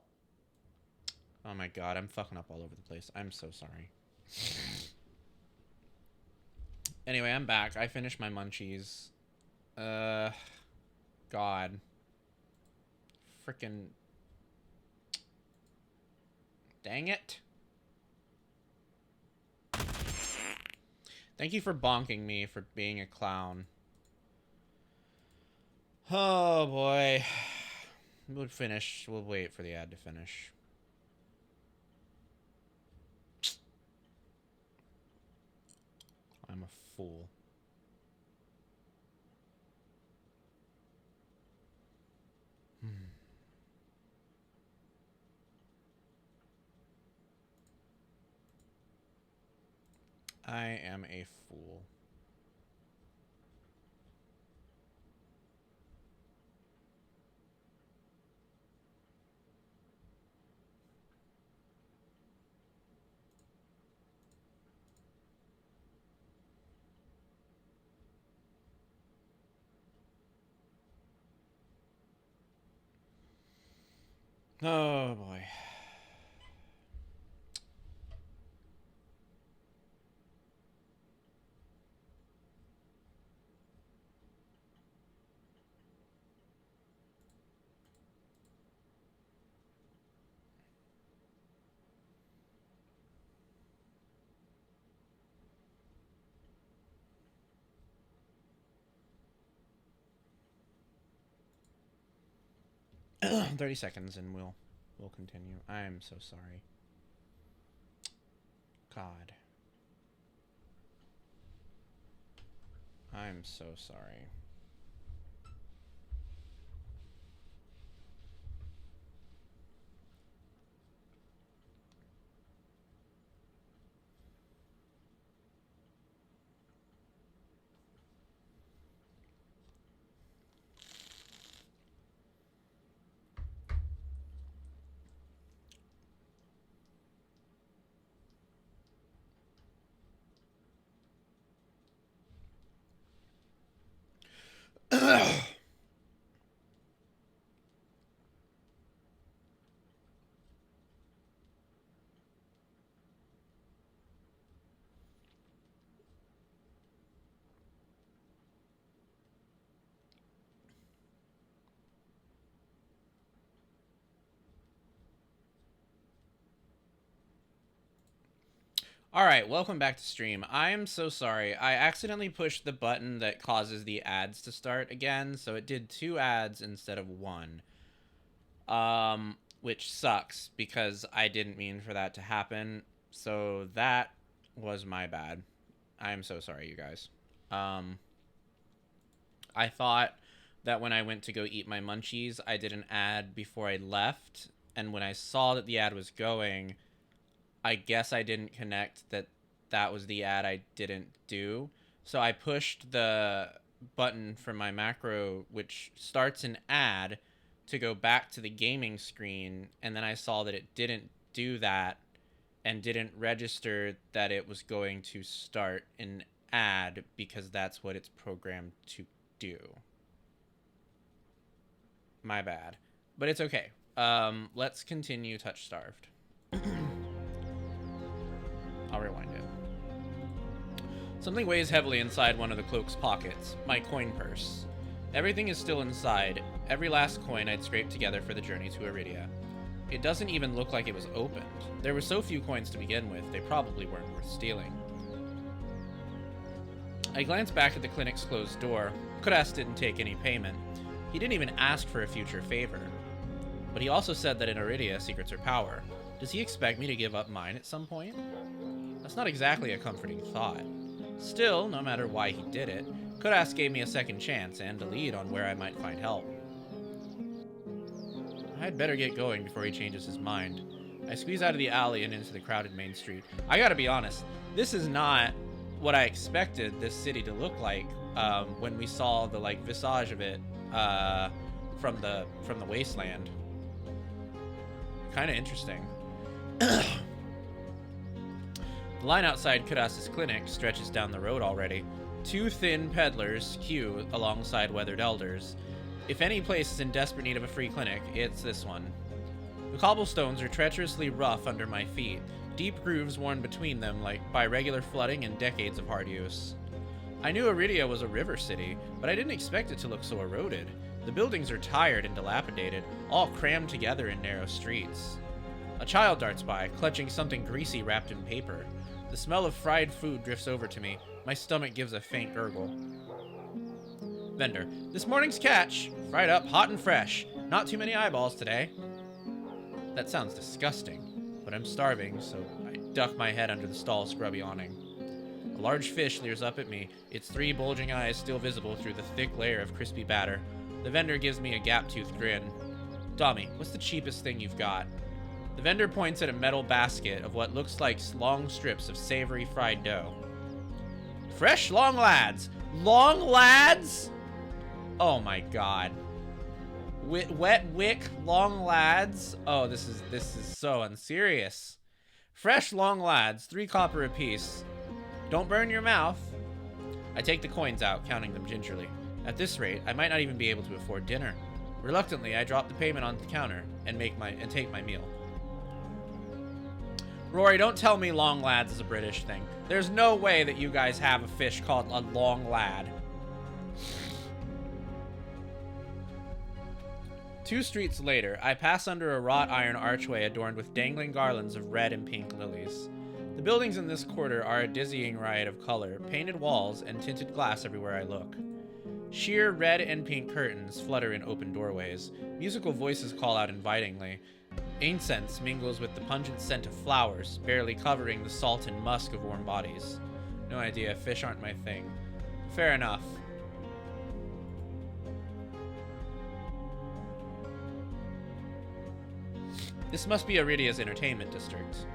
Oh my god, I'm fucking up all over the place. I'm so sorry. Anyway, I'm back. I finished my munchies. God. Frickin'. Dang it. Thank you for bonking me for being a clown. Oh boy. We'll finish. We'll wait for the ad to finish. I'm a fool. I am a fool. Oh boy. $30 seconds and we'll continue. I'm so sorry. God. I'm so sorry. Alright, welcome back to stream. I am so sorry. I accidentally pushed the button that causes the ads to start again, so it did 2 ads instead of 1. Which sucks, because I didn't mean for that to happen. So that was my bad. I am so sorry, you guys. I thought that when I went to go eat my munchies, I did an ad before I left, and when I saw that the ad was going, I guess I didn't connect that that was the ad I didn't do. So I pushed the button from my macro, which starts an ad, to go back to the gaming screen, and then I saw that it didn't do that and didn't register that it was going to start an ad because that's what it's programmed to do. My bad. But it's okay. Let's continue Touch Starved. I'll rewind it. Something weighs heavily inside one of the cloak's pockets. My coin purse. Everything is still inside. Every last coin I'd scraped together for the journey to Iridia. It doesn't even look like it was opened. There were so few coins to begin with, they probably weren't worth stealing. I glanced back at the clinic's closed door. Kudas didn't take any payment. He didn't even ask for a future favor. But he also said that in Iridia, secrets are power. Does he expect me to give up mine at some point? That's not exactly a comforting thought. Still, no matter why he did it, Kudas gave me a second chance and a lead on where I might find help. I'd better get going before he changes his mind. I squeeze out of the alley and into the crowded main street. I gotta be honest, this is not what I expected this city to look like when we saw the visage of it from the wasteland. Kind of interesting. The line outside Kudas' clinic stretches down the road already. Two thin peddlers queue alongside weathered elders. If any place is in desperate need of a free clinic, it's this one. The cobblestones are treacherously rough under my feet, deep grooves worn between them like by regular flooding and decades of hard use. I knew Iridia was a river city, but I didn't expect it to look so eroded. The buildings are tired and dilapidated, all crammed together in narrow streets. A child darts by, clutching something greasy wrapped in paper. The smell of fried food drifts over to me. My stomach gives a faint gurgle. Vendor, this morning's catch. Fried up, hot and fresh. Not too many eyeballs today. That sounds disgusting, but I'm starving, so I duck my head under the stall's scrubby awning. A large fish leers up at me, its 3 bulging eyes still visible through the thick layer of crispy batter. The vendor gives me a gap-toothed grin. Domi, what's the cheapest thing you've got? The vendor points at a metal basket of what looks like long strips of savory fried dough. Fresh long lads! Long lads? Oh my god. Wet wick long lads? Oh, this is so unserious. Fresh long lads, 3 copper apiece. Don't burn your mouth. I take the coins out, counting them gingerly. At this rate, I might not even be able to afford dinner. Reluctantly, I drop the payment on the counter and take my meal. Rory, don't tell me long lads is a British thing. There's no way that you guys have a fish called a long lad. 2 streets later, I pass under a wrought iron archway adorned with dangling garlands of red and pink lilies. The buildings in this quarter are a dizzying riot of color, painted walls, and tinted glass everywhere I look. Sheer red and pink curtains flutter in open doorways. Musical voices call out invitingly. Incense mingles with the pungent scent of flowers, barely covering the salt and musk of warm bodies. No idea, fish aren't my thing. Fair enough. This must be Iridia's entertainment district.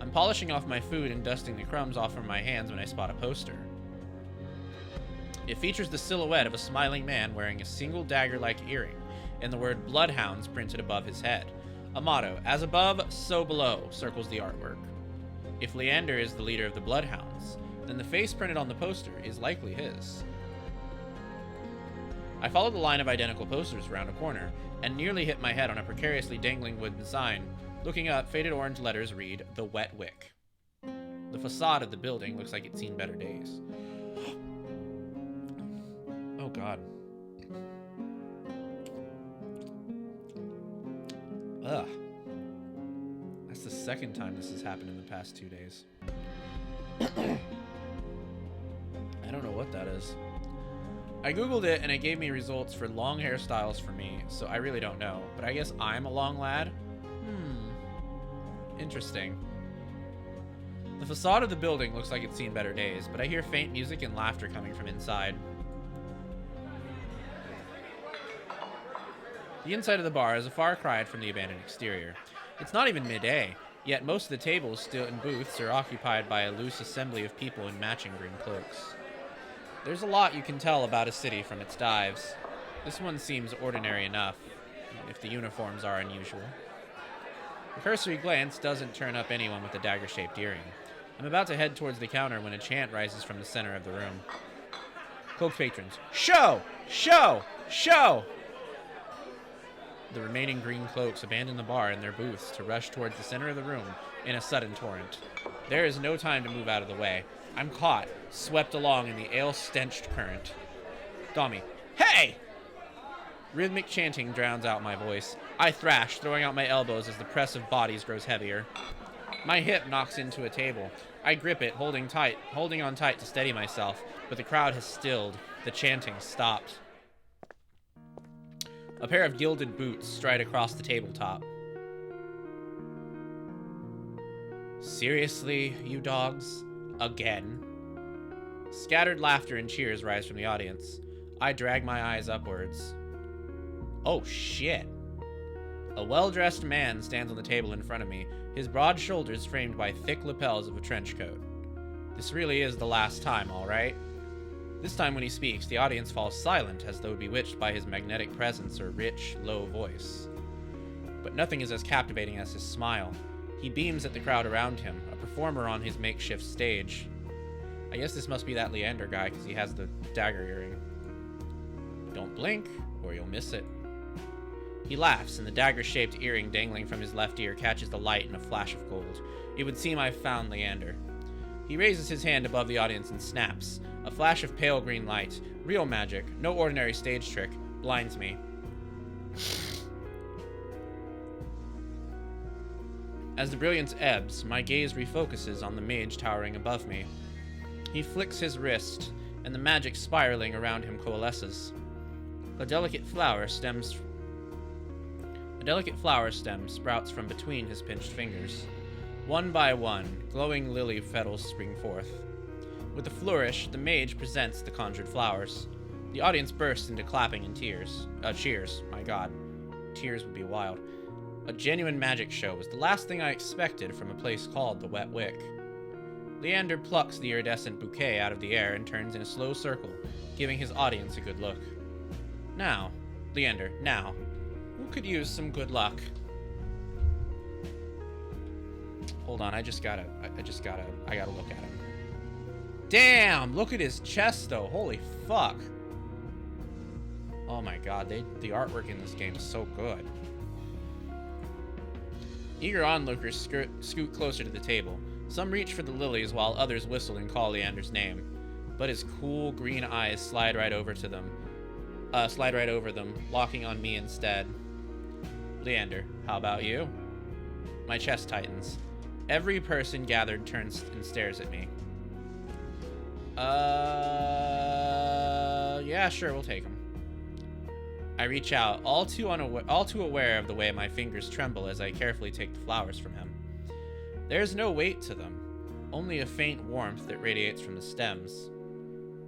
I'm polishing off my food and dusting the crumbs off from my hands when I spot a poster. It features the silhouette of a smiling man wearing a single dagger-like earring, and the word Bloodhounds printed above his head. A motto, as above, so below, circles the artwork. If Leander is the leader of the Bloodhounds, then the face printed on the poster is likely his. I follow the line of identical posters around a corner, and nearly hit my head on a precariously dangling wooden sign. Looking up, faded orange letters read, The Wet Wick. The facade of the building looks like it's seen better days. Oh god. Ugh. That's the second time this has happened in the past 2 days. I don't know what that is. I googled it and it gave me results for long hairstyles for me, so I really don't know. But I guess I'm a long lad? Interesting. The facade of the building looks like it's seen better days, but I hear faint music and laughter coming from inside. The inside of the bar is a far cry from the abandoned exterior. It's not even midday, yet most of the tables still in booths are occupied by a loose assembly of people in matching green cloaks. There's a lot you can tell about a city from its dives. This one seems ordinary enough, if the uniforms are unusual. A cursory glance doesn't turn up anyone with a dagger-shaped earring. I'm about to head towards the counter when a chant rises from the center of the room. Cloaked patrons, show! Show! Show! The remaining green cloaks abandon the bar and their booths to rush towards the center of the room in a sudden torrent. There is no time to move out of the way. I'm caught, swept along in the ale-stenched current. Domi, hey! Rhythmic chanting drowns out my voice. I thrash, throwing out my elbows as the press of bodies grows heavier. My hip knocks into a table. I grip it, holding on tight to steady myself, but the crowd has stilled. The chanting stopped. A pair of gilded boots stride across the tabletop. Seriously, you dogs? Again? Scattered laughter and cheers rise from the audience. I drag my eyes upwards. Oh shit. A well-dressed man stands on the table in front of me, his broad shoulders framed by thick lapels of a trench coat. This really is the last time, all right? This time when he speaks, the audience falls silent as though bewitched by his magnetic presence or rich, low voice. But nothing is as captivating as his smile. He beams at the crowd around him, a performer on his makeshift stage. I guess this must be that Leander guy, because he has the dagger earring. Don't blink, or you'll miss it. He laughs, and the dagger-shaped earring dangling from his left ear catches the light in a flash of gold. It would seem I've found Leander. He raises his hand above the audience and snaps. A flash of pale green light, real magic, no ordinary stage trick, blinds me. As the brilliance ebbs, my gaze refocuses on the mage towering above me. He flicks his wrist, and the magic spiraling around him coalesces. A delicate flower stem sprouts from between his pinched fingers. One by one, glowing lily petals spring forth. With a flourish, the mage presents the conjured flowers. The audience bursts into clapping and cheers. My god. Tears would be wild. A genuine magic show was the last thing I expected from a place called the Wet Wick. Leander plucks the iridescent bouquet out of the air and turns in a slow circle, giving his audience a good look. Now, Leander, now, who could use some good luck? Hold on, I gotta look at him. Damn, look at his chest though, holy fuck. Oh my god, the artwork in this game is so good. Eager onlookers scoot closer to the table. Some reach for the lilies while others whistle and call Leander's name. But his cool green eyes slide right over them, locking on me instead. Leander, how about you? My chest tightens. Every person gathered turns and stares at me. Yeah, sure, we'll take him. I reach out, all too aware of the way my fingers tremble as I carefully take the flowers from him. There's no weight to them, only a faint warmth that radiates from the stems.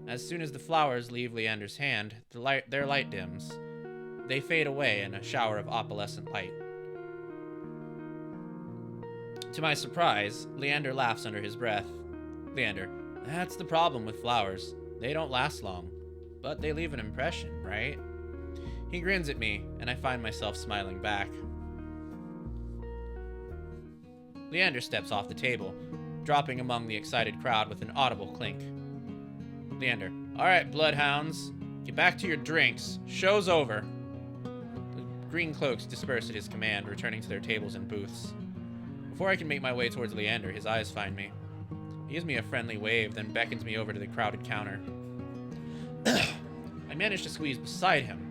As soon as the flowers leave Leander's hand, their light dims. They fade away in a shower of opalescent light. To my surprise, Leander laughs under his breath. Leander, that's the problem with flowers. They don't last long, but they leave an impression, right? He grins at me, and I find myself smiling back. Leander steps off the table, dropping among the excited crowd with an audible clink. Leander, all right, bloodhounds, get back to your drinks. Show's over. The green cloaks disperse at his command, returning to their tables and booths. Before I can make my way towards Leander, his eyes find me. He gives me a friendly wave, then beckons me over to the crowded counter. I manage to squeeze beside him,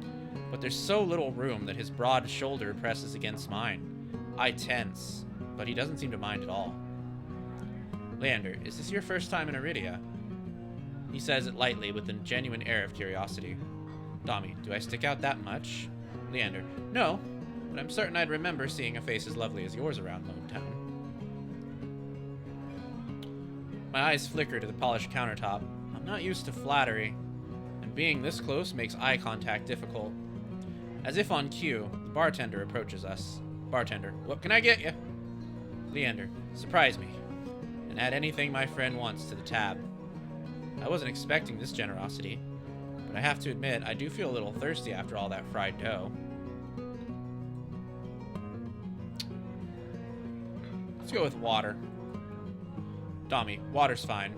but there's so little room that his broad shoulder presses against mine. I tense, but he doesn't seem to mind at all. Leander, is this your first time in Iridia? He says it lightly with a genuine air of curiosity. Domi, do I stick out that much? Leander, no, but I'm certain I'd remember seeing a face as lovely as yours around Lone Town. My eyes flicker to the polished countertop. I'm not used to flattery, and being this close makes eye contact difficult. As if on cue, the bartender approaches us. Bartender, what can I get you? Leander, surprise me, and add anything my friend wants to the tab. I wasn't expecting this generosity, but I have to admit, I do feel a little thirsty after all that fried dough. Let's go with water. Domi, water's fine.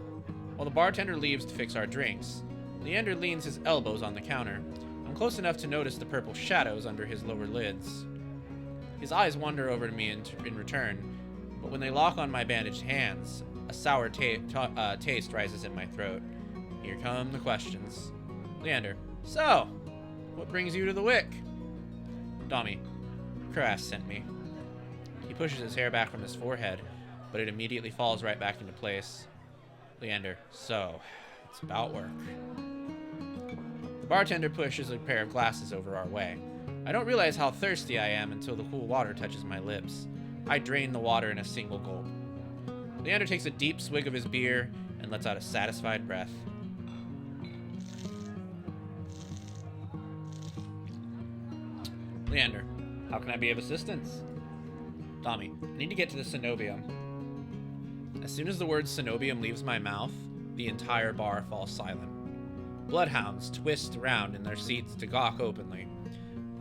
While the bartender leaves to fix our drinks, Leander leans his elbows on the counter. I'm close enough to notice the purple shadows under his lower lids. His eyes wander over to me in return, but when they lock on my bandaged hands, a sour taste rises in my throat. Here come the questions. Leander, so, what brings you to the Wick? Domi, Kras sent me. He pushes his hair back from his forehead, but it immediately falls right back into place. Leander, so, it's about work. The bartender pushes a pair of glasses over our way. I don't realize how thirsty I am until the cool water touches my lips. I drain the water in a single gulp. Leander takes a deep swig of his beer and lets out a satisfied breath. Leander, how can I be of assistance? Domi, I need to get to the cenobium. As soon as the word cenobium leaves my mouth, the entire bar falls silent. Bloodhounds twist around in their seats to gawk openly.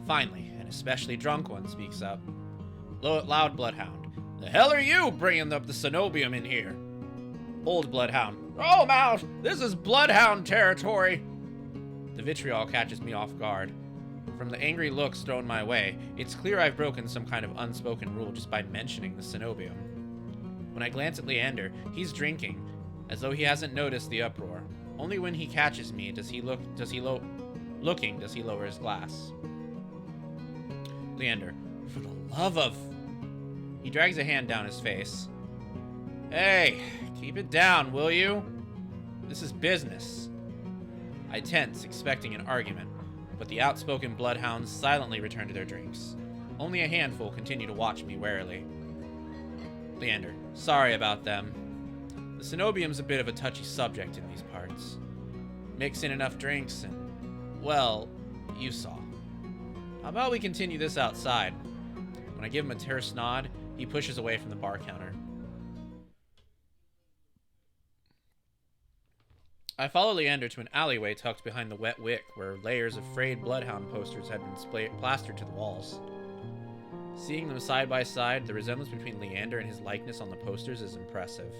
Finally, an especially drunk one speaks up. Loud bloodhound, the hell are you bringing up the cenobium in here? Old bloodhound, "Oh, Mouse, this is Bloodhound territory." The vitriol catches me off guard. From the angry looks thrown my way, it's clear I've broken some kind of unspoken rule just by mentioning the cenobium. When I glance at Leander, he's drinking, as though he hasn't noticed the uproar. Only when he catches me does he lower his glass. Leander, for the love of... He drags a hand down his face. Hey, keep it down, will you? This is business. I tense, expecting an argument, but the outspoken bloodhounds silently return to their drinks. Only a handful continue to watch me warily. Leander, sorry about them. The cenobium's a bit of a touchy subject in these parts. Mix in enough drinks and, well, you saw. How about we continue this outside? When I give him a terse nod, he pushes away from the bar counter. I follow Leander to an alleyway tucked behind the wet wick where layers of frayed bloodhound posters had been plastered to the walls. Seeing them side by side, the resemblance between Leander and his likeness on the posters is impressive.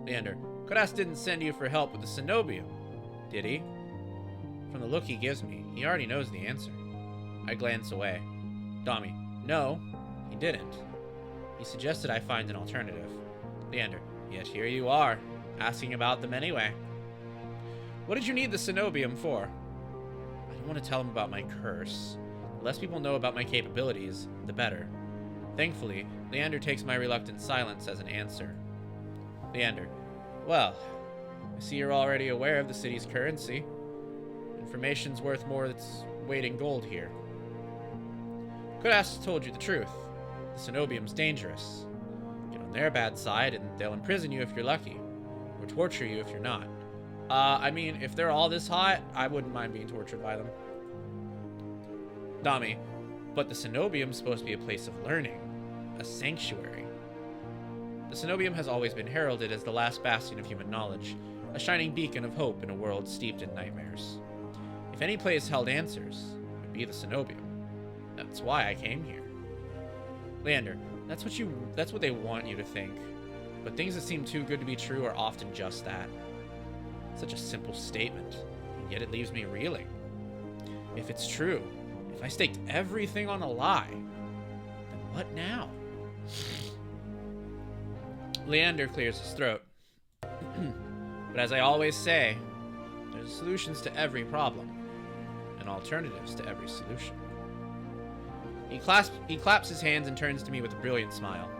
Leander, Kodas didn't send you for help with the cenobium, did he? From the look he gives me, he already knows the answer. I glance away. Domi, no, he didn't. He suggested I find an alternative. Leander, yet here you are, asking about them anyway. What did you need the cenobium for? I don't want to tell him about my curse. The less people know about my capabilities, the better. Thankfully, Leander takes my reluctant silence as an answer. Leander, well, I see you're already aware of the city's currency. Information's worth more than its weight in gold here. Kodas told you the truth. The cenobium's dangerous. Get on their bad side and they'll imprison you if you're lucky, or torture you if you're not. I mean, if they're all this hot, I wouldn't mind being tortured by them. Domi, but the cenobium's supposed to be a place of learning, a sanctuary. The cenobium has always been heralded as the last bastion of human knowledge, a shining beacon of hope in a world steeped in nightmares. If any place held answers, it would be the cenobium. That's why I came here. Leander, that's what they want you to think. But things that seem too good to be true are often just that. Such a simple statement, and yet it leaves me reeling. If it's true, if I staked everything on a lie, then what now? Leander clears his throat. But as I always say, there's solutions to every problem, and alternatives to every solution. He claps his hands and turns to me with a brilliant smile.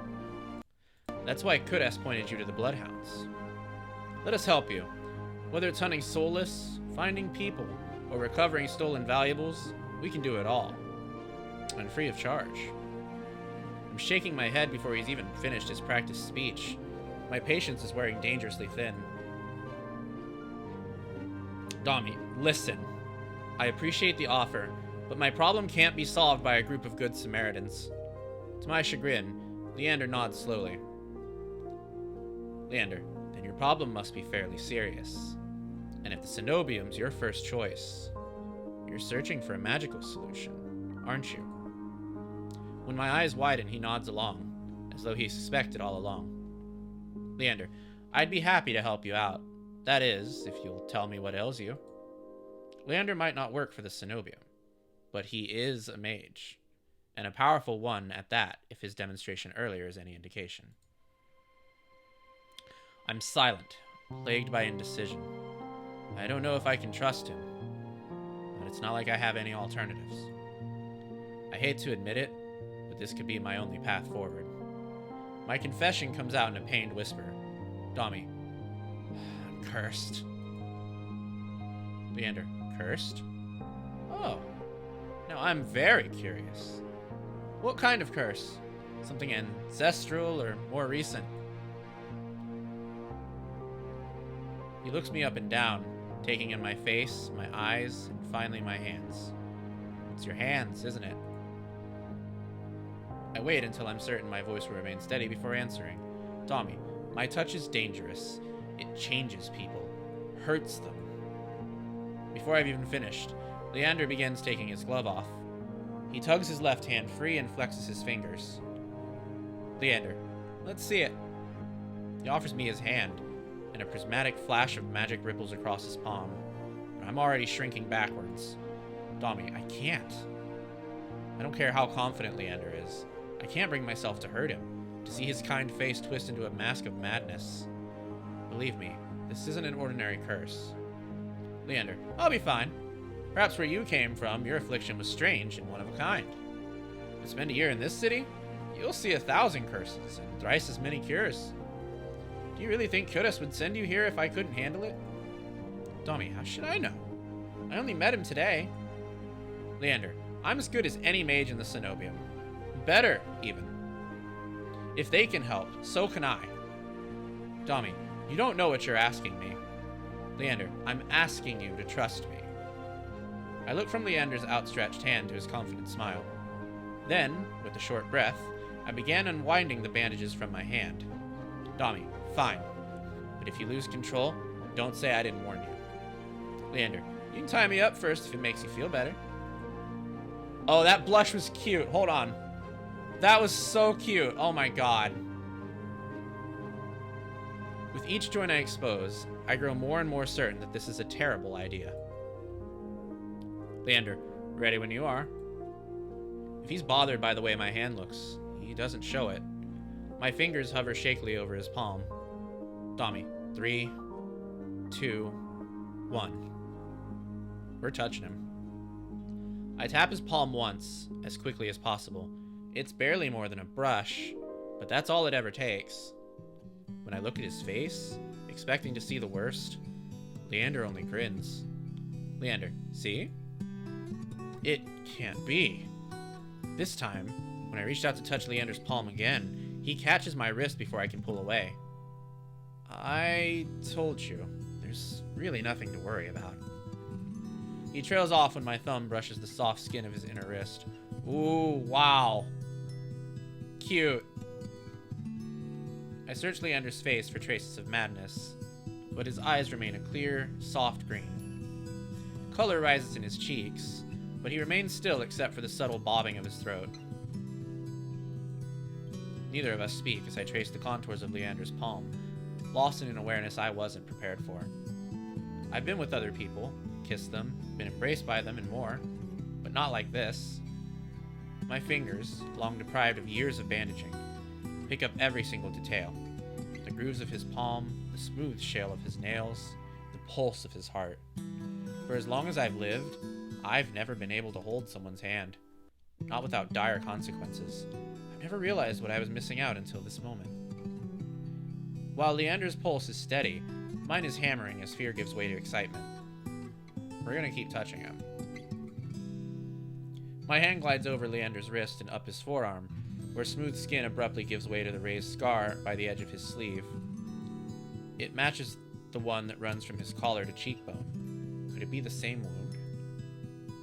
That's why Kodas pointed you to the Bloodhounds. Let us help you. Whether it's hunting soulless, finding people, or recovering stolen valuables, we can do it all. And free of charge. I'm shaking my head before he's even finished his practiced speech. My patience is wearing dangerously thin. Domi, listen. I appreciate the offer, but my problem can't be solved by a group of good Samaritans. To my chagrin, Leander nods slowly. Leander, then your problem must be fairly serious. And if the cenobium's your first choice, you're searching for a magical solution, aren't you? When my eyes widen, he nods along, as though he suspected all along. Leander, I'd be happy to help you out. That is, if you'll tell me what ails you. Leander might not work for the cenobium, but he is a mage, and a powerful one at that, if his demonstration earlier is any indication. I'm silent, plagued by indecision. I don't know if I can trust him, but it's not like I have any alternatives. I hate to admit it, but this could be my only path forward. My confession comes out in a pained whisper. Domi, I'm cursed. Leander, cursed? Oh, now I'm very curious. What kind of curse? Something ancestral or more recent? He looks me up and down, taking in my face, my eyes, and finally my hands. It's your hands, isn't it? I wait until I'm certain my voice will remain steady before answering. Domi, my touch is dangerous. It changes people, hurts them. Before I've even finished, Leander begins taking his glove off. He tugs his left hand free and flexes his fingers. Leander, let's see it. He offers me his hand. and a prismatic flash of magic ripples across his palm. But I'm already shrinking backwards. Domi, I can't. I don't care how confident Leander is. I can't bring myself to hurt him, to see his kind face twist into a mask of madness. Believe me, this isn't an ordinary curse. Leander, I'll be fine. Perhaps where you came from, your affliction was strange and one of a kind. But spend a year in this city, you'll see 1,000 curses and thrice as many cures. Do you really think Kudos would send you here if I couldn't handle it? Domi, how should I know? I only met him today. Leander, I'm as good as any mage in the Cenobium. Better, even. If they can help, so can I. Domi, you don't know what you're asking me. Leander, I'm asking you to trust me. I look from Leander's outstretched hand to his confident smile. Then, with a short breath, I began unwinding the bandages from my hand. Domi, fine. But if you lose control, don't say I didn't warn you. Leander, you can tie me up first if it makes you feel better. Oh, that blush was cute. Hold on. That was so cute. Oh my god. With each joint I expose, I grow more and more certain that this is a terrible idea. Leander, ready when you are. If he's bothered by the way my hand looks, he doesn't show it. My fingers hover shakily over his palm. Domi, 3, 2, 1. We're touching him. I tap his palm once, as quickly as possible. It's barely more than a brush, but that's all it ever takes. When I look at his face, expecting to see the worst, Leander only grins. Leander, see? It can't be. This time, when I reached out to touch Leander's palm again, he catches my wrist before I can pull away. I told you, there's really nothing to worry about. He trails off when my thumb brushes the soft skin of his inner wrist. Ooh, wow. Cute. I search Leander's face for traces of madness, but his eyes remain a clear, soft green. Color rises in his cheeks, but he remains still except for the subtle bobbing of his throat. Neither of us speak as I trace the contours of Leander's palm, lost in an awareness I wasn't prepared for. I've been with other people, kissed them, been embraced by them, and more, but not like this. My fingers, long deprived of years of bandaging, pick up every single detail. The grooves of his palm, the smooth shale of his nails, the pulse of his heart. For as long as I've lived, I've never been able to hold someone's hand, not without dire consequences. I've never realized what I was missing out until this moment. While Leander's pulse is steady, mine is hammering as fear gives way to excitement. We're gonna keep touching him. My hand glides over Leander's wrist and up his forearm, where smooth skin abruptly gives way to the raised scar by the edge of his sleeve. It matches the one that runs from his collar to cheekbone. Could it be the same wound?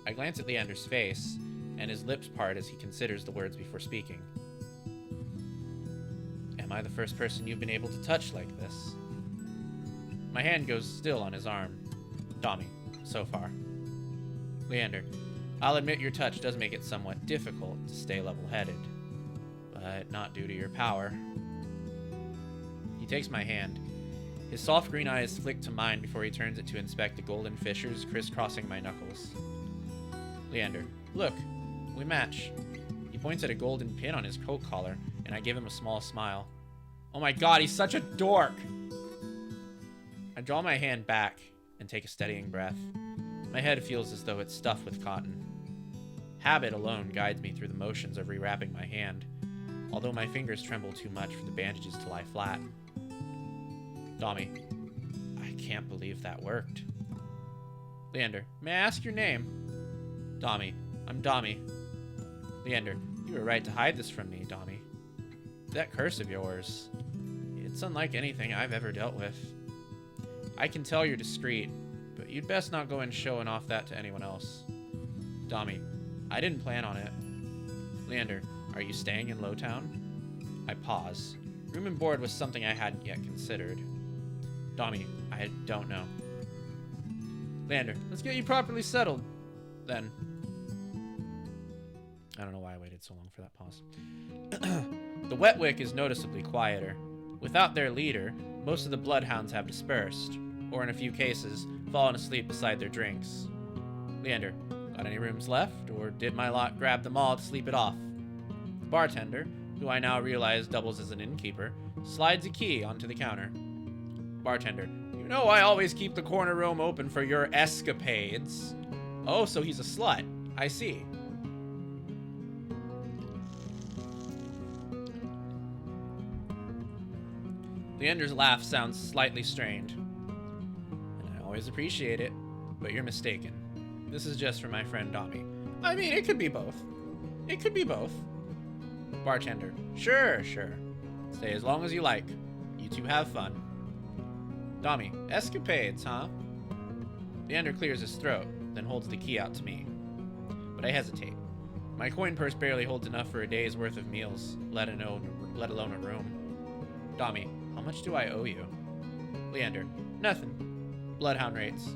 I glance at Leander's face, and his lips part as he considers the words before speaking. Am I the first person you've been able to touch like this? My hand goes still on his arm. Domi, so far. Leander, I'll admit your touch does make it somewhat difficult to stay level-headed, but not due to your power. He takes my hand. His soft green eyes flick to mine before he turns it to inspect the golden fissures crisscrossing my knuckles. Leander, look, we match. He points at a golden pin on his coat collar, and I give him a small smile. Oh my god, he's such a dork! I draw my hand back and take a steadying breath. My head feels as though it's stuffed with cotton. Habit alone guides me through the motions of rewrapping my hand, although my fingers tremble too much for the bandages to lie flat. Domi, I can't believe that worked. Leander, may I ask your name? Domi, I'm Domi. Leander, you were right to hide this from me, Domi. That curse of yours, it's unlike anything I've ever dealt with. I can tell you're discreet, but you'd best not go in showing off that to anyone else. Domi, I didn't plan on it. Leander, are you staying in Lowtown? I pause. Room and board was something I hadn't yet considered. Domi, I don't know. Leander, let's get you properly settled, then. I don't know why I waited so long for that pause. The Wetwick is noticeably quieter. Without their leader, Most of the bloodhounds have dispersed, or in a few cases, fallen asleep beside their drinks. Leander, got any rooms left, or did my lot grab them all to sleep it off? The bartender, who I now realize doubles as an innkeeper, slides a key onto the counter. Bartender, you know I always keep the corner room open for your escapades. Oh, so he's a slut. I see. Leander's laugh sounds slightly strained. And I always appreciate it, but you're mistaken. This is just for my friend Domi. I mean, it could be both. It could be both. Bartender, sure. Stay as long as you like. You two have fun. Domi, escapades, huh? Leander clears his throat, then holds the key out to me. But I hesitate. My coin purse barely holds enough for a day's worth of meals, let alone a room. Domi, how much do I owe you? Leander, nothing. Bloodhound rates.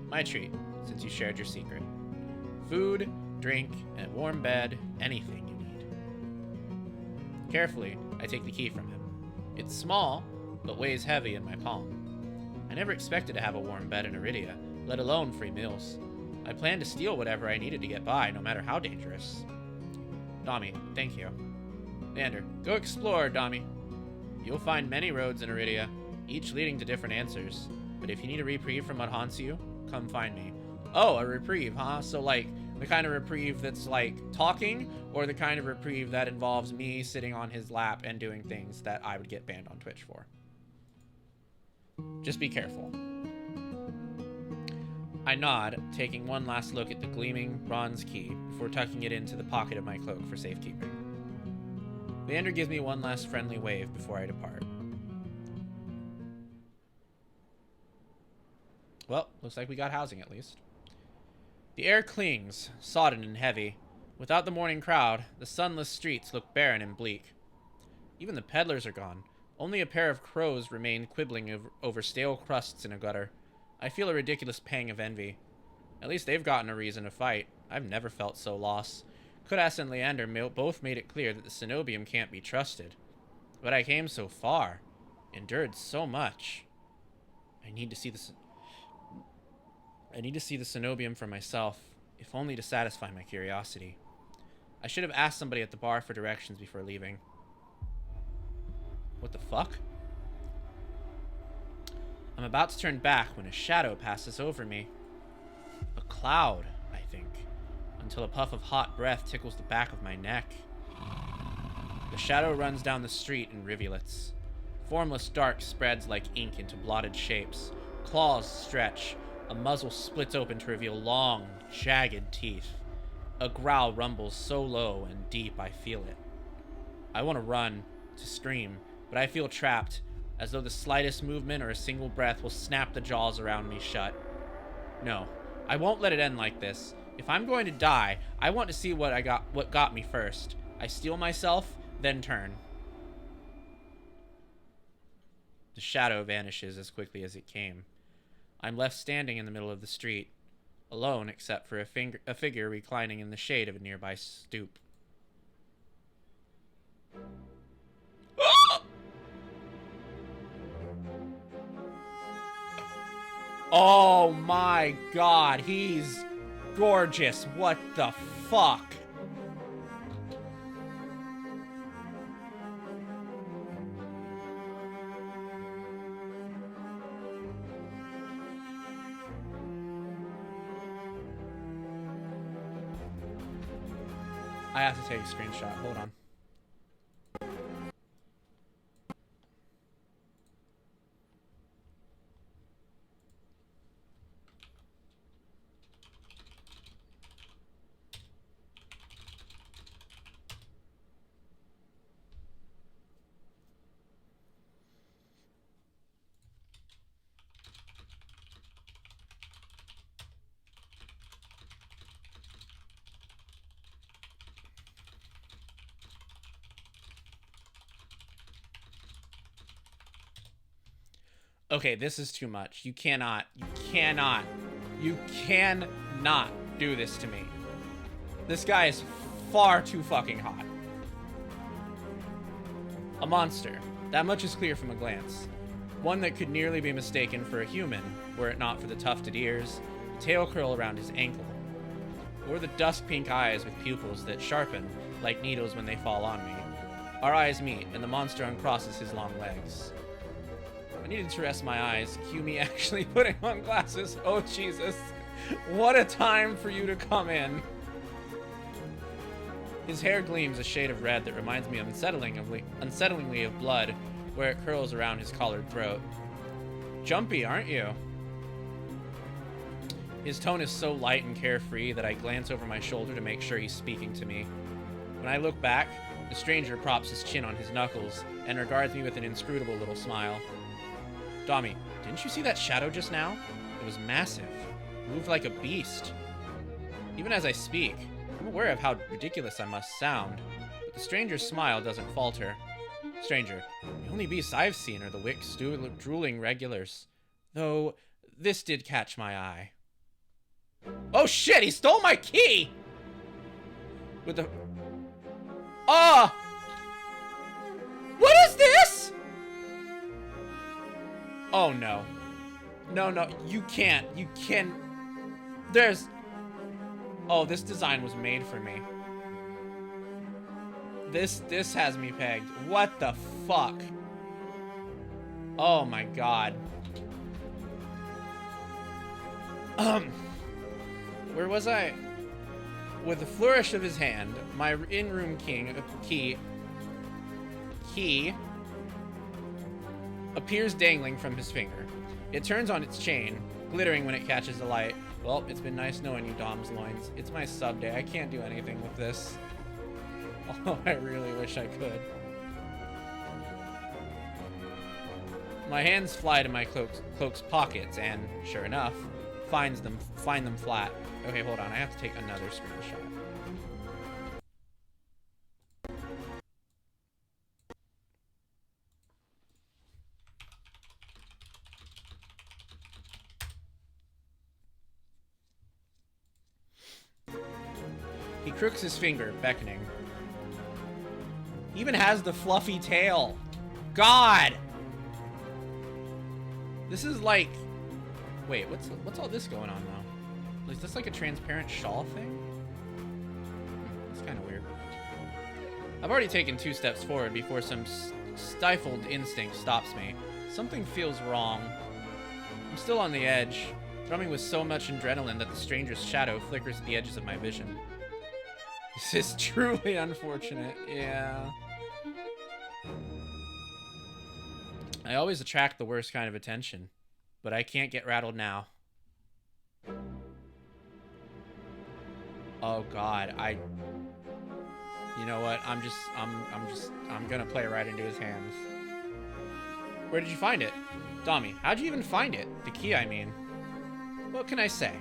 My treat, since you shared your secret. Food, drink, and a warm bed, anything you need. Carefully, I take the key from him. It's small, but weighs heavy in my palm. I never expected to have a warm bed in Iridia, let alone free meals. I planned to steal whatever I needed to get by, no matter how dangerous. Domi, thank you. Leander, go explore, Domi. You'll find many roads in Iridia, each leading to different answers. But if you need a reprieve from what haunts you, come find me. Oh, a reprieve, huh? So, like, the kind of reprieve that's, like, talking, or the kind of reprieve that involves me sitting on his lap and doing things that I would get banned on Twitch for. Just be careful. I nod, taking one last look at the gleaming bronze key before tucking it into the pocket of my cloak for safekeeping. Leander gives me one last friendly wave before I depart. Well, looks like we got housing at least. The air clings, sodden and heavy. Without the morning crowd, the sunless streets look barren and bleak. Even the peddlers are gone. Only a pair of crows remain quibbling over stale crusts in a gutter. I feel a ridiculous pang of envy. At least they've gotten a reason to fight. I've never felt so lost. Kudas and Leander both made it clear that the cenobium can't be trusted. But I came so far, endured so much. I need to see the cenobium for myself, if only to satisfy my curiosity. I should have asked somebody at the bar for directions before leaving. What the fuck? I'm about to turn back when a shadow passes over me. A cloud, I think, until a puff of hot breath tickles the back of my neck. The shadow runs down the street in rivulets. Formless dark spreads like ink into blotted shapes. Claws stretch. A muzzle splits open to reveal long, jagged teeth. A growl rumbles so low and deep I feel it. I want to run, to scream, but I feel trapped, as though the slightest movement or a single breath will snap the jaws around me shut. No, I won't let it end like this. If I'm going to die, I want to see what got me first. I steel myself, then turn. The shadow vanishes as quickly as it came. I'm left standing in the middle of the street, alone except for a figure reclining in the shade of a nearby stoop. Oh my god, he's gorgeous. What the fuck? I have to take a screenshot. Hold on. Okay, this is too much. You cannot do this to me. This guy is far too fucking hot. A monster. That much is clear from a glance. One that could nearly be mistaken for a human, were it not for the tufted ears, the tail curl around his ankle, or the dusk pink eyes with pupils that sharpen like needles when they fall on me. Our eyes meet, and the monster uncrosses his long legs. I needed to rest my eyes. Cue me actually putting on glasses. Oh, Jesus. What a time for you to come in. His hair gleams a shade of red that reminds me unsettlingly of blood where it curls around his collared throat. Jumpy, aren't you? His tone is so light and carefree that I glance over my shoulder to make sure he's speaking to me. When I look back, the stranger props his chin on his knuckles and regards me with an inscrutable little smile. Domi, didn't you see that shadow just now? It was massive. It moved like a beast. Even as I speak, I'm aware of how ridiculous I must sound, but the stranger's smile doesn't falter. Stranger, the only beasts I've seen are the Wick's drooling regulars, though this did catch my eye. Oh shit, he stole my key! With the... Ah! What is this? Oh no. No, no, you can't. You can... There's... Oh, this design was made for me. This has me pegged. What the fuck? Oh my god. Where was I? With a flourish of his hand, my in-room key appears dangling from his finger. It turns on its chain, glittering when it catches the light. Well, it's been nice knowing you, Dom's loins. It's my sub day. I can't do anything with this. Oh, I really wish I could. My hands fly to my cloak's pockets, and sure enough, find them flat. Okay, hold on. I have to take another screenshot. He crooks his finger, beckoning. He even has the fluffy tail. God! This is like... Wait, what's all this going on now? Is this like a transparent shawl thing? It's kind of weird. I've already taken 2 steps forward before some stifled instinct stops me. Something feels wrong. I'm still on the edge, thrumming with so much adrenaline that the stranger's shadow flickers at the edges of my vision. This is truly unfortunate, yeah. I always attract the worst kind of attention, but I can't get rattled now. Oh god, you know what? I'm gonna play right into his hands. Where did you find it? Domi, how'd you even find it? The key, I mean. What can I say?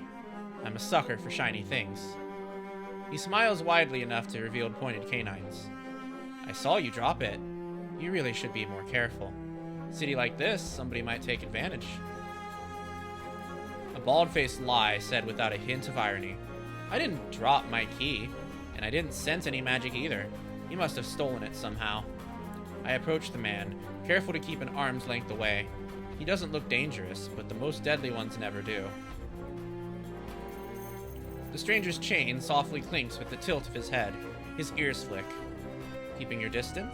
I'm a sucker for shiny things. He smiles widely enough to reveal pointed canines. I saw you drop it. You really should be more careful. City like this, somebody might take advantage. A bald-faced lie said without a hint of irony. I didn't drop my key, and I didn't sense any magic either. He must have stolen it somehow. I approached the man, careful to keep an arm's length away. He doesn't look dangerous, but the most deadly ones never do. The stranger's chain softly clinks with the tilt of his head. His ears flick. Keeping your distance?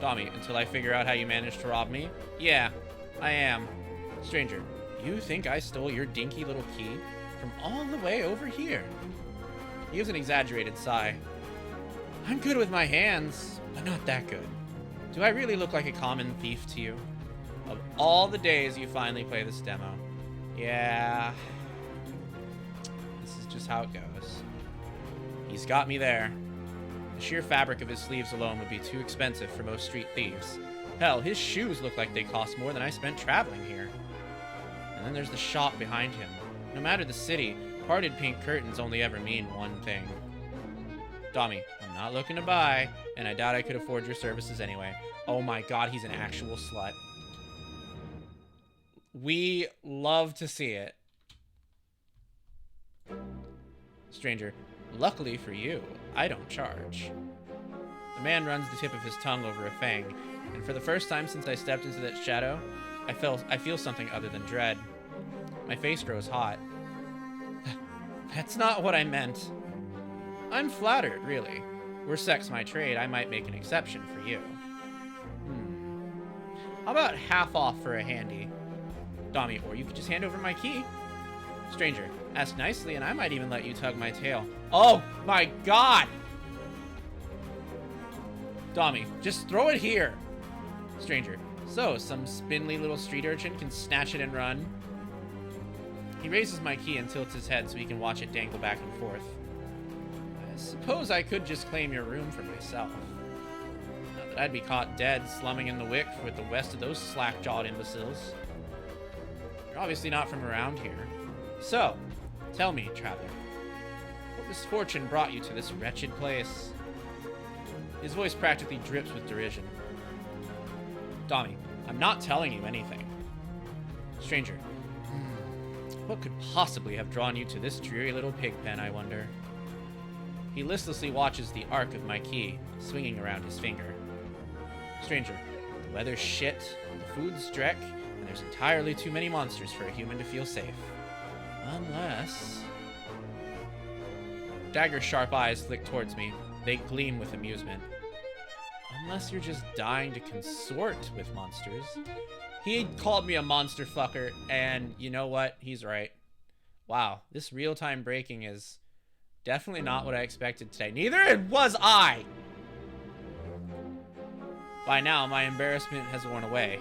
Domi, until I figure out how you managed to rob me? Yeah, I am. Stranger, you think I stole your dinky little key from all the way over here? He gives an exaggerated sigh. I'm good with my hands, but not that good. Do I really look like a common thief to you? Of all the days you finally play this demo. Yeah. This is just how it goes. He's got me there. The sheer fabric of his sleeves alone would be too expensive for most street thieves. Hell, his shoes look like they cost more than I spent traveling here. And then there's the shop behind him. No matter the city, parted pink curtains only ever mean one thing. Domi, I'm not looking to buy, and I doubt I could afford your services anyway. Oh my god, he's an actual slut. We love to see it. Stranger, luckily for you, I don't charge. The man runs the tip of his tongue over a fang, And for the first time since I stepped into that shadow, I feel something other than dread. My face grows hot. That's not what I meant. I'm flattered, really. Were sex my trade, I might make an exception for you. How about half off for a handy? Domi, or you could just hand over my key. Stranger, ask nicely and I might even let you tug my tail. Oh my god! Domi, just throw it here. Stranger, so some spindly little street urchin can snatch it and run? He raises my key and tilts his head so he can watch it dangle back and forth. I suppose I could just claim your room for myself. Not that I'd be caught dead slumming in the wick with the rest of those slack-jawed imbeciles. You're obviously not from around here. So, tell me, traveler, what misfortune brought you to this wretched place? His voice practically drips with derision. Domi, I'm not telling you anything. Stranger, what could possibly have drawn you to this dreary little pig pen, I wonder? He listlessly watches the arc of my key, swinging around his finger. Stranger, the weather's shit, the food's dreck, and there's entirely too many monsters for a human to feel safe. Unless... Dagger's sharp eyes flick towards me. They gleam with amusement. Unless you're just dying to consort with monsters. He called me a monster fucker, and you know what? He's right. Wow, this real-time breaking is definitely not what I expected today. Neither was I! By now, my embarrassment has worn away,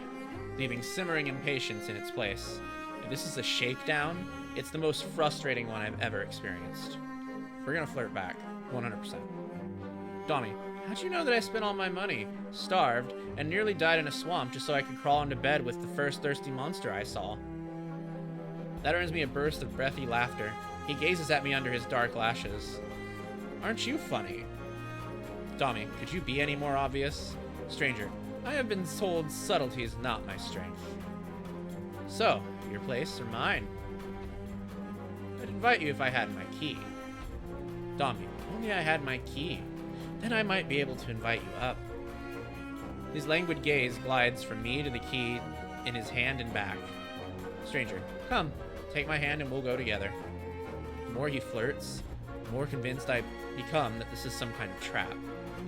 leaving simmering impatience in its place. If this is a shakedown, it's the most frustrating one I've ever experienced. We're gonna flirt back, 100%. Domi, how'd you know that I spent all my money, starved, and nearly died in a swamp just so I could crawl into bed with the first thirsty monster I saw? That earns me a burst of breathy laughter. He gazes at me under his dark lashes. Aren't you funny? Domi, could you be any more obvious? Stranger, I have been told subtlety is not my strength. So, your place or mine? I'd invite you if I had my key. Domi, if only I had my key. Then I might be able to invite you up. His languid gaze glides from me to the key in his hand and back. Stranger, come, take my hand and we'll go together. The more he flirts, the more convinced I become that this is some kind of trap.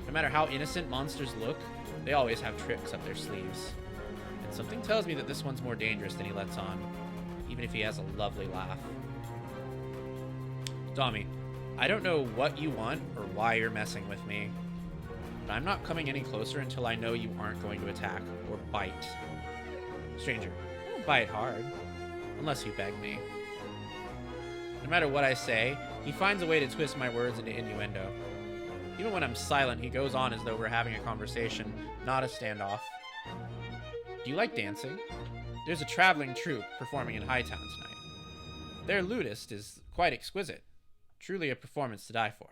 No matter how innocent monsters look, they always have tricks up their sleeves. And something tells me that this one's more dangerous than he lets on, even if he has a lovely laugh. Domi, I don't know what you want or why you're messing with me, but I'm not coming any closer until I know you aren't going to attack or bite. Stranger, I won't bite hard, unless you beg me. No matter what I say, he finds a way to twist my words into innuendo. Even when I'm silent, he goes on as though we're having a conversation, not a standoff. Do you like dancing? There's a traveling troupe performing in Hightown tonight. Their lutist is quite exquisite. Truly a performance to die for.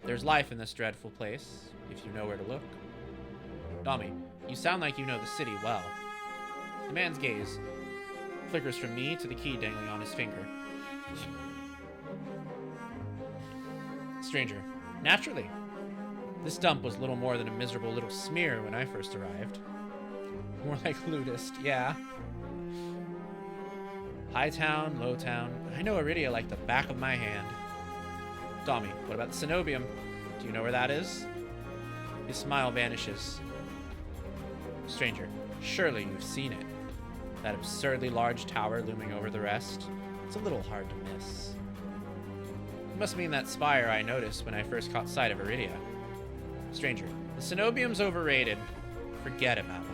There's life in this dreadful place, if you know where to look. Domi, you sound like you know the city well. The man's gaze flickers from me to the key dangling on his finger. Stranger, naturally. This dump was little more than a miserable little smear when I first arrived. More like lutist, yeah. Hightown, Lowtown, I know Iridia like the back of my hand. Domi, what about the Cenobium? Do you know where that is? His smile vanishes. Stranger, surely you've seen it. That absurdly large tower looming over the rest. It's a little hard to miss. It must mean that spire I noticed when I first caught sight of Iridia. Stranger, the Cenobium's overrated. Forget about it.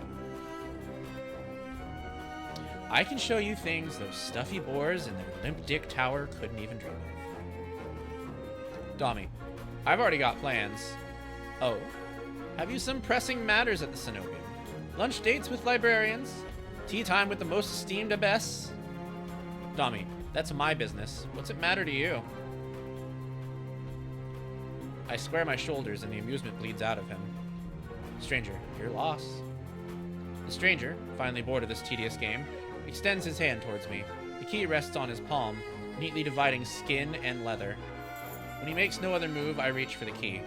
I can show you things those stuffy boars in their limp dick tower couldn't even dream of. Domi, I've already got plans. Oh, have you some pressing matters at the Cenobium? Lunch dates with librarians? Tea time with the most esteemed abbess? Domi, that's my business. What's it matter to you? I square my shoulders and the amusement bleeds out of him. Stranger, your loss. The stranger, finally bored of this tedious game, extends his hand towards me. The key rests on his palm, neatly dividing skin and leather. When he makes no other move, I reach for the key.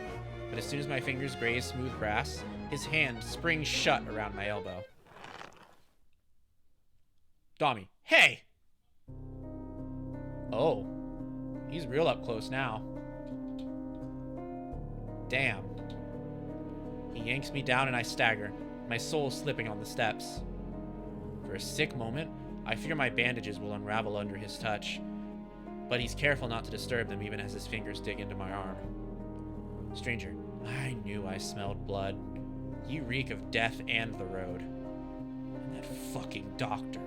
but as soon as my fingers graze smooth brass, his hand springs shut around my elbow. Domi, hey! Oh, he's real up close now. Damn. He yanks me down and I stagger, my soul slipping on the steps. For a sick moment, I fear my bandages will unravel under his touch, but he's careful not to disturb them even as his fingers dig into my arm. Stranger, I knew I smelled blood. You reek of death and the road. And that fucking doctor.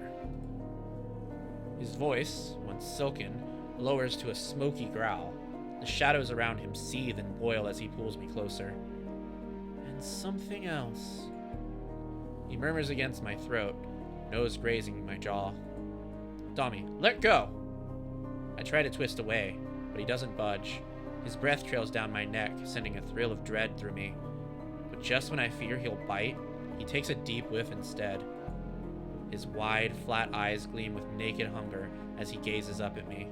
His voice, once silken, lowers to a smoky growl. The shadows around him seethe and boil as he pulls me closer. And something else. He murmurs against my throat, nose grazing my jaw. Domi, let go! I try to twist away, but he doesn't budge. His breath trails down my neck, sending a thrill of dread through me. But just when I fear he'll bite, he takes a deep whiff instead. His wide, flat eyes gleam with naked hunger as he gazes up at me.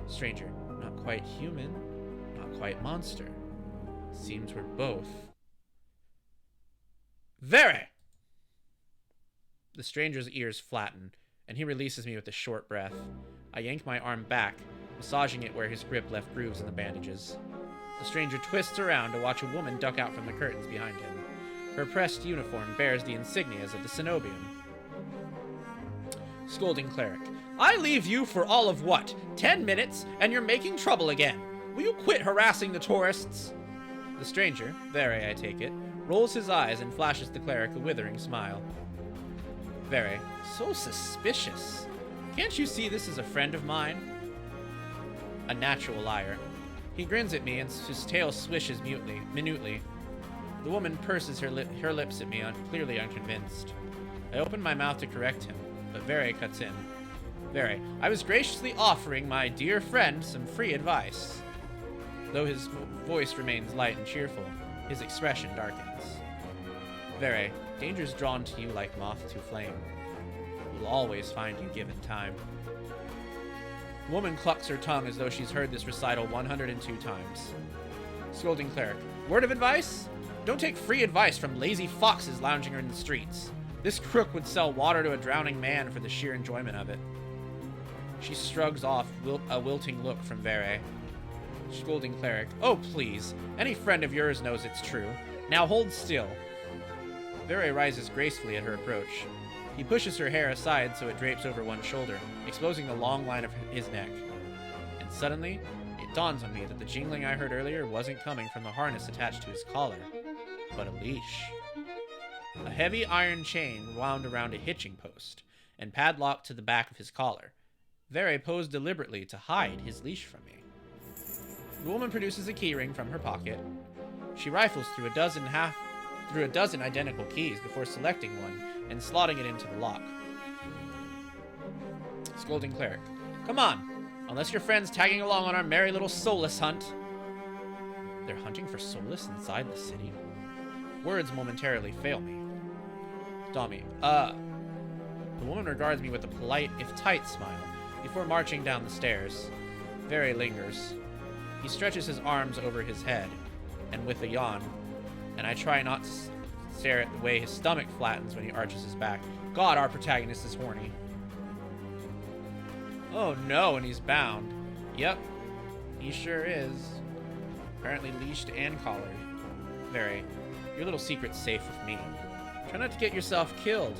Stranger, not quite human, not quite monster. Seems we're both. Vere! The stranger's ears flatten, and he releases me with a short breath. I yank my arm back, massaging it where his grip left grooves in the bandages. The stranger twists around to watch a woman duck out from the curtains behind him. Her pressed uniform bears the insignias of the Cenobium. Scolding cleric. I leave you for all of what? 10 minutes, and you're making trouble again. Will you quit harassing the tourists? The stranger, Vere I take it, rolls his eyes and flashes the cleric a withering smile. Vere, so suspicious. Can't you see this is a friend of mine? A natural liar. He grins at me and his tail swishes minutely. The woman purses her lips at me, clearly unconvinced. I open my mouth to correct him, but Vere cuts in. Vere, I was graciously offering my dear friend some free advice. Though his voice remains light and cheerful, his expression darkens. Vere, danger's drawn to you like moth to flame. We'll always find you given time. The woman clucks her tongue as though she's heard this recital 102 times. Scolding cleric. Word of advice? Don't take free advice from lazy foxes lounging in the streets. This crook would sell water to a drowning man for the sheer enjoyment of it. She shrugs off a wilting look from Vere. Scolding cleric. Oh, please. Any friend of yours knows it's true. Now hold still. Vere rises gracefully at her approach. He pushes her hair aside so it drapes over one shoulder, exposing the long line of his neck. And suddenly, it dawns on me that the jingling I heard earlier wasn't coming from the harness attached to his collar, but a leash. A heavy iron chain wound around a hitching post, and padlocked to the back of his collar. Vere posed deliberately to hide his leash from me. The woman produces a keyring from her pocket. She rifles through a dozen identical keys before selecting one and slotting it into the lock. Scolding cleric. Come on, unless your friend's tagging along on our merry little soulless hunt. They're hunting for soulless inside the city? Words momentarily fail me. Domi. The woman regards me with a polite, if tight, smile before marching down the stairs. Vere lingers. He stretches his arms over his head, and with a yawn, and I try not to stare at the way his stomach flattens when he arches his back. God, our protagonist is horny. Oh no, and he's bound. Yep, he sure is. Apparently leashed and collared. Vere, your little secret's safe with me. Try not to get yourself killed.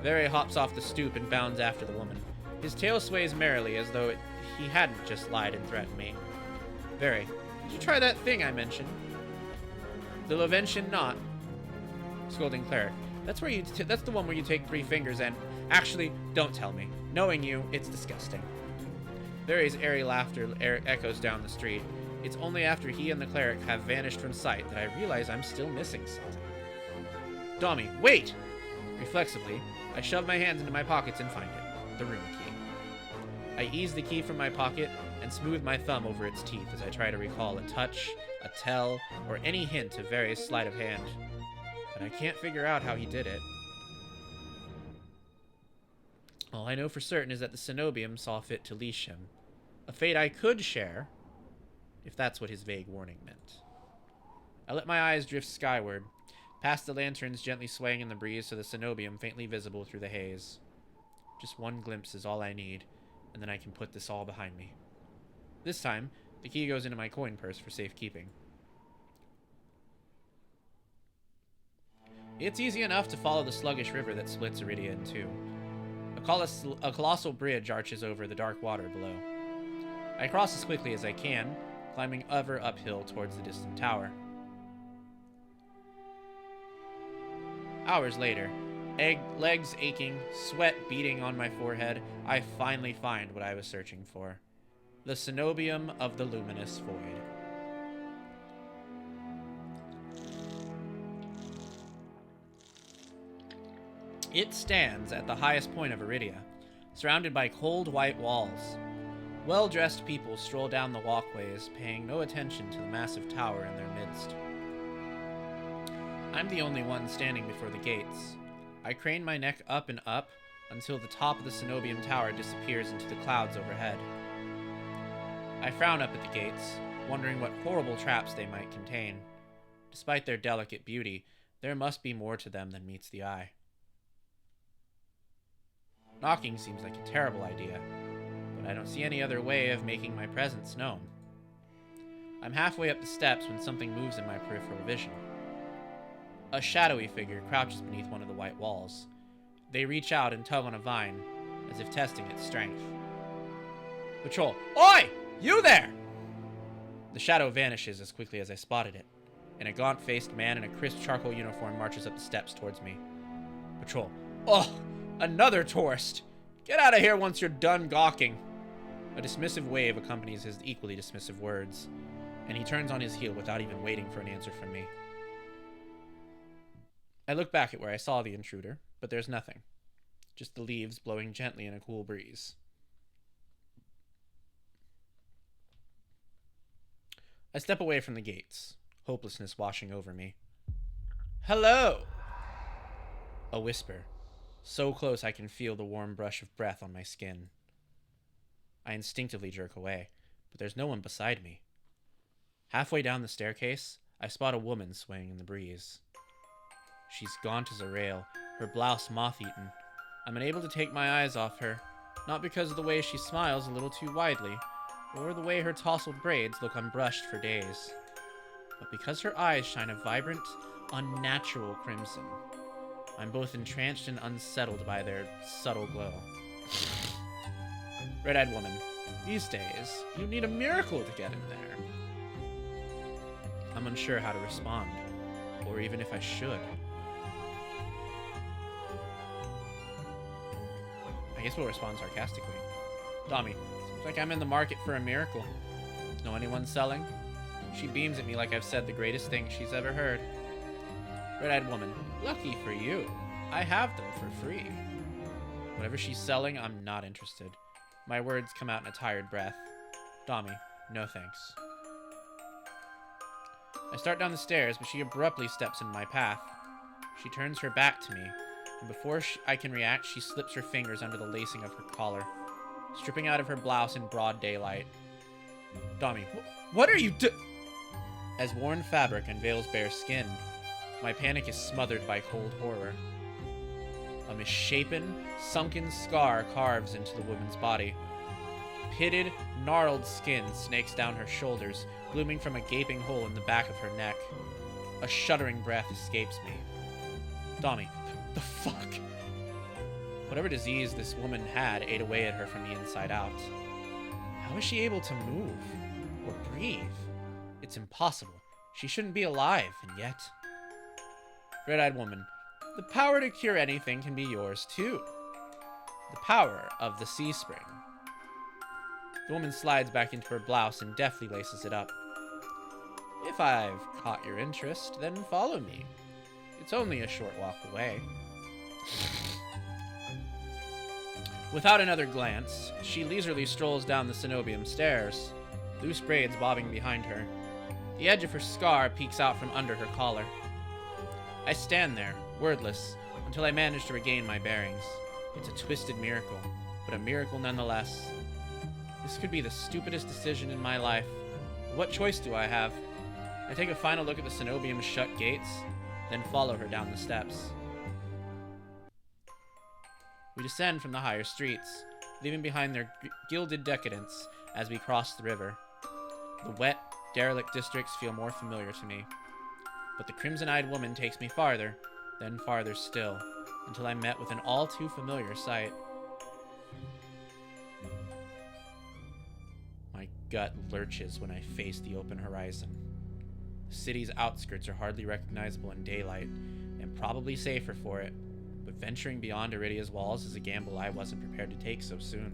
Vere hops off the stoop and bounds after the woman. His tail sways merrily as though he hadn't just lied and threatened me. Vere, did you try that thing I mentioned? The Loventian knot. Scolding cleric. That's the one where you take 3 fingers and... Actually, don't tell me. Knowing you, it's disgusting. Vere's airy laughter echoes down the street. It's only after he and the cleric have vanished from sight that I realize I'm still missing something. Domi, wait! Reflexively, I shove my hands into my pockets and find it. The room key. I ease the key from my pocket and smooth my thumb over its teeth as I try to recall a touch, a tell, or any hint of Vere's sleight of hand. But I can't figure out how he did it. All I know for certain is that the Cenobium saw fit to leash him. A fate I could share, if that's what his vague warning meant. I let my eyes drift skyward, past the lanterns gently swaying in the breeze to the cenobium faintly visible through the haze. Just one glimpse is all I need, and then I can put this all behind me. This time, the key goes into my coin purse for safekeeping. It's easy enough to follow the sluggish river that splits Iridia in two. A colossal bridge arches over the dark water below. I cross as quickly as I can, climbing ever uphill towards the distant tower. Hours later, legs aching, sweat beating on my forehead, I finally find what I was searching for. The cenobium of the luminous void. It stands at the highest point of Iridia, surrounded by cold white walls. Well-dressed people stroll down the walkways, paying no attention to the massive tower in their midst. I'm the only one standing before the gates. I crane my neck up and up until the top of the cenobium tower disappears into the clouds overhead. I frown up at the gates, wondering what horrible traps they might contain. Despite their delicate beauty, there must be more to them than meets the eye. Knocking seems like a terrible idea, but I don't see any other way of making my presence known. I'm halfway up the steps when something moves in my peripheral vision. A shadowy figure crouches beneath one of the white walls. They reach out and tug on a vine, as if testing its strength. Patrol. Oi! You there! The shadow vanishes as quickly as I spotted it, and a gaunt-faced man in a crisp charcoal uniform marches up the steps towards me. Patrol. Oh! Another tourist! Get out of here once you're done gawking! A dismissive wave accompanies his equally dismissive words, and he turns on his heel without even waiting for an answer from me. I look back at where I saw the intruder, but there's nothing. Just the leaves blowing gently in a cool breeze. I step away from the gates, hopelessness washing over me. Hello! A whisper. So close I can feel the warm brush of breath on my skin. I instinctively jerk away, but there's no one beside me. Halfway down the staircase, I spot a woman swaying in the breeze. She's gaunt as a rail, her blouse moth-eaten. I'm unable to take my eyes off her, not because of the way she smiles a little too widely, or the way her tousled braids look unbrushed for days, but because her eyes shine a vibrant, unnatural crimson. I'm both entranced and unsettled by their subtle glow. Red-eyed woman. These days, you need a miracle to get in there. I'm unsure how to respond, or even if I should. I guess we'll respond sarcastically. Domi, seems like I'm in the market for a miracle. Know anyone selling? She beams at me like I've said the greatest thing she's ever heard. Red-eyed woman. Lucky for you. I have them for free. Whatever she's selling, I'm not interested. My words come out in a tired breath. Domi, no thanks. I start down the stairs, but she abruptly steps into my path. She turns her back to me, and before I can react, she slips her fingers under the lacing of her collar, stripping out of her blouse in broad daylight. Domi, what are you As worn fabric unveils bare skin, my panic is smothered by cold horror. A misshapen, sunken scar carves into the woman's body. Pitted, gnarled skin snakes down her shoulders, glooming from a gaping hole in the back of her neck. A shuddering breath escapes me. Domi, the fuck? Whatever disease this woman had ate away at her from the inside out. How is she able to move? Or breathe? It's impossible. She shouldn't be alive, and yet... Red-eyed woman. The power to cure anything can be yours, too. The power of the sea spring. The woman slides back into her blouse and deftly laces it up. If I've caught your interest, then follow me. It's only a short walk away. Without another glance, she leisurely strolls down the cenobium stairs, loose braids bobbing behind her. The edge of her scar peeks out from under her collar. I stand there, wordless, until I manage to regain my bearings. It's a twisted miracle, but a miracle nonetheless. This could be the stupidest decision in my life, What choice do I have? I take a final look at the Cenobium's shut gates, then follow her down the steps. We descend from the higher streets, leaving behind their gilded decadence as we cross the river. The wet, derelict districts feel more familiar to me. But the crimson-eyed woman takes me farther, then farther still, until I'm met with an all-too-familiar sight. My gut lurches when I face the open horizon. The city's outskirts are hardly recognizable in daylight, and probably safer for it, but venturing beyond Iridia's walls is a gamble I wasn't prepared to take so soon.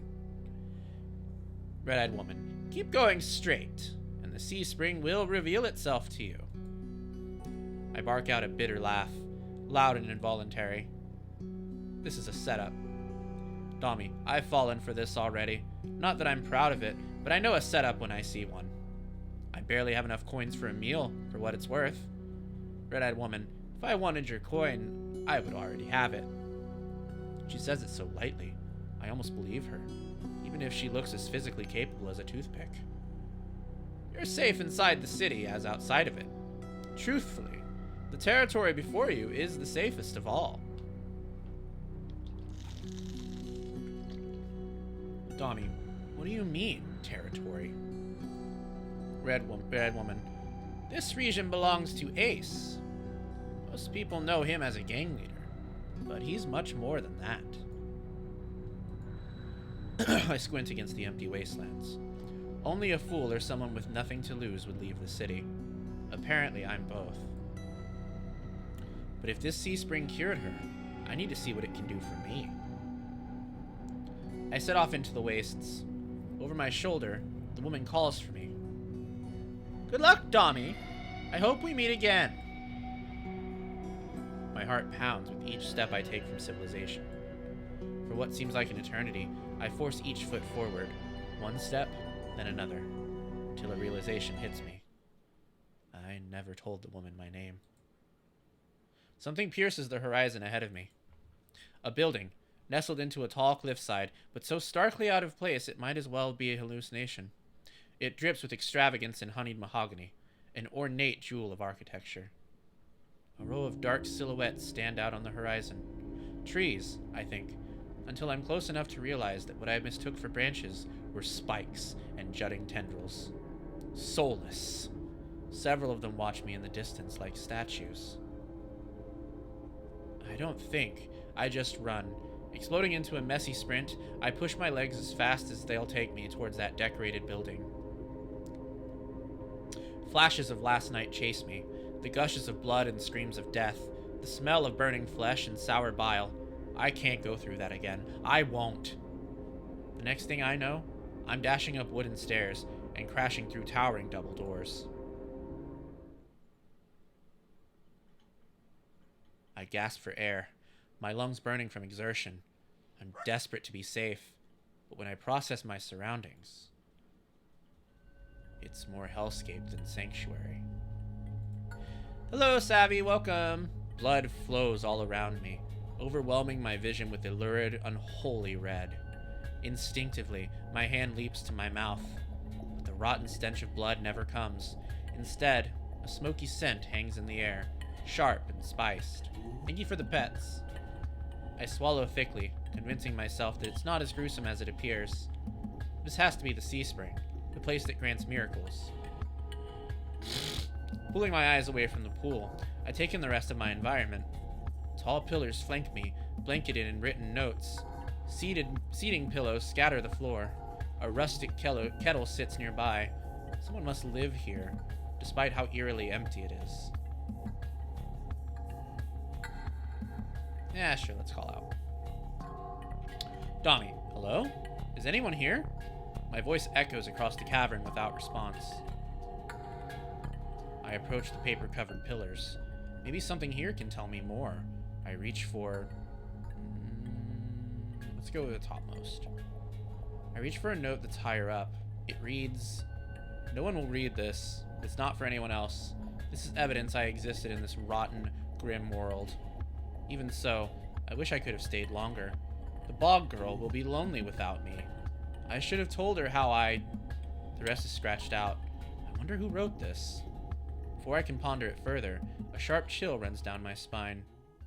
Red-eyed woman, keep going straight, and the sea spring will reveal itself to you. I bark out a bitter laugh, loud and involuntary. This is a setup. Domi, I've fallen for this already. Not that I'm proud of it, but I know a setup when I see one. I barely have enough coins for a meal, for what it's worth. Red-eyed woman, if I wanted your coin, I would already have it. She says it so lightly, I almost believe her, even if she looks as physically capable as a toothpick. You're safe inside the city as outside of it. Truthfully, the territory before you is the safest of all. Domi, what do you mean, territory? Red woman, this region belongs to Ace. Most people know him as a gang leader, but he's much more than that. I squint against the empty wastelands. Only a fool or someone with nothing to lose would leave the city. Apparently, I'm both. But if this sea spring cured her, I need to see what it can do for me. I set off into the wastes. Over my shoulder, the woman calls for me. Good luck, Domi. I hope we meet again. My heart pounds with each step I take from civilization. For what seems like an eternity, I force each foot forward, one step, then another, till a realization hits me. I never told the woman my name. Something pierces the horizon ahead of me. A building, nestled into a tall cliffside, but so starkly out of place it might as well be a hallucination. It drips with extravagance and honeyed mahogany, an ornate jewel of architecture. A row of dark silhouettes stand out on the horizon. Trees, I think, until I'm close enough to realize that what I mistook for branches were spikes and jutting tendrils. Soulless. Several of them watch me in the distance like statues. I don't think, I just run. Exploding into a messy sprint, I push my legs as fast as they'll take me towards that decorated building. Flashes of last night chase me, the gushes of blood and screams of death, the smell of burning flesh and sour bile. I can't go through that again. I won't. The next thing I know, I'm dashing up wooden stairs and crashing through towering double doors. I gasp for air, my lungs burning from exertion. I'm desperate to be safe, but when I process my surroundings, it's more hellscape than sanctuary. Hello, Savvy, welcome. Blood flows all around me, overwhelming my vision with a lurid, unholy red. Instinctively, my hand leaps to my mouth, but the rotten stench of blood never comes. Instead, a smoky scent hangs in the air, sharp and spiced. Thank you for the pets. I swallow thickly, convincing myself that it's not as gruesome as it appears. This has to be the sea spring, the place that grants miracles. Pulling my eyes away from the pool, I take in the rest of my environment. Tall pillars flank me, blanketed in written notes. Seating pillows scatter the floor. A rustic kettle sits nearby. Someone must live here, despite how eerily empty it is. Yeah, sure, let's call out. Domi, hello? Is anyone here? My voice echoes across the cavern without response. I approach the paper-covered pillars. Maybe something here can tell me more. I reach for... let's go with the topmost. I reach for a note that's higher up. It reads, "No one will read this. It's not for anyone else. This is evidence I existed in this rotten, grim world. Even so, I wish I could have stayed longer. The bog girl will be lonely without me. I should have told her how I..." The rest is scratched out. wonder who wrote this. Before I can ponder it further, a sharp chill runs down my spine.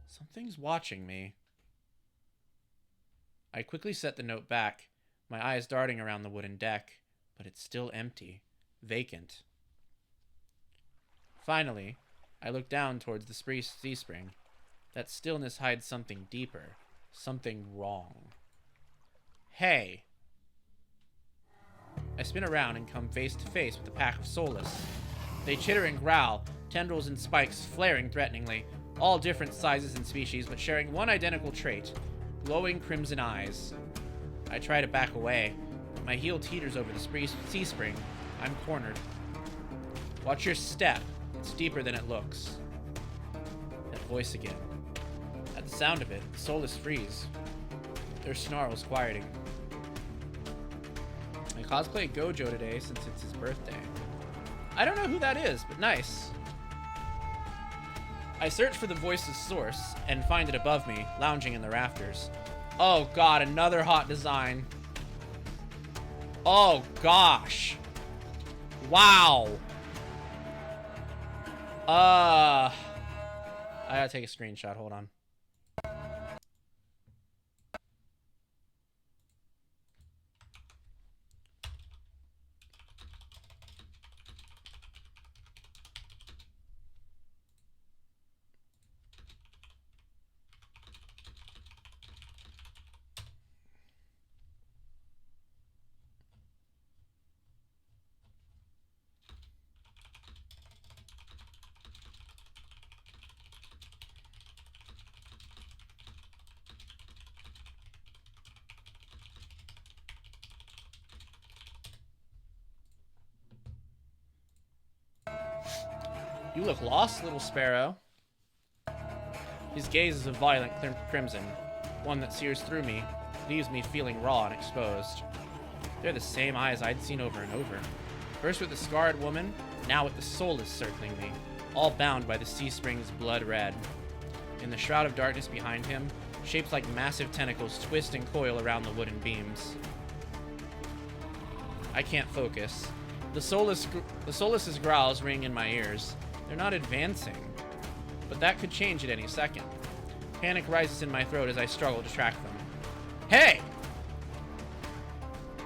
Something's watching me. I quickly set the note back, my eyes darting around the wooden deck, but it's still empty, vacant. Finally, I look down towards the sea spring. That stillness hides something deeper, something wrong. Hey! I spin around and come face to face with a pack of soulless. They chitter and growl, tendrils and spikes flaring threateningly, all different sizes and species, but sharing one identical trait: glowing crimson eyes. I try to back away, but my heel teeters over the sea spring. I'm cornered. Watch your step. It's deeper than it looks. That voice again. At the sound of it, the soulless freeze, their snarls quieting. I cosplay Gojo today since it's his birthday. I don't know who that is, but nice. I search for the voice's source and find it above me, lounging in the rafters. Oh god, another hot design. Oh gosh. Wow. I gotta take a screenshot, hold on. You look lost, little sparrow. His gaze is a violent crimson, one that sears through me, leaves me feeling raw and exposed. They're the same eyes I'd seen over and over. First with the scarred woman, now with the soulless circling me, all bound by the sea spring's blood red. In the shroud of darkness behind him, shapes like massive tentacles twist and coil around the wooden beams. I can't focus. The soulless's growls ring in my ears. They're not advancing, but that could change at any second. Panic rises in my throat as I struggle to track them. Hey!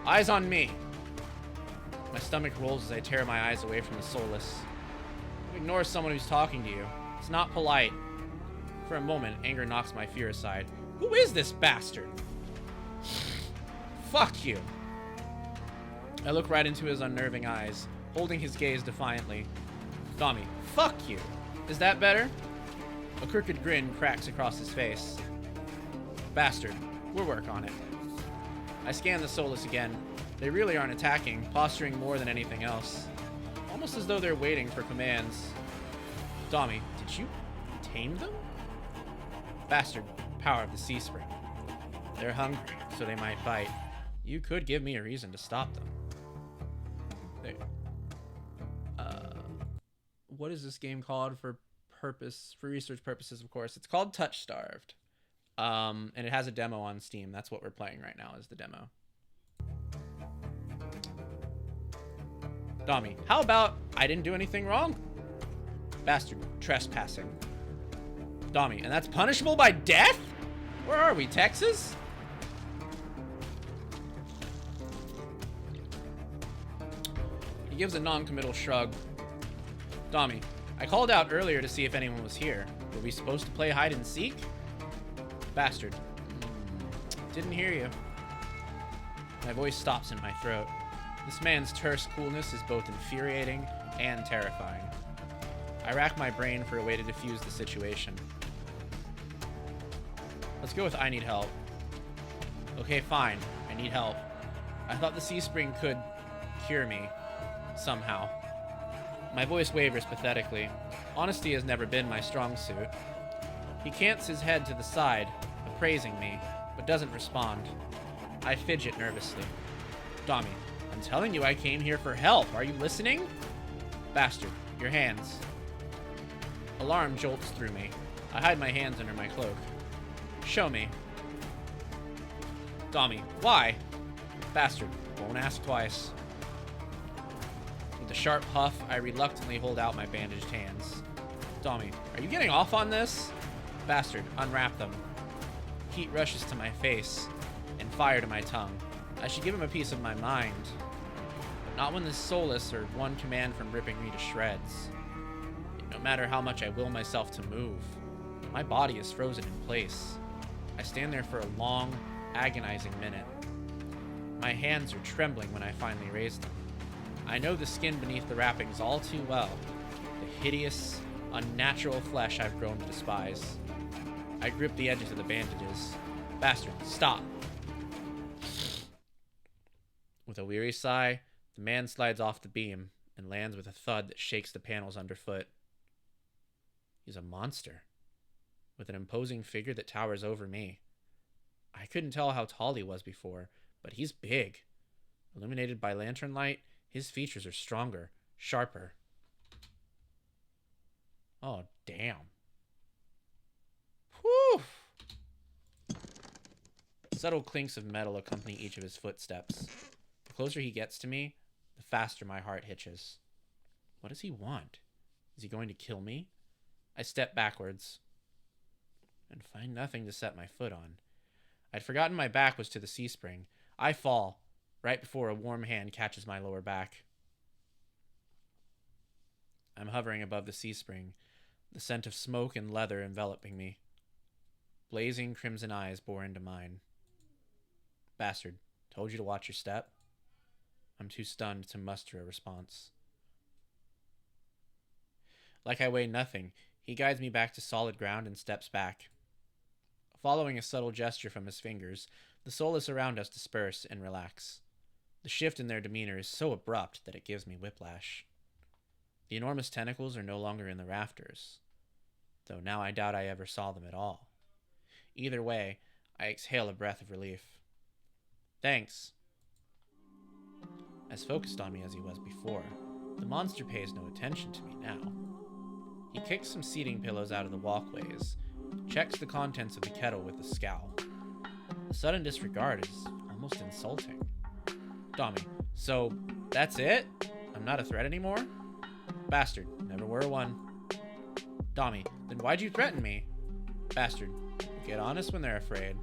Eyes on me! My stomach rolls as I tear my eyes away from the soulless. You ignore someone who's talking to you. It's not polite. For a moment, anger knocks my fear aside. Who is this bastard? Fuck you! I look right into his unnerving eyes, holding his gaze defiantly. Domi, fuck you! Is that better? A crooked grin cracks across his face. Bastard, we'll work on it. I scan the soulless again. They really aren't attacking, posturing more than anything else. Almost as though they're waiting for commands. Domi, did you tame them? Bastard, power of the sea spring. They're hungry, so they might bite. You could give me a reason to stop them. What is this game called for research purposes, of course? It's called Touch Starved. And it has a demo on Steam. That's what we're playing right now, is the demo. Domi, how about I didn't do anything wrong? Bastard, trespassing. Domi, and that's punishable by death? Where are we, Texas? He gives a non-committal shrug. Domi, I called out earlier to see if anyone was here. Were we supposed to play hide and seek? Bastard. Didn't hear you. My voice stops in my throat. This man's terse coolness is both infuriating and terrifying. I rack my brain for a way to defuse the situation. Let's go with I need help. Okay, fine. I need help. I thought the sea spring could cure me. Somehow. My voice wavers pathetically. Honesty has never been my strong suit. He cants his head to the side, appraising me, but doesn't respond. I fidget nervously. Domi, I'm telling you I came here for help. Are you listening? Bastard, your hands. Alarm jolts through me. I hide my hands under my cloak. Show me. Domi, why? Bastard, won't ask twice. With a sharp huff, I reluctantly hold out my bandaged hands. Domi, are you getting off on this? Bastard, unwrap them. Heat rushes to my face, and fire to my tongue. I should give him a piece of my mind. But not when this solace or one command from ripping me to shreds. No matter how much I will myself to move, my body is frozen in place. I stand there for a long, agonizing minute. My hands are trembling when I finally raise them. I know the skin beneath the wrappings all too well. The hideous, unnatural flesh I've grown to despise. I grip the edges of the bandages. Bastard, stop! With a weary sigh, the man slides off the beam and lands with a thud that shakes the panels underfoot. He's a monster, with an imposing figure that towers over me. I couldn't tell how tall he was before, but he's big. Illuminated by lantern light, his features are stronger, sharper. Oh, damn. Whew! Subtle clinks of metal accompany each of his footsteps. The closer he gets to me, the faster my heart hitches. What does he want? Is he going to kill me? I step backwards and find nothing to set my foot on. I'd forgotten my back was to the C-spring. I fall right before a warm hand catches my lower back. I'm hovering above the C-spring, the scent of smoke and leather enveloping me. Blazing crimson eyes bore into mine. Bastard, told you to watch your step? I'm too stunned to muster a response. Like I weigh nothing, he guides me back to solid ground and steps back. Following a subtle gesture from his fingers, the soulless around us disperse and relax. The shift in their demeanor is so abrupt that it gives me whiplash. The enormous tentacles are no longer in the rafters, though now I doubt I ever saw them at all. Either way, I exhale a breath of relief. Thanks. As focused on me as he was before, the monster pays no attention to me now. He kicks some seating pillows out of the walkways, checks the contents of the kettle with a scowl. The sudden disregard is almost insulting. Domi, so that's it? I'm not a threat anymore? Bastard, never were one. Domi, then why'd you threaten me? Bastard, get honest when they're afraid.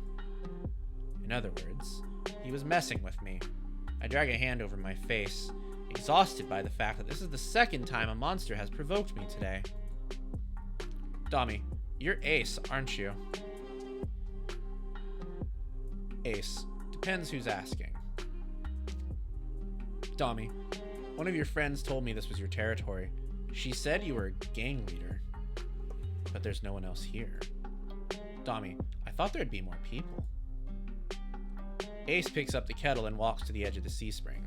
In other words, he was messing with me. I drag a hand over my face, exhausted by the fact that this is the second time a monster has provoked me today. Domi, you're Ace, aren't you? Ace, depends who's asking. Domi, one of your friends told me this was your territory. She said you were a gang leader. But there's no one else here. Domi, I thought there'd be more people. Ace picks up the kettle and walks to the edge of the C-spring,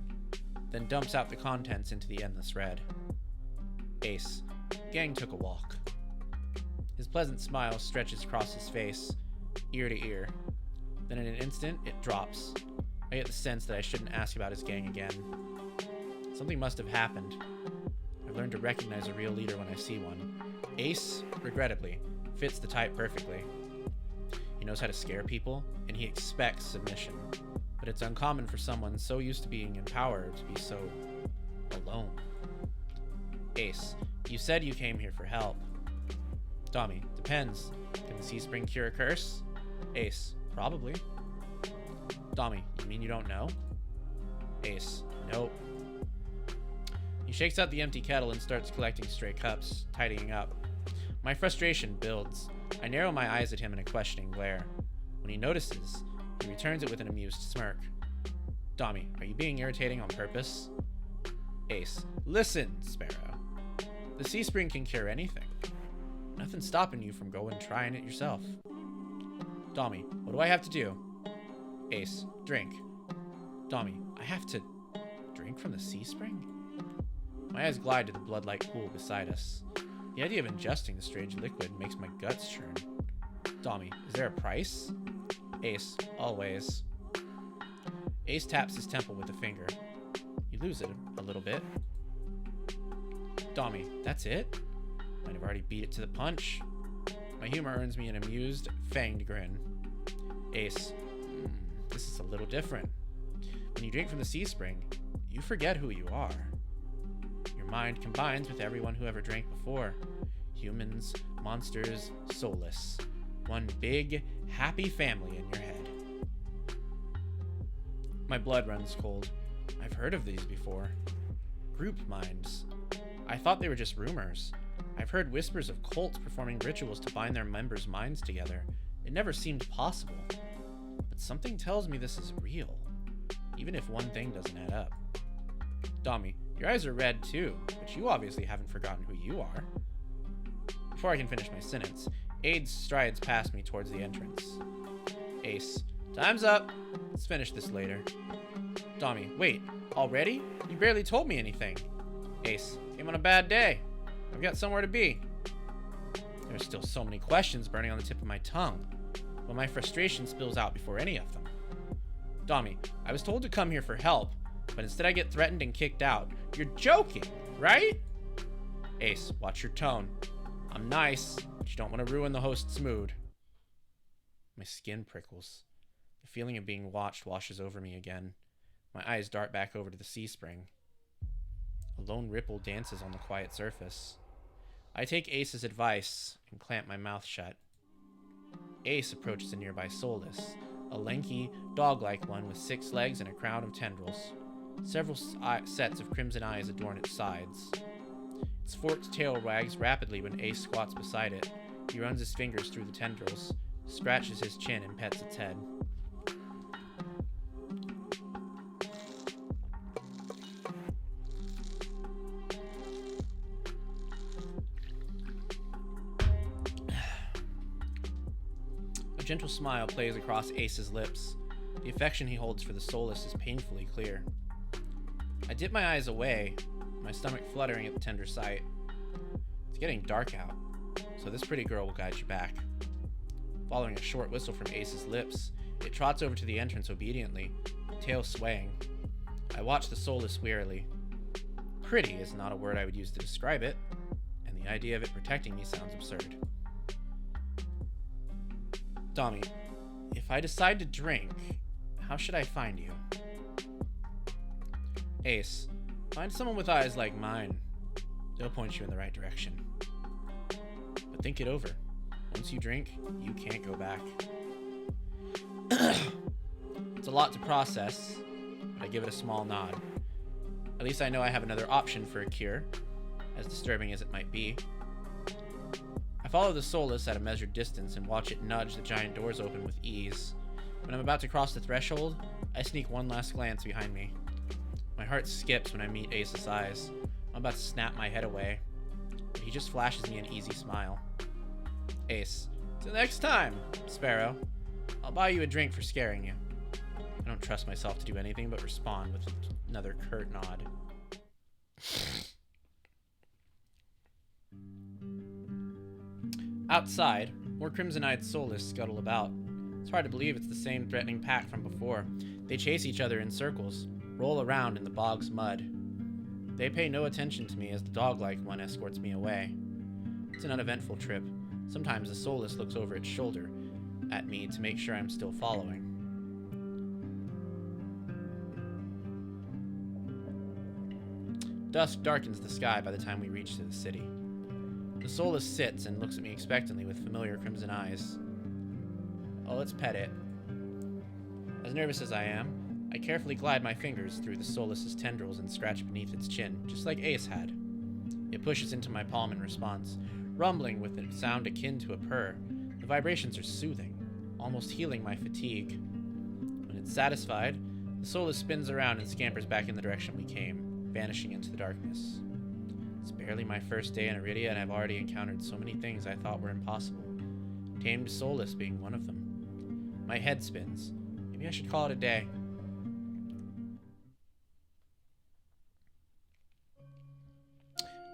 then dumps out the contents into the endless red. Ace, gang took a walk. His pleasant smile stretches across his face, ear to ear. Then in an instant, it drops. I get the sense that I shouldn't ask about his gang again. Something must have happened. I've learned to recognize a real leader when I see one. Ace, regrettably, fits the type perfectly. He knows how to scare people, and he expects submission. But it's uncommon for someone so used to being in power to be so alone. Ace, you said you came here for help. Domi, depends. Can the C-spring cure a curse? Ace, probably. Domi, you mean you don't know? Ace, nope. He shakes out the empty kettle and starts collecting stray cups, tidying up. My frustration builds. I narrow my eyes at him in a questioning glare. When he notices, he returns it with an amused smirk. Domi, are you being irritating on purpose? Ace, listen, Sparrow. The C-spring can cure anything. Nothing's stopping you from going and trying it yourself. Domi, what do I have to do? Ace, drink. Domi, I have to drink from the C-spring? My eyes glide to the blood-like pool beside us. The idea of ingesting the strange liquid makes my guts churn. Domi, is there a price? Ace, always. Ace taps his temple with a finger. You lose it a little bit. Domi, that's it? Might have already beat it to the punch. My humor earns me an amused, fanged grin. Ace, this is a little different. When you drink from the C-spring, you forget who you are. mind combines with everyone who ever drank before. Humans, monsters, soulless. One big, happy family in your head. My blood runs cold. I've heard of these before. Group minds. I thought they were just rumors. I've heard whispers of cults performing rituals to bind their members' minds together. It never seemed possible. But something tells me this is real, even if one thing doesn't add up. Domi, your eyes are red too, but you obviously haven't forgotten who you are. Before I can finish my sentence, Aid strides past me towards the entrance. Ace, time's up. Let's finish this later. Domi, wait, already? You barely told me anything. Ace, came on a bad day. I've got somewhere to be. There's still so many questions burning on the tip of my tongue, but my frustration spills out before any of them. Domi, I was told to come here for help, but instead I get threatened and kicked out. You're joking, right? Ace, watch your tone. I'm nice, but you don't want to ruin the host's mood. My skin prickles. The feeling of being watched washes over me again. My eyes dart back over to the sea spring. A lone ripple dances on the quiet surface. I take Ace's advice and clamp my mouth shut. Ace approaches a nearby soulless, a lanky, dog-like one with 6 legs and a crown of tendrils. Several sets of crimson eyes adorn its sides. Its forked tail wags rapidly when Ace squats beside it. He runs his fingers through the tendrils, scratches his chin, and pets its head. A gentle smile plays across Ace's lips. The affection he holds for the soulless is painfully clear. I dip my eyes away, my stomach fluttering at the tender sight. It's getting dark out, so this pretty girl will guide you back. Following a short whistle from Ace's lips, it trots over to the entrance obediently, tail swaying. I watch the soulless wearily. Pretty is not a word I would use to describe it, and the idea of it protecting me sounds absurd. Domi, if I decide to drink, how should I find you? Ace, find someone with eyes like mine. They'll point you in the right direction. But think it over. Once you drink, you can't go back. It's a lot to process, but I give it a small nod. At least I know I have another option for a cure, as disturbing as it might be. I follow the soulless at a measured distance and watch it nudge the giant doors open with ease. When I'm about to cross the threshold, I sneak one last glance behind me. My heart skips when I meet Ace's eyes. I'm about to snap my head away, but he just flashes me an easy smile. Ace, till next time, Sparrow. I'll buy you a drink for scaring you. I don't trust myself to do anything but respond with another curt nod. Outside, more crimson-eyed soulless scuttle about. It's hard to believe it's the same threatening pack from before. They chase each other in circles, roll around in the bog's mud. They pay no attention to me as the dog-like one escorts me away. It's an uneventful trip. Sometimes the soulless looks over its shoulder at me to make sure I'm still following. Dusk darkens the sky by the time we reach to the city. The soulless sits and looks at me expectantly with familiar crimson eyes. Oh, let's pet it. As nervous as I am, I carefully glide my fingers through the soulless's tendrils and scratch beneath its chin, just like Ace had. It pushes into my palm in response, rumbling with a sound akin to a purr. The vibrations are soothing, almost healing my fatigue. When it's satisfied, the soulless spins around and scampers back in the direction we came, vanishing into the darkness. It's barely my first day in Iridia, and I've already encountered so many things I thought were impossible. Tamed soulless being one of them. My head spins. Maybe I should call it a day.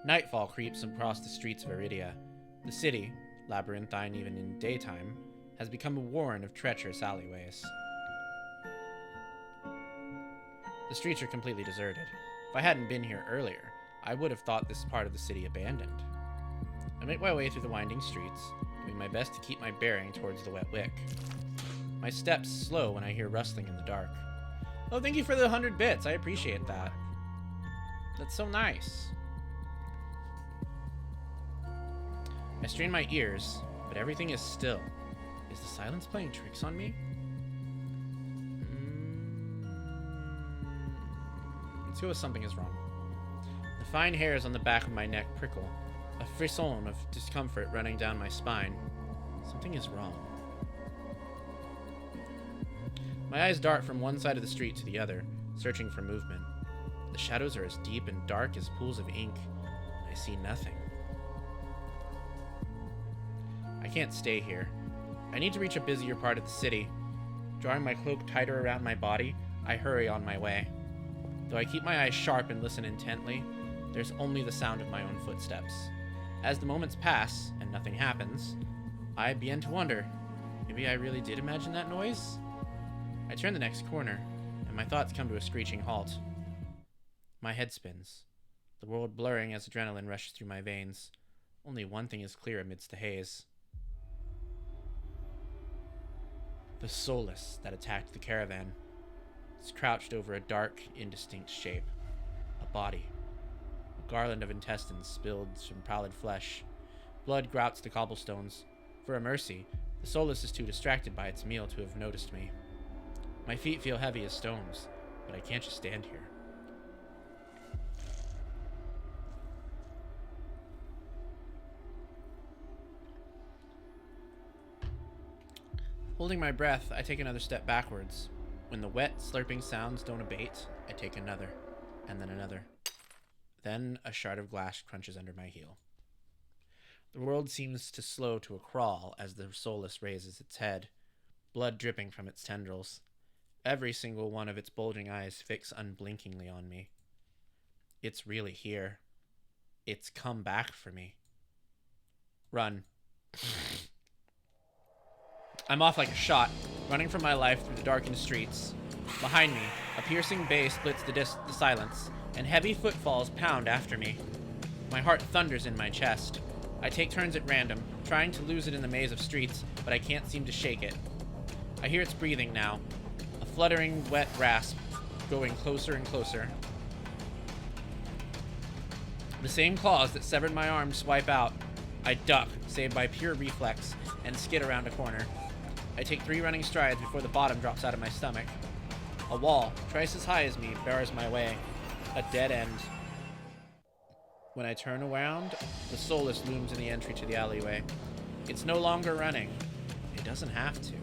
Nightfall creeps across the streets of Iridia. The city, labyrinthine even in daytime, has become a warren of treacherous alleyways. The streets are completely deserted. If I hadn't been here earlier, I would have thought this part of the city abandoned. I make my way through the winding streets, doing my best to keep my bearing towards the wet wick. My steps slow when I hear rustling in the dark. Oh, thank you for the 100 bits. I appreciate that. That's so nice. I strain my ears, but everything is still. Is the silence playing tricks on me? Let's go with something is wrong. The fine hairs on the back of my neck prickle, a frisson of discomfort running down my spine. Something is wrong. My eyes dart from one side of the street to the other, searching for movement. The shadows are as deep and dark as pools of ink, and I see nothing. I can't stay here. I need to reach a busier part of the city. Drawing my cloak tighter around my body, I hurry on my way. Though I keep my eyes sharp and listen intently, there's only the sound of my own footsteps. As the moments pass, and nothing happens, I begin to wonder, maybe I really did imagine that noise? I turn the next corner, and my thoughts come to a screeching halt. My head spins, the world blurring as adrenaline rushes through my veins. Only one thing is clear amidst the haze. The soulless that attacked the caravan is crouched over a dark, indistinct shape. A body. A garland of intestines spilled from pallid flesh. Blood grouts the cobblestones. For a mercy, the soulless is too distracted by its meal to have noticed me. My feet feel heavy as stones, but I can't just stand here. Holding my breath, I take another step backwards. When the wet, slurping sounds don't abate, I take another, and then another. Then a shard of glass crunches under my heel. The world seems to slow to a crawl as the soulless raises its head, blood dripping from its tendrils. Every single one of its bulging eyes fix unblinkingly on me. It's really here. It's come back for me. Run. I'm off like a shot, running for my life through the darkened streets. Behind me, a piercing bay splits the silence, and heavy footfalls pound after me. My heart thunders in my chest. I take turns at random, trying to lose it in the maze of streets, but I can't seem to shake it. I hear its breathing now, a fluttering, wet rasp, going closer and closer. The same claws that severed my arm swipe out. I duck, saved by pure reflex, and skid around a corner. I take 3 running strides before the bottom drops out of my stomach. A wall, twice as high as me, bars my way. A dead end. When I turn around, the soulless looms in the entry to the alleyway. It's no longer running. It doesn't have to.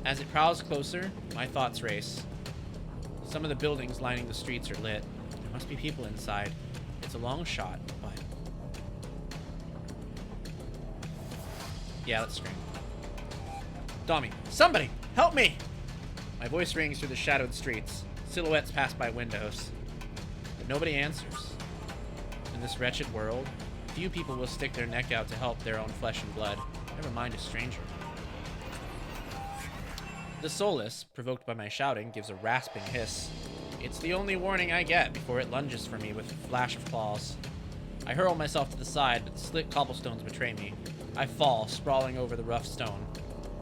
As it prowls closer, my thoughts race. Some of the buildings lining the streets are lit. There must be people inside. It's a long shot, but... yeah, let's scream. Domi, somebody, help me! My voice rings through the shadowed streets. Silhouettes pass by windows. But nobody answers. In this wretched world, few people will stick their neck out to help their own flesh and blood, never mind a stranger. The soulless, provoked by my shouting, gives a rasping hiss. It's the only warning I get before it lunges for me with a flash of claws. I hurl myself to the side, but the slick cobblestones betray me. I fall, sprawling over the rough stone.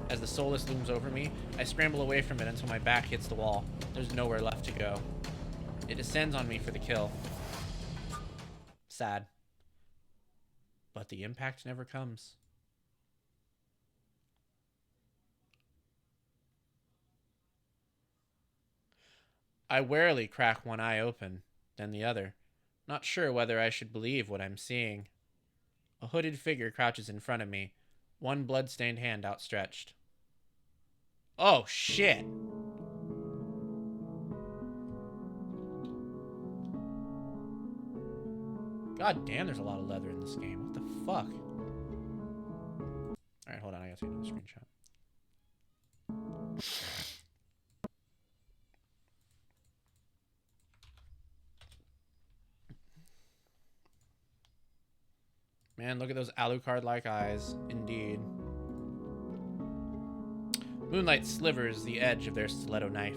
As the soulless looms over me, I scramble away from it until my back hits the wall. There's nowhere left to go. It descends on me for the kill. Sad. But the impact never comes. I warily crack one eye open, then the other, not sure whether I should believe what I'm seeing. A hooded figure crouches in front of me, one blood-stained hand outstretched. Oh, shit! God damn, there's a lot of leather in this game. What the fuck? Alright, hold on, I gotta take another screenshot. Man, look at those Alucard-like eyes. Indeed. Moonlight slivers the edge of their stiletto knife.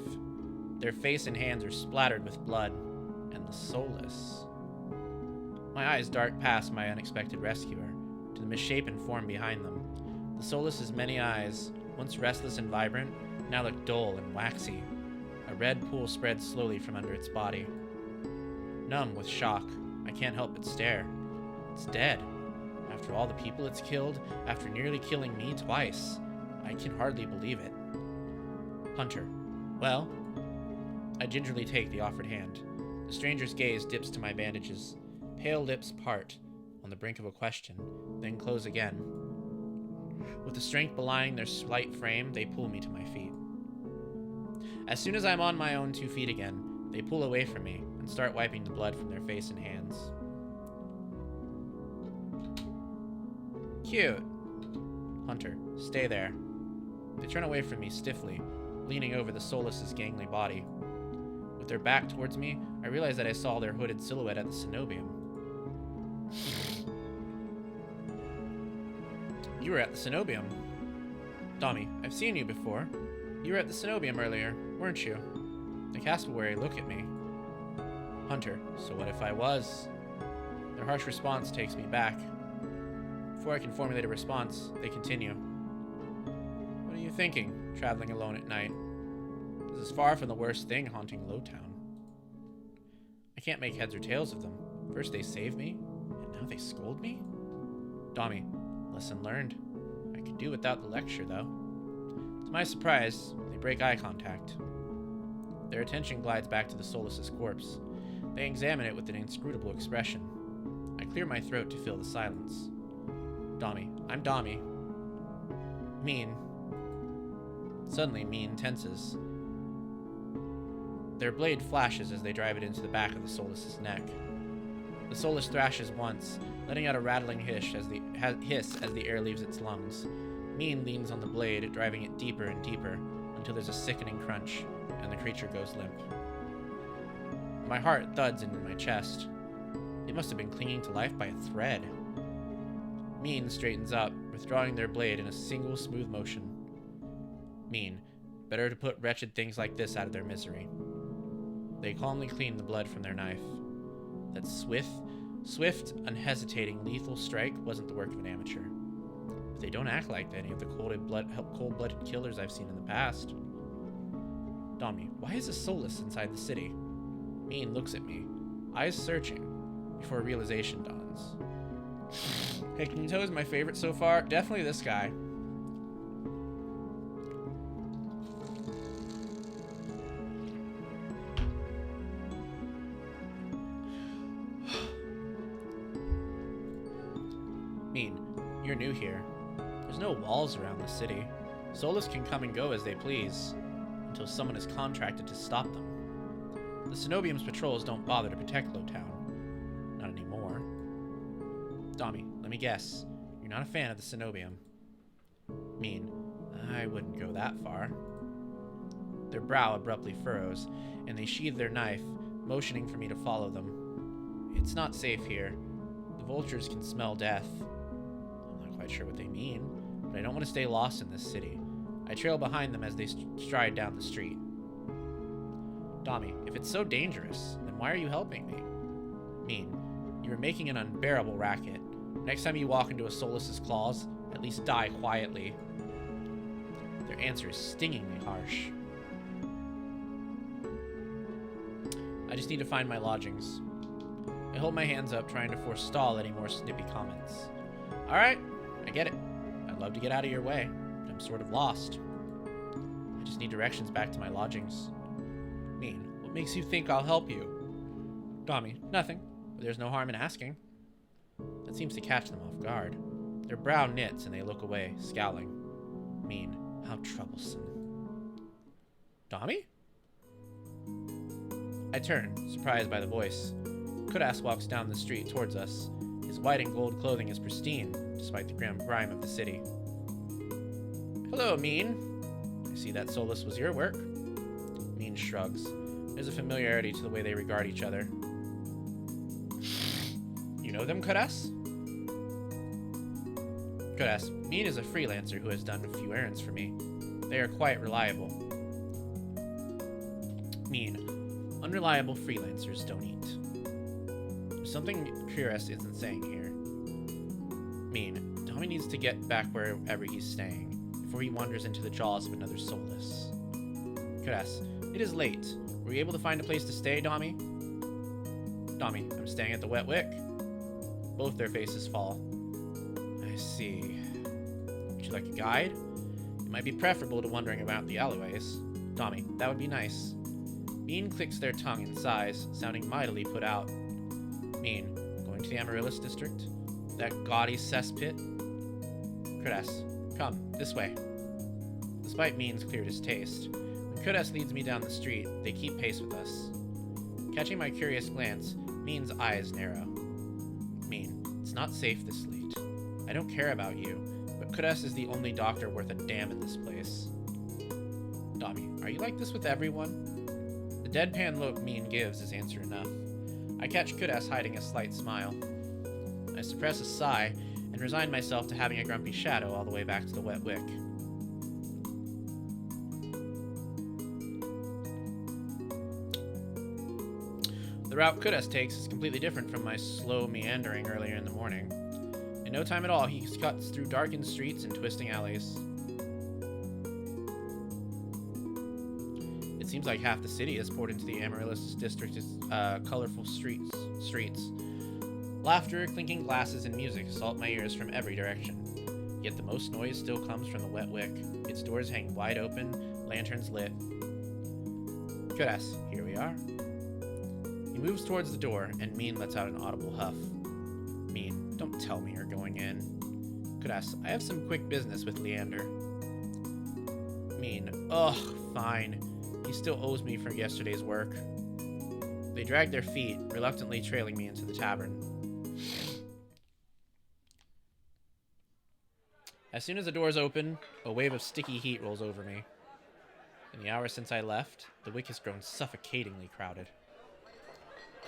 Their face and hands are splattered with blood. And the soulless. My eyes dart past my unexpected rescuer, to the misshapen form behind them. The soulless's many eyes, once restless and vibrant, now look dull and waxy. A red pool spreads slowly from under its body. Numb with shock, I can't help but stare. It's dead. After all the people it's killed, after nearly killing me twice, I can hardly believe it. Hunter. Well? I gingerly take the offered hand. The stranger's gaze dips to my bandages. Pale lips part, on the brink of a question, then close again. With the strength belying their slight frame, they pull me to my feet. As soon as I'm on my own 2 feet again, they pull away from me and start wiping the blood from their face and hands. Cute. Hunter, stay there. They turn away from me stiffly, leaning over the Soulless's gangly body. With their back towards me, I realize that I saw their hooded silhouette at the cenobium. You were at the cenobium. Domi, I've seen you before. You were at the cenobium earlier, weren't you? The cassowary look at me. Hunter, so what if I was? Their harsh response takes me back. Before I can formulate a response, they continue. What are you thinking, traveling alone at night? This is far from the worst thing haunting Lowtown. I can't make heads or tails of them. First they save me, and now they scold me? Domi, lesson learned. I could do without the lecture, though. To my surprise, they break eye contact. Their attention glides back to the Soulless's corpse. They examine it with an inscrutable expression. I clear my throat to fill the silence. Domi, I'm Domi. Mean. Suddenly, Mean tenses. Their blade flashes as they drive it into the back of the Soulless's neck. The Soulless thrashes once, letting out a rattling hiss as the air leaves its lungs. Mean leans on the blade, driving it deeper and deeper, until there's a sickening crunch, and the creature goes limp. My heart thuds into my chest. They must have been clinging to life by a thread. Mean straightens up, withdrawing their blade in a single smooth motion. Mean, better to put wretched things like this out of their misery. They calmly clean the blood from their knife. That swift, unhesitating, lethal strike wasn't the work of an amateur. But they don't act like any of the cold-blooded killers I've seen in the past. Domi, why is a Soulless inside the city? Mean looks at me, eyes searching, before realization dawns. Hey, can you tell who's my favorite so far? Definitely this guy. Mean, you're new here. There's no walls around the city. Soulless can come and go as they please, until someone is contracted to stop them. The Cenobium's patrols don't bother to protect Lowtown. Not anymore. Domi, let me guess. You're not a fan of the Cenobium. Mean, I wouldn't go that far. Their brow abruptly furrows, and they sheathe their knife, motioning for me to follow them. It's not safe here. The vultures can smell death. I'm not quite sure what they mean, but I don't want to stay lost in this city. I trail behind them as they stride down the street. Domi, if it's so dangerous, then why are you helping me? Mean, you are making an unbearable racket. Next time you walk into a Soulless's claws, at least die quietly. Their answer is stingingly harsh. I just need to find my lodgings. I hold my hands up, trying to forestall any more snippy comments. Alright, I get it. I'd love to get out of your way, but I'm sort of lost. I just need directions back to my lodgings. Mean, what makes you think I'll help you? Domi, nothing. But there's no harm in asking. That seems to catch them off guard. Their brow knits and they look away, scowling. Mean, how troublesome. Domi? I turn, surprised by the voice. Kudas walks down the street towards us. His white and gold clothing is pristine, despite the grime of the city. Hello, Mean. I see that Soulless was your work. Mean shrugs. There's a familiarity to the way they regard each other. You know them, Kudas? Kudas, Mean is a freelancer who has done a few errands for me. They are quite reliable. Mean, unreliable freelancers don't eat. There's something Kudas isn't saying here. Mean, Domi needs to get back wherever he's staying, before he wanders into the jaws of another Soulless. Kudas, it is late. Were you able to find a place to stay, Domi? Domi, I'm staying at the Wet Wick. Both their faces fall. I see. Would you like a guide? It might be preferable to wandering about the alleyways. Domi, that would be nice. Mean clicks their tongue and sighs, sounding mightily put out. Mean, going to the Amaryllis district? That gaudy cesspit? Kudas, come, this way. Despite Mean's clear distaste, when Kudas leads me down the street, they keep pace with us. Catching my curious glance, Mean's eyes narrow. Mean, it's not safe this late. I don't care about you, but Kudas is the only doctor worth a damn in this place. Domi, are you like this with everyone? The deadpan look Mean gives is answer enough. I catch Kudas hiding a slight smile. I suppress a sigh and resign myself to having a grumpy shadow all the way back to the wet wick. The route Kudas takes is completely different from my slow meandering earlier in the morning. In no time at all, he cuts through darkened streets and twisting alleys. It seems like half the city has poured into the Amaryllis district's colorful streets. Laughter, clinking glasses, and music assault my ears from every direction. Yet the most noise still comes from the wet wick. Its doors hang wide open, lanterns lit. Kudas, here we are. He moves towards the door, and Mean lets out an audible huff. Mean, don't tell me you're going in. Kudas, I have some quick business with Leander. Mean, ugh, fine. He still owes me for yesterday's work. They drag their feet, reluctantly trailing me into the tavern. As soon as the doors open, a wave of sticky heat rolls over me. In the hour since I left, the wick has grown suffocatingly crowded.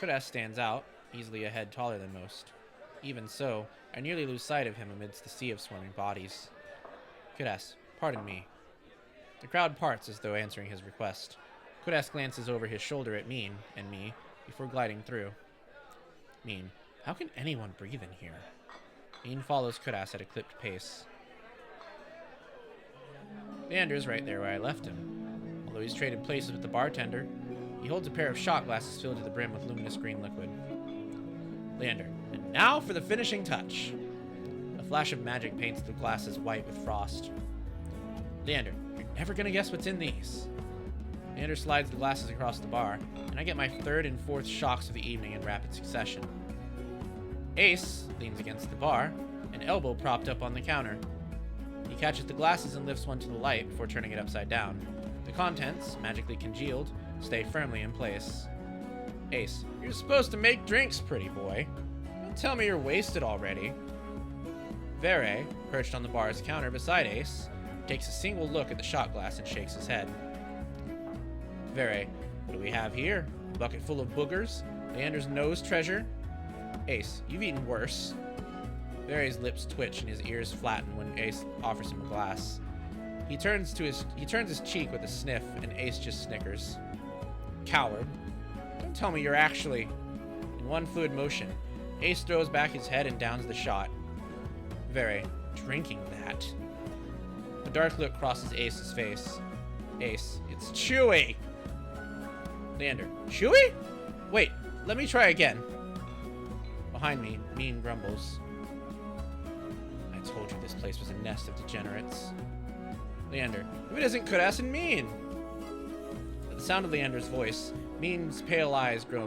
Kudas stands out, easily a head taller than most. Even so, I nearly lose sight of him amidst the sea of swarming bodies. Kudas, pardon me. The crowd parts as though answering his request. Kudas glances over his shoulder at Mean and me before gliding through. Mean, how can anyone breathe in here? Mean follows Kudas at a clipped pace. Leander's right there where I left him. Although he's traded places with the bartender, he holds a pair of shot glasses filled to the brim with luminous green liquid. Leander, and now for the finishing touch. A flash of magic paints the glasses white with frost. Leander, you're never gonna guess what's in these. Leander slides the glasses across the bar, and I get my third and fourth shocks of the evening in rapid succession. Ace leans against the bar, an elbow propped up on the counter. He catches the glasses and lifts one to the light before turning it upside down. The contents, magically congealed, stay firmly in place. Ace, you're supposed to make drinks, pretty boy. Don't tell me you're wasted already. Vere, perched on the bar's counter beside Ace, takes a single look at the shot glass and shakes his head. Vere, what do we have here? A bucket full of boogers? Leander's nose treasure? Ace, you've eaten worse. Vere's lips twitch and his ears flatten when Ace offers him a glass. He turns his cheek with a sniff, and Ace just snickers. Coward. Don't tell me you're actually... In one fluid motion, Ace throws back his head and downs the shot. Vere, drinking that. A dark look crosses Ace's face. Ace, it's chewy! Leander, chewy? Wait, let me try again. Behind me, Mean grumbles. I told you this place was a nest of degenerates. Leander, if it isn't Kudas and Mean! At the sound of Leander's voice, Mean's pale eyes grow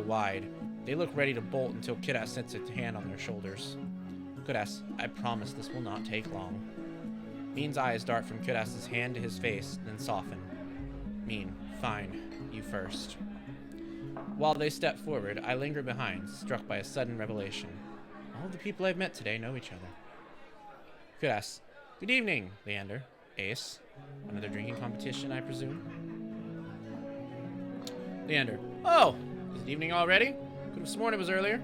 wide. They look ready to bolt until Kudas sets a hand on their shoulders. Kudas, I promise this will not take long. Mean's eyes dart from Kudas's hand to his face, then soften. Mean, fine. You first. While they step forward, I linger behind, struck by a sudden revelation. All of the people I've met today know each other. Kudas. Good evening, Leander. Ace. Another drinking competition, I presume? Leander. Oh! Is it evening already? Could have sworn it was earlier.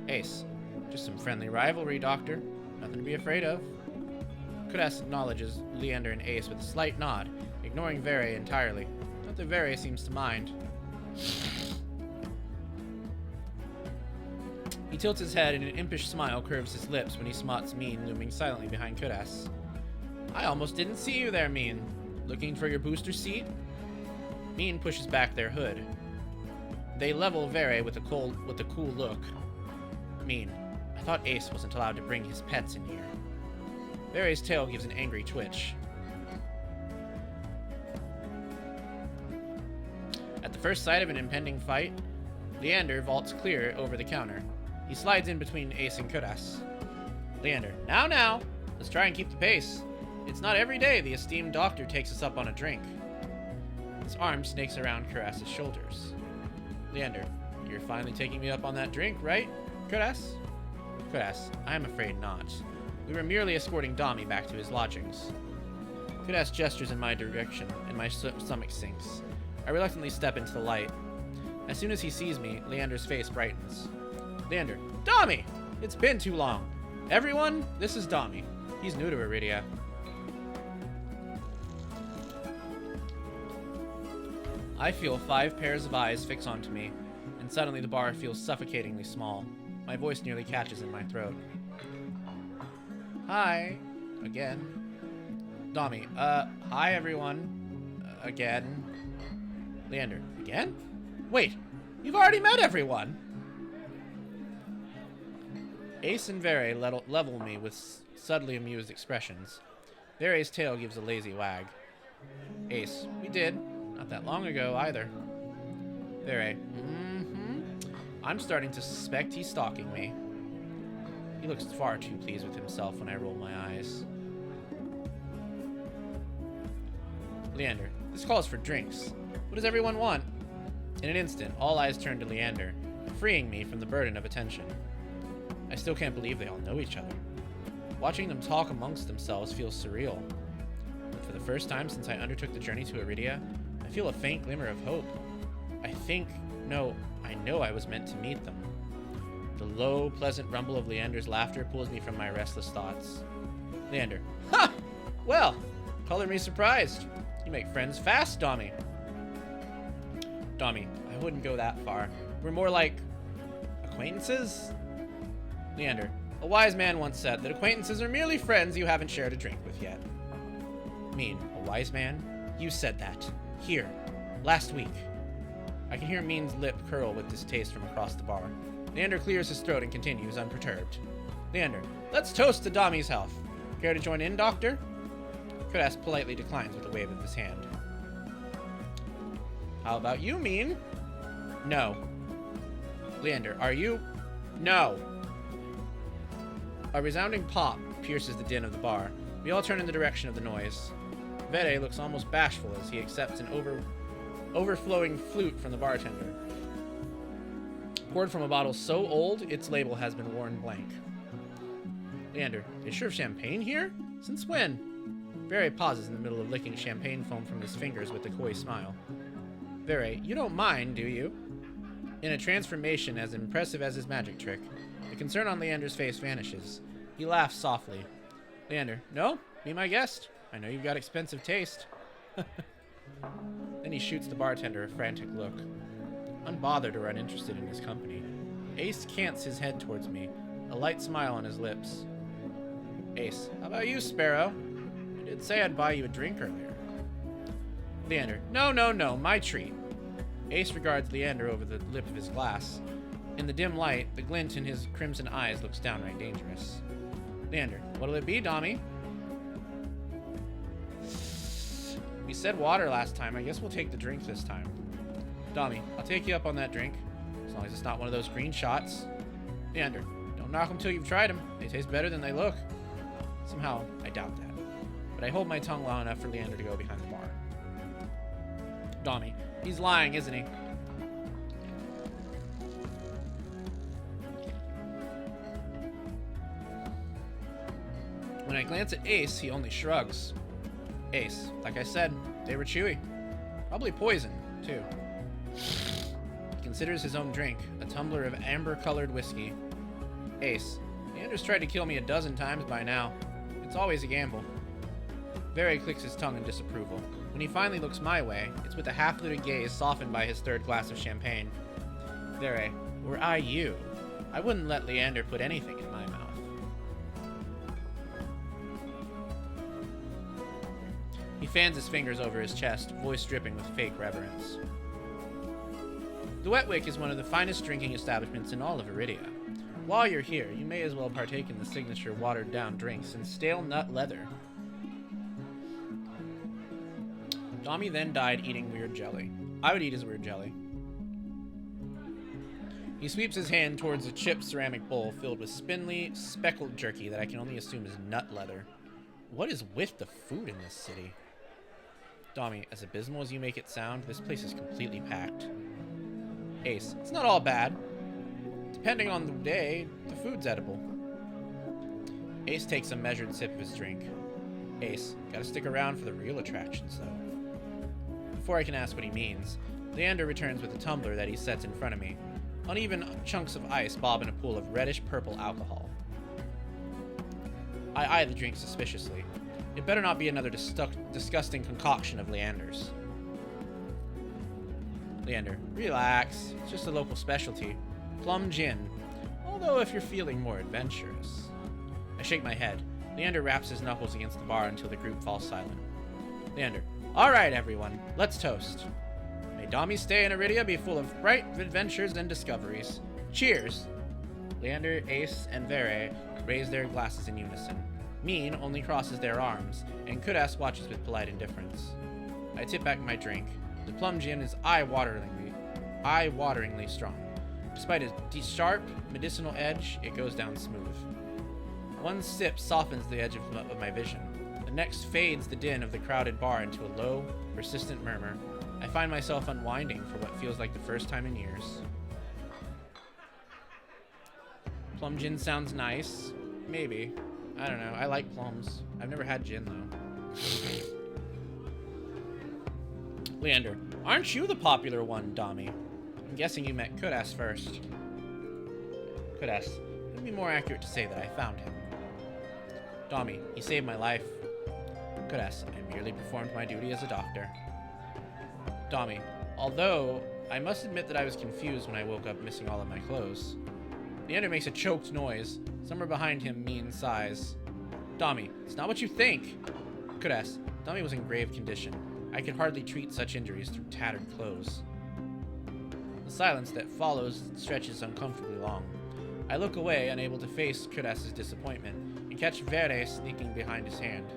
Ace. Just some friendly rivalry, Doctor. Nothing to be afraid of. Kudas acknowledges Leander and Ace with a slight nod, ignoring Vere entirely. Not that Vere seems to mind. He tilts his head and an impish smile curves his lips when he spots Mean looming silently behind Kudas. I almost didn't see you there, Mean. Looking for your booster seat? Mean pushes back their hood. They level Vere with a cool look. Mean, I thought Ace wasn't allowed to bring his pets in here. Barry's tail gives an angry twitch. At the first sight of an impending fight, Leander vaults clear over the counter. He slides in between Ace and Kuras. Leander, now! Let's try and keep the pace. It's not every day the esteemed doctor takes us up on a drink. His arm snakes around Kuras's shoulders. Leander, you're finally taking me up on that drink, right, Kuras? Kuras, I am afraid not. We were merely escorting Domi back to his lodgings. Kuras gestures in my direction, and my stomach sinks. I reluctantly step into the light. As soon as he sees me, Leander's face brightens. Leander, Domi! It's been too long. Everyone, this is Domi. He's new to Iridia. I feel 5 pairs of eyes fix onto me, and suddenly the bar feels suffocatingly small. My voice nearly catches in my throat. Hi. Again. Domi, hi everyone. Again. Leander, again? Wait, you've already met everyone! Ace and Vere level me with subtly amused expressions. Vere's tail gives a lazy wag. Ace, we did. Not that long ago, either. Vere, I'm starting to suspect he's stalking me. He looks far too pleased with himself when I roll my eyes. Leander, this calls for drinks. What does everyone want? In an instant, all eyes turn to Leander, freeing me from the burden of attention. I still can't believe they all know each other. Watching them talk amongst themselves feels surreal. But for the first time since I undertook the journey to Iridia, I feel a faint glimmer of hope. I know I was meant to meet them. The low, pleasant rumble of Leander's laughter pulls me from my restless thoughts. Leander, ha! Well, color me surprised. You make friends fast, Domi. Domi, I wouldn't go that far. We're more like acquaintances? Leander, a wise man once said that acquaintances are merely friends you haven't shared a drink with yet. Mean, a wise man? You said that. Here. Last week. I can hear Mean's lip curl with distaste from across the bar. Leander clears his throat and continues, unperturbed. Leander, let's toast to Domi's health. Care to join in, Doctor? Kuras politely declines with a wave of his hand. How about you, Mean? No. Leander, are you? No. A resounding pop pierces the din of the bar. We all turn in the direction of the noise. Vere looks almost bashful as he accepts an overflowing flute from the bartender. Poured from a bottle so old, its label has been worn blank. Leander, they serve champagne here? Since when? Vere pauses in the middle of licking champagne foam from his fingers with a coy smile. Vere, you don't mind, do you? In a transformation as impressive as his magic trick, the concern on Leander's face vanishes. He laughs softly. Leander, no? Be my guest. I know you've got expensive taste. Then he shoots the bartender a frantic look. Unbothered or uninterested in his company, Ace cants his head towards me, a light smile on his lips. Ace, how about you, Sparrow? I did say I'd buy you a drink earlier. Leander, no, my treat. Ace regards Leander over the lip of his glass. In the dim light, the glint in his crimson eyes looks downright dangerous. Leander, what'll it be, Domi? We said water last time. I guess we'll take the drink this time. Domi, I'll take you up on that drink, as long as it's not one of those green shots. Leander, don't knock them till you've tried them. They taste better than they look. Somehow, I doubt that. But I hold my tongue long enough for Leander to go behind the bar. Domi, he's lying, isn't he? When I glance at Ace, he only shrugs. Ace, like I said, they were chewy. Probably poison, too. He considers his own drink, a tumbler of amber-colored whiskey. Ace, Leander's tried to kill me 12 times by now. It's always a gamble. Vere clicks his tongue in disapproval. When he finally looks my way, it's with a half-looted gaze softened by his third glass of champagne. Vere, were I you, I wouldn't let Leander put anything in my mouth. He fans his fingers over his chest, voice dripping with fake reverence. The Wetwick is one of the finest drinking establishments in all of Iridia. While you're here, you may as well partake in the signature watered-down drinks and stale nut leather. Domi then died eating weird jelly. I would eat his weird jelly. He sweeps his hand towards a chipped ceramic bowl filled with spindly, speckled jerky that I can only assume is nut leather. What is with the food in this city? Domi, as abysmal as you make it sound, this place is completely packed. Ace, it's not all bad. Depending on the day, the food's edible. Ace takes a measured sip of his drink. Ace, gotta stick around for the real attractions, though. Before I can ask what he means, Leander returns with a tumbler that he sets in front of me. Uneven chunks of ice bob in a pool of reddish-purple alcohol. I eye the drink suspiciously. It better not be another disgusting concoction of Leander's. Leander, relax. It's just a local specialty. Plum gin. Although if you're feeling more adventurous. I shake my head. Leander raps his knuckles against the bar until the group falls silent. Leander, all right, everyone. Let's toast. May Domi's stay in Iridia be full of bright adventures and discoveries. Cheers! Leander, Ace, and Vere raise their glasses in unison. Mean only crosses their arms, and Kudas watches with polite indifference. I tip back my drink. The plum gin is eye-wateringly strong. Despite its sharp, medicinal edge, it goes down smooth. One sip softens the edge of my vision. The next fades the din of the crowded bar into a low, persistent murmur. I find myself unwinding for what feels like the first time in years. Plum gin sounds nice. Maybe. I don't know. I like plums. I've never had gin, though. Leander, aren't you the popular one, Domi? I'm guessing you met Kudas first. Kudas, it would be more accurate to say that I found him. Domi, he saved my life. Kudas, I merely performed my duty as a doctor. Domi, although I must admit that I was confused when I woke up missing all of my clothes. Leander makes a choked noise. Somewhere behind him, Mean sighs. Domi, it's not what you think. Kudas, Domi was in grave condition. I could hardly treat such injuries through tattered clothes. The silence that follows stretches uncomfortably long. I look away, unable to face Kudas's disappointment, and catch Vere snickering behind his hand.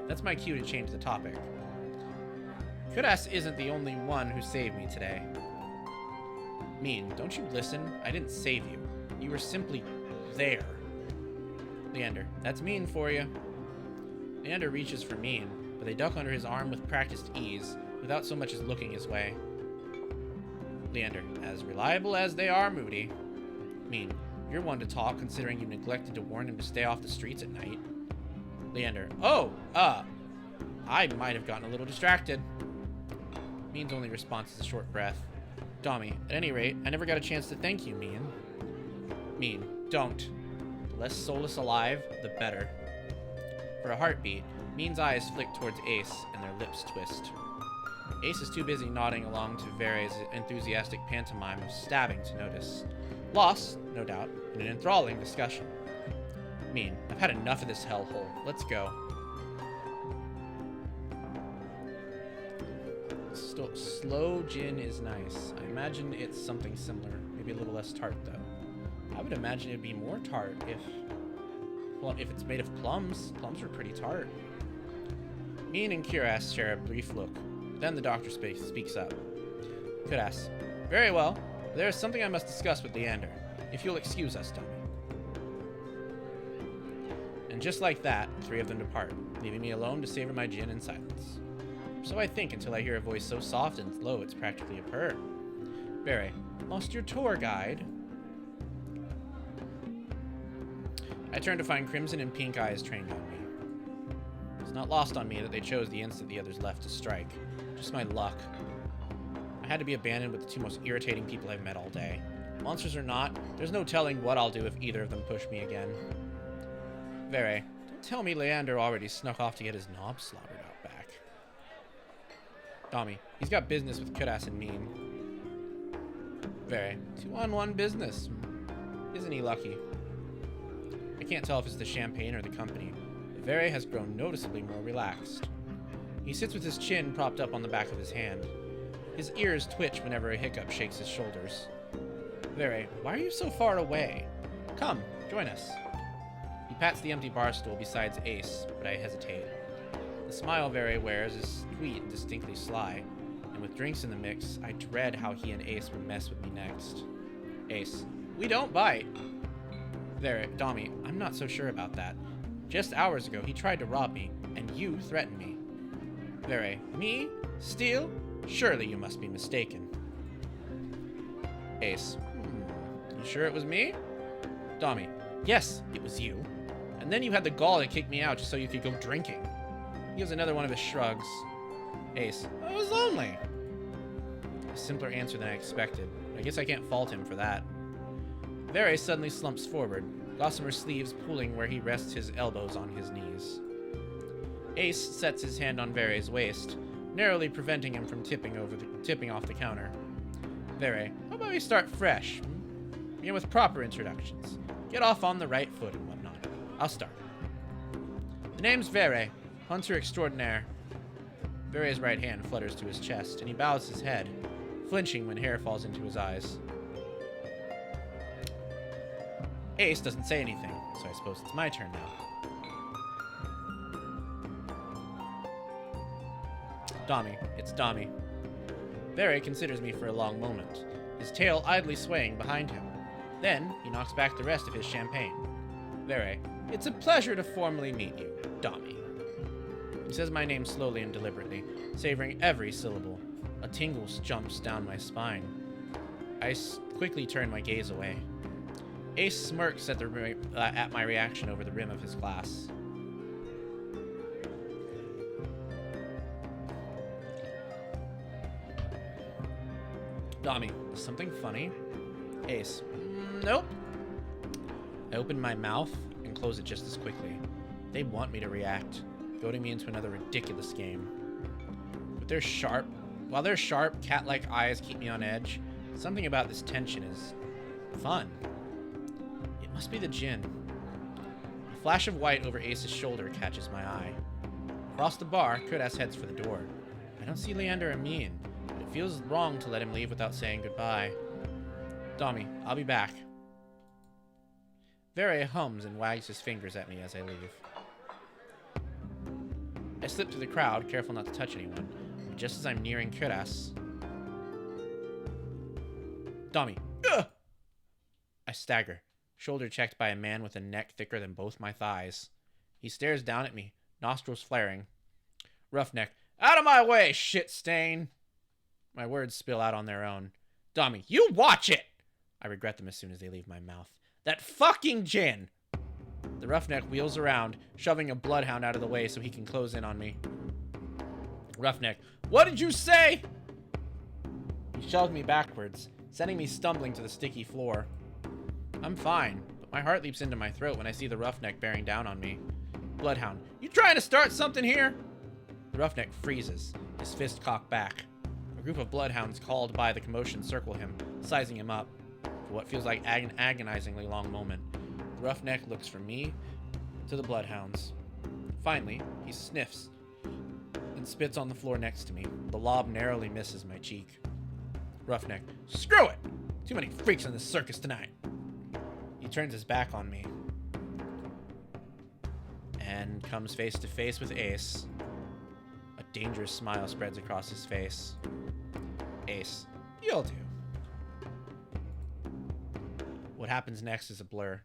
That's my cue to change the topic. Kudas isn't the only one who saved me today. Mean, don't you listen? I didn't save you. You were simply there. Leander, that's Mean for you. Leander reaches for Mean, but they duck under his arm with practiced ease, without so much as looking his way. Leander, as reliable as they are moody. Mean, you're one to talk considering you neglected to warn him to stay off the streets at night. Leander, I might have gotten a little distracted. Mean's only response is a short breath. Domi, at any rate, I never got a chance to thank you, Mean. Mean, don't. The less soulless alive, the better. For a heartbeat, Mean's eyes flick towards Ace, and their lips twist. Ace is too busy nodding along to Vere's enthusiastic pantomime of stabbing to notice. Lost, no doubt, in an enthralling discussion. Mean, I've had enough of this hellhole. Let's go. Slow gin is nice. I imagine it's something similar. Maybe a little less tart, though. I would imagine it'd be more tart if it's made of plums. Plums are pretty tart. Mean and Kudas share a brief look. Then the doctor speaks up. Kudas, very well. There is something I must discuss with Leander. If you'll excuse us, Domi. And just like that, the three of them depart, leaving me alone to savor my gin in silence. So I think until I hear a voice so soft and low it's practically a purr. Vere, lost your tour guide? I turn to find crimson and pink eyes trained on me. It's not lost on me that they chose the instant the others left to strike. Just my luck. I had to be abandoned with the two most irritating people I've met all day. Monsters or not, there's no telling what I'll do if either of them push me again. Vere, don't tell me Leander already snuck off to get his knob slobbered out back. Domi, he's got business with Kudas and Mean. Vere, 2-on-1 business. Isn't he lucky? I can't tell if it's the champagne or the company, but Vere has grown noticeably more relaxed. He sits with his chin propped up on the back of his hand. His ears twitch whenever a hiccup shakes his shoulders. Vere, why are you so far away? Come, join us. He pats the empty bar stool beside Ace, but I hesitate. The smile Vere wears is sweet and distinctly sly, and with drinks in the mix, I dread how he and Ace will mess with me next. Ace, we don't bite. Vere, Domi, I'm not so sure about that. Just hours ago, he tried to rob me, and you threatened me. Vere, me? Steal? Surely you must be mistaken. Ace, you sure it was me? Domi, yes, it was you. And then you had the gall to kick me out just so you could go drinking. He gives another one of his shrugs. Ace, I was lonely. A simpler answer than I expected. I guess I can't fault him for that. Vere suddenly slumps forward, gossamer sleeves pulling where he rests his elbows on his knees. Ace sets his hand on Vere's waist, narrowly preventing him from tipping off the counter. Vere, how about we start fresh? Begin with proper introductions. Get off on the right foot and whatnot. I'll start. The name's Vere, hunter extraordinaire. Vere's right hand flutters to his chest, and he bows his head, flinching when hair falls into his eyes. Ace doesn't say anything, so I suppose it's my turn now. Domi, it's Domi. Vere considers me for a long moment, his tail idly swaying behind him. Then, he knocks back the rest of his champagne. Vere, it's a pleasure to formally meet you, Domi. He says my name slowly and deliberately, savoring every syllable. A tingle jumps down my spine. I quickly turn my gaze away. Ace smirks at my reaction over the rim of his glass. Domi, something funny? Ace, nope. I open my mouth and close it just as quickly. They want me to react, goading me into another ridiculous game. While their sharp, cat-like eyes keep me on edge, something about this tension is fun. It must be the gin. A flash of white over Ace's shoulder catches my eye. Across the bar, Kudas heads for the door. I don't see Leander or Mean, but it feels wrong to let him leave without saying goodbye. Domi, I'll be back. Vere hums and wags his fingers at me as I leave. I slip through the crowd, careful not to touch anyone, but just as I'm nearing Kudas... Domi, ugh! I stagger, shoulder checked by a man with a neck thicker than both my thighs. He stares down at me, nostrils flaring. Roughneck, out of my way, shit stain! My words spill out on their own. Domi, you watch it! I regret them as soon as they leave my mouth. That fucking gin! The roughneck wheels around, shoving a bloodhound out of the way so he can close in on me. Roughneck, what did you say? He shoves me backwards, sending me stumbling to the sticky floor. I'm fine, but my heart leaps into my throat when I see the roughneck bearing down on me. Bloodhound, you trying to start something here? The roughneck freezes, his fist cocked back. A group of bloodhounds called by the commotion circle him, sizing him up. For what feels like an agonizingly long moment, the roughneck looks from me to the bloodhounds. Finally, he sniffs and spits on the floor next to me. The lob narrowly misses my cheek. Roughneck, screw it! Too many freaks in this circus tonight. He turns his back on me and comes face to face with Ace. A dangerous smile spreads across his face. Ace, you'll do. What happens next is a blur.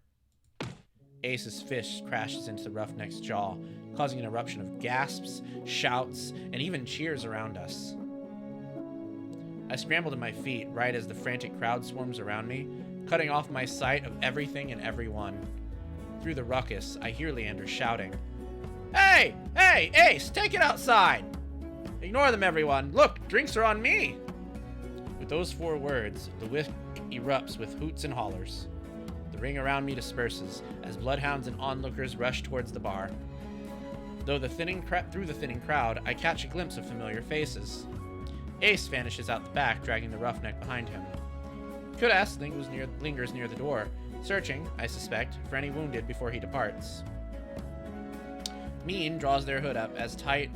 Ace's fist crashes into the roughneck's jaw, causing an eruption of gasps, shouts, and even cheers around us. I scramble to my feet right as the frantic crowd swarms around me, cutting off my sight of everything and everyone. Through the ruckus, I hear Leander shouting, "Hey! Hey! Ace! Take it outside!" Ignore them, everyone! Look! Drinks are on me! With those 4 words, the whisk erupts with hoots and hollers. The ring around me disperses as bloodhounds and onlookers rush towards the bar. Through the thinning crowd, I catch a glimpse of familiar faces. Ace vanishes out the back, dragging the roughneck behind him. Kudas lingers near the door, searching, I suspect, for any wounded before he departs. Mean draws their hood up tight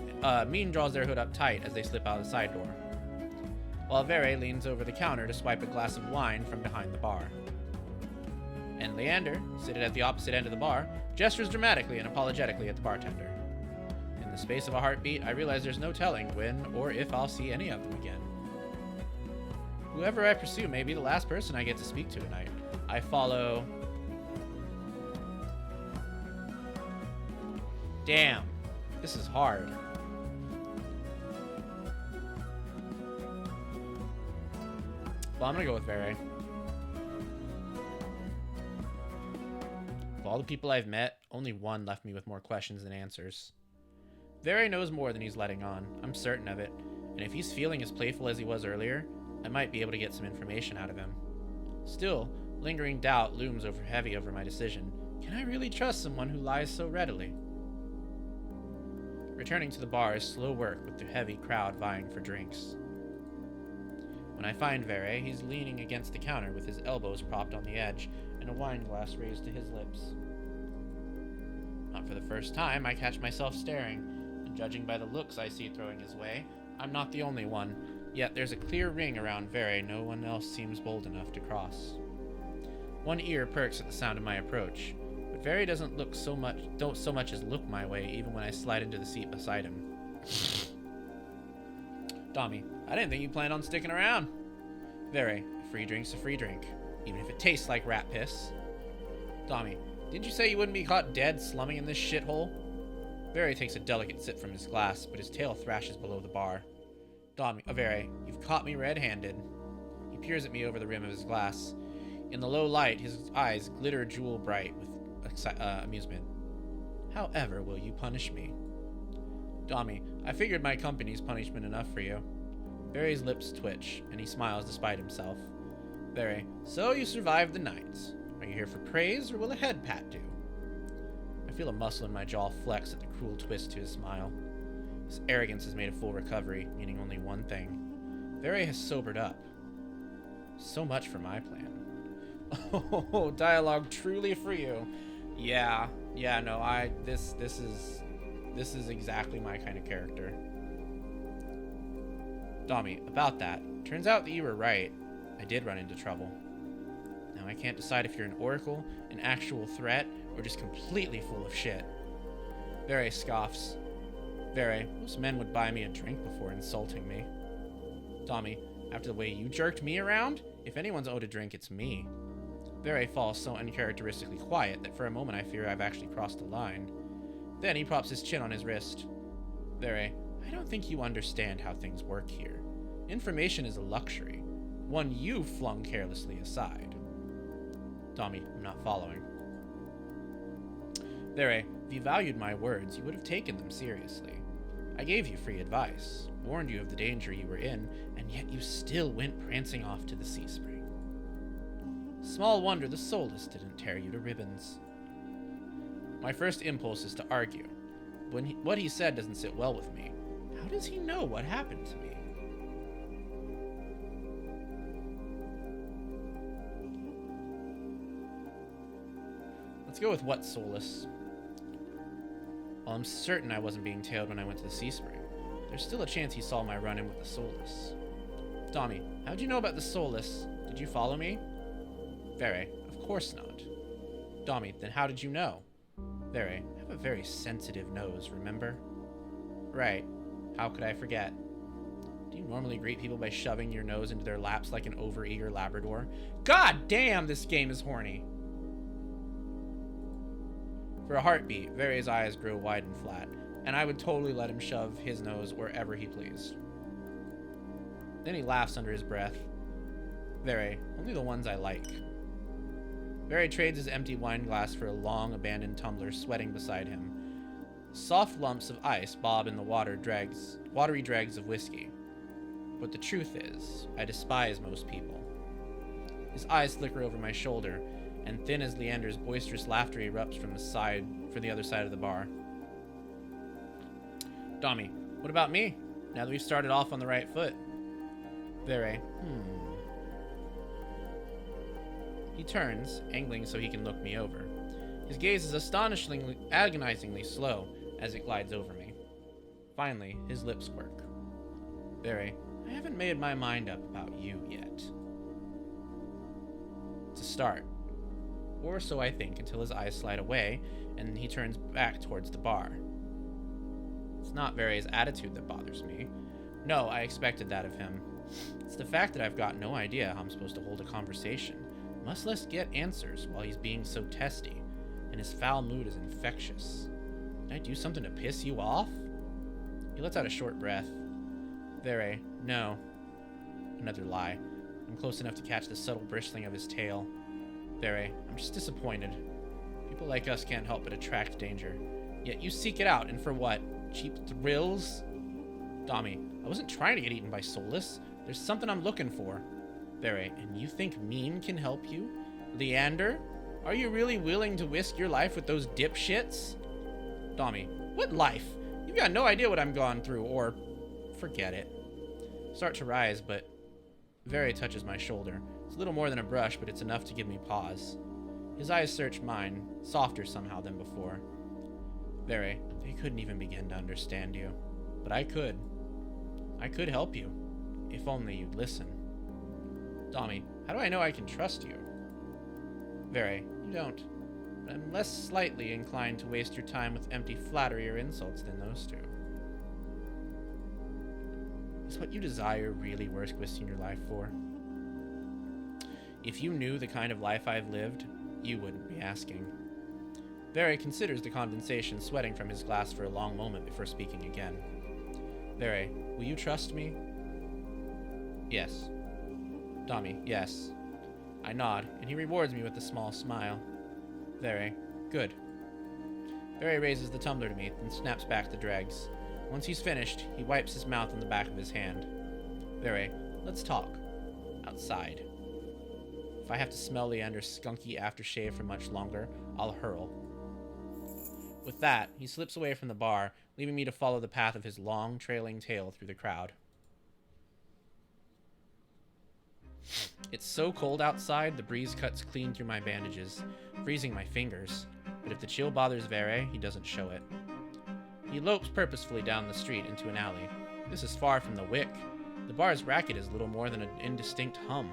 as they slip out the side door. while Vere leans over the counter to swipe a glass of wine from behind the bar. And Leander, seated at the opposite end of the bar, gestures dramatically and apologetically at the bartender. In the space of a heartbeat, I realize there's no telling when or if I'll see any of them again. Whoever I pursue may be the last person I get to speak to tonight. I follow... Damn. This is hard. Well, I'm gonna go with Vere. Of all the people I've met, only one left me with more questions than answers. Vere knows more than he's letting on. I'm certain of it. And if he's feeling as playful as he was earlier, I might be able to get some information out of him. Still, lingering doubt looms heavy over my decision. Can I really trust someone who lies so readily? Returning to the bar is slow work with the heavy crowd vying for drinks. When I find Vere, he's leaning against the counter with his elbows propped on the edge and a wine glass raised to his lips. Not for the first time, I catch myself staring, and judging by the looks I see throwing his way, I'm not the only one, yet there's a clear ring around Vere no one else seems bold enough to cross. One ear perks at the sound of my approach, but Vere don't so much as look my way even when I slide into the seat beside him. Domi, I didn't think you planned on sticking around. Vere, a free drink's a free drink, even if it tastes like rat piss. Domi, didn't you say you wouldn't be caught dead slumming in this shithole? Vere takes a delicate sip from his glass, but his tail thrashes below the bar. Domi, Vere, you've caught me red-handed. He peers at me over the rim of his glass. In the low light, his eyes glitter jewel bright with amusement. However will you punish me? Domi, I figured my company's punishment enough for you. Vere's lips twitch, and he smiles despite himself. Vere, so you survived the night. Are you here for praise, or will a head pat do? I feel a muscle in my jaw flex at the cruel twist to his smile. His arrogance has made a full recovery, meaning only one thing. Vere has sobered up. So much for my plan. Oh, dialogue truly for you. Yeah, no, this is exactly my kind of character. Domi, about that. Turns out that you were right. I did run into trouble. Now I can't decide if you're an oracle, an actual threat, or just completely full of shit. Vere scoffs. Vere, most men would buy me a drink before insulting me. Domi, after the way you jerked me around, if anyone's owed a drink, it's me. Vere falls so uncharacteristically quiet that for a moment I fear I've actually crossed the line. Then he props his chin on his wrist. Vere, I don't think you understand how things work here. Information is a luxury, one you flung carelessly aside. Domi, I'm not following. Vere, if you valued my words, you would have taken them seriously. I gave you free advice, warned you of the danger you were in, and yet you still went prancing off to the sea spring. Small wonder the soulless didn't tear you to ribbons. My first impulse is to argue. What he said doesn't sit well with me. How does he know what happened to me? Let's go with what soulless. While I'm certain I wasn't being tailed when I went to the sea spring, there's still a chance he saw my run-in with the soulless. Domi, how'd you know about the soulless? Did you follow me? Vere, of course not. Domi, then how did you know? Vere, I have a very sensitive nose, remember? Right. How could I forget? Do you normally greet people by shoving your nose into their laps like an overeager Labrador? God damn, this game is horny! For a heartbeat, Vere's eyes grow wide and flat, and I would totally let him shove his nose wherever he pleased. Then he laughs under his breath. Vere, only the ones I like. Vere trades his empty wine glass for a long, abandoned tumbler sweating beside him. Soft lumps of ice bob in the watery dregs of whiskey. But the truth is, I despise most people. His eyes flicker over my shoulder, and thin as Leander's boisterous laughter erupts from the other side of the bar. Domi, what about me? Now that we've started off on the right foot. Vere, He turns, angling so he can look me over. His gaze is astonishingly, agonizingly slow as it glides over me. Finally, his lips work. Vere, I haven't made my mind up about you yet. To start. Or so I think, until his eyes slide away, and he turns back towards the bar. It's not Very's attitude that bothers me. No, I expected that of him. It's the fact that I've got no idea how I'm supposed to hold a conversation, much less get answers while he's being so testy, and his foul mood is infectious. Did I do something to piss you off? He lets out a short breath. Very, no. Another lie. I'm close enough to catch the subtle bristling of his tail. Very, I'm just disappointed. People like us can't help but attract danger. Yet you seek it out, and for what? Cheap thrills? Domi, I wasn't trying to get eaten by Soulless. There's something I'm looking for. Very, and you think mean can help you? Leander? Are you really willing to risk your life with those dipshits? Domi, what life? You've got no idea what I'm gone through, or... forget it. Start to rise, but... Very touches my shoulder. It's a little more than a brush, but it's enough to give me pause. His eyes search mine, softer somehow than before. Very, they couldn't even begin to understand you. But I could. I could help you. If only you'd listen. Domi, how do I know I can trust you? Very, you don't. But I'm less slightly inclined to waste your time with empty flattery or insults than those two. Is what you desire really worth risking your life for? If you knew the kind of life I've lived, you wouldn't be asking. Very considers the condensation sweating from his glass for a long moment before speaking again. Very, will you trust me? Yes. Domi, yes. I nod, and he rewards me with a small smile. Very, good. Very raises the tumbler to me, then snaps back the dregs. Once he's finished, he wipes his mouth on the back of his hand. Very, let's talk. Outside. If I have to smell Leander's skunky aftershave for much longer, I'll hurl. With that, he slips away from the bar, leaving me to follow the path of his long, trailing tail through the crowd. It's so cold outside, the breeze cuts clean through my bandages, freezing my fingers. But if the chill bothers Vere, he doesn't show it. He lopes purposefully down the street into an alley. This is far from the Wick. The bar's racket is little more than an indistinct hum.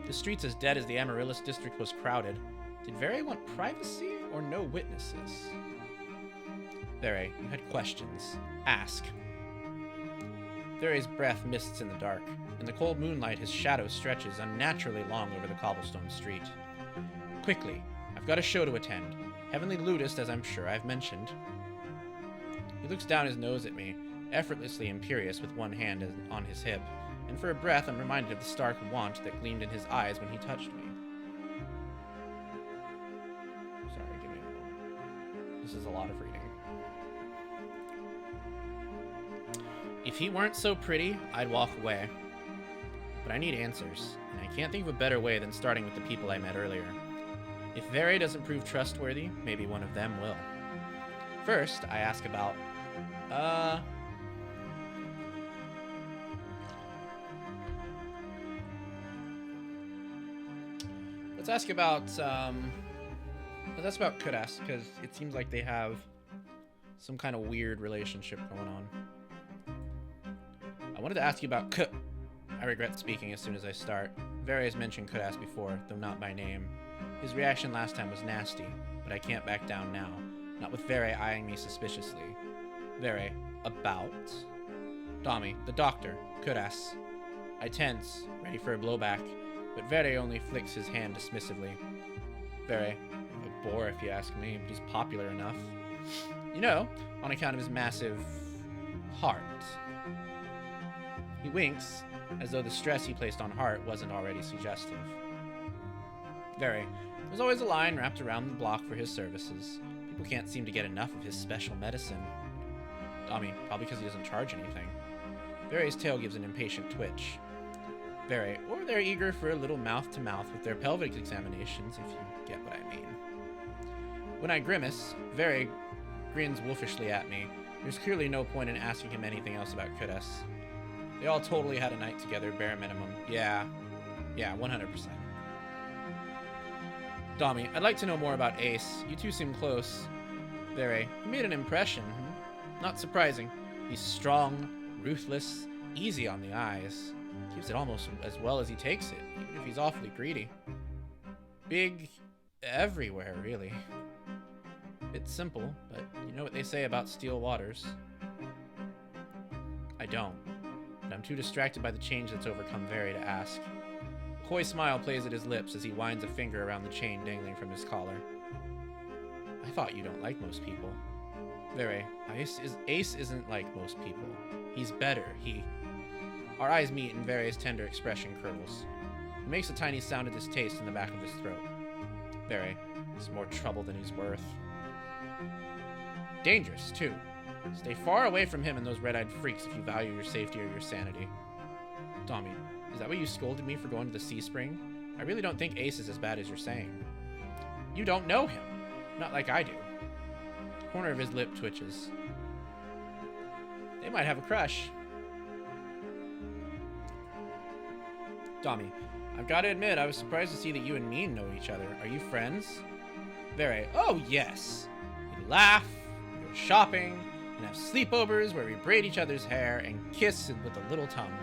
The street's as dead as the Amaryllis district was crowded. Did Vere want privacy or no witnesses? Vere, you had questions. Ask. Vere's breath mists in the dark. In the cold moonlight, his shadow stretches unnaturally long over the cobblestone street. Quickly, I've got a show to attend. Heavenly Ludist, as I'm sure I've mentioned. He looks down his nose at me, effortlessly imperious with one hand on his hip, and for a breath I'm reminded of the stark want that gleamed in his eyes when he touched me. Sorry, give me a moment. This is a lot of reading. If he weren't so pretty, I'd walk away. But I need answers, and I can't think of a better way than starting with the people I met earlier. If Vere doesn't prove trustworthy, maybe one of them will. First, I ask about, let's ask about Kudas, because it seems like they have some kind of weird relationship going on. I wanted to ask you about I regret speaking as soon as I start. Vere has mentioned Kudas before, though not by name. His reaction last time was nasty, but I can't back down now. Not with Vere eyeing me suspiciously. Vere, about? Domi, the doctor, Kudas. I tense, ready for a blowback, but Vere only flicks his hand dismissively. Vere, a bore if you ask me, but he's popular enough. You know, on account of his massive heart. He winks, as though the stress he placed on heart wasn't already suggestive. Vere, there's always a line wrapped around the block for his services. People can't seem to get enough of his special medicine. Domi, probably because he doesn't charge anything. Vere's tail gives an impatient twitch. Vere, or they're eager for a little mouth-to-mouth with their pelvic examinations, if you get what I mean. When I grimace, Vere grins wolfishly at me. There's clearly no point in asking him anything else about Kudas. They all totally had a night together, bare minimum. Yeah, 100%. Domi, I'd like to know more about Ace. You two seem close. Vere, he made an impression. Not surprising. He's strong, Ruthless, easy on the eyes. Gives it almost as well as he takes it, even if he's awfully greedy. Big everywhere, really. It's simple, but you know what they say about still waters. I don't, but I'm too distracted by the change that's overcome Very to ask. A coy smile plays at his lips as he winds a finger around the chain dangling from his collar. I thought you don't like most people. Very, Ace isn't like most people. He's better, Our eyes meet and Very's tender expression curls. He makes a tiny sound of distaste in the back of his throat. Very, it's more trouble than he's worth. Dangerous, too. Stay far away from him and those red-eyed freaks if you value your safety or your sanity. Domi, is that why you scolded me for going to the Sea Spring? I really don't think Ace is as bad as you're saying. You don't know him. Not like I do. The corner of his lip twitches. They might have a crush. Domi, I've got to admit, I was surprised to see that you and Mean know each other. Are you friends? Very, oh yes. We laugh, we go shopping, and have sleepovers where we braid each other's hair and kiss with a little tongue.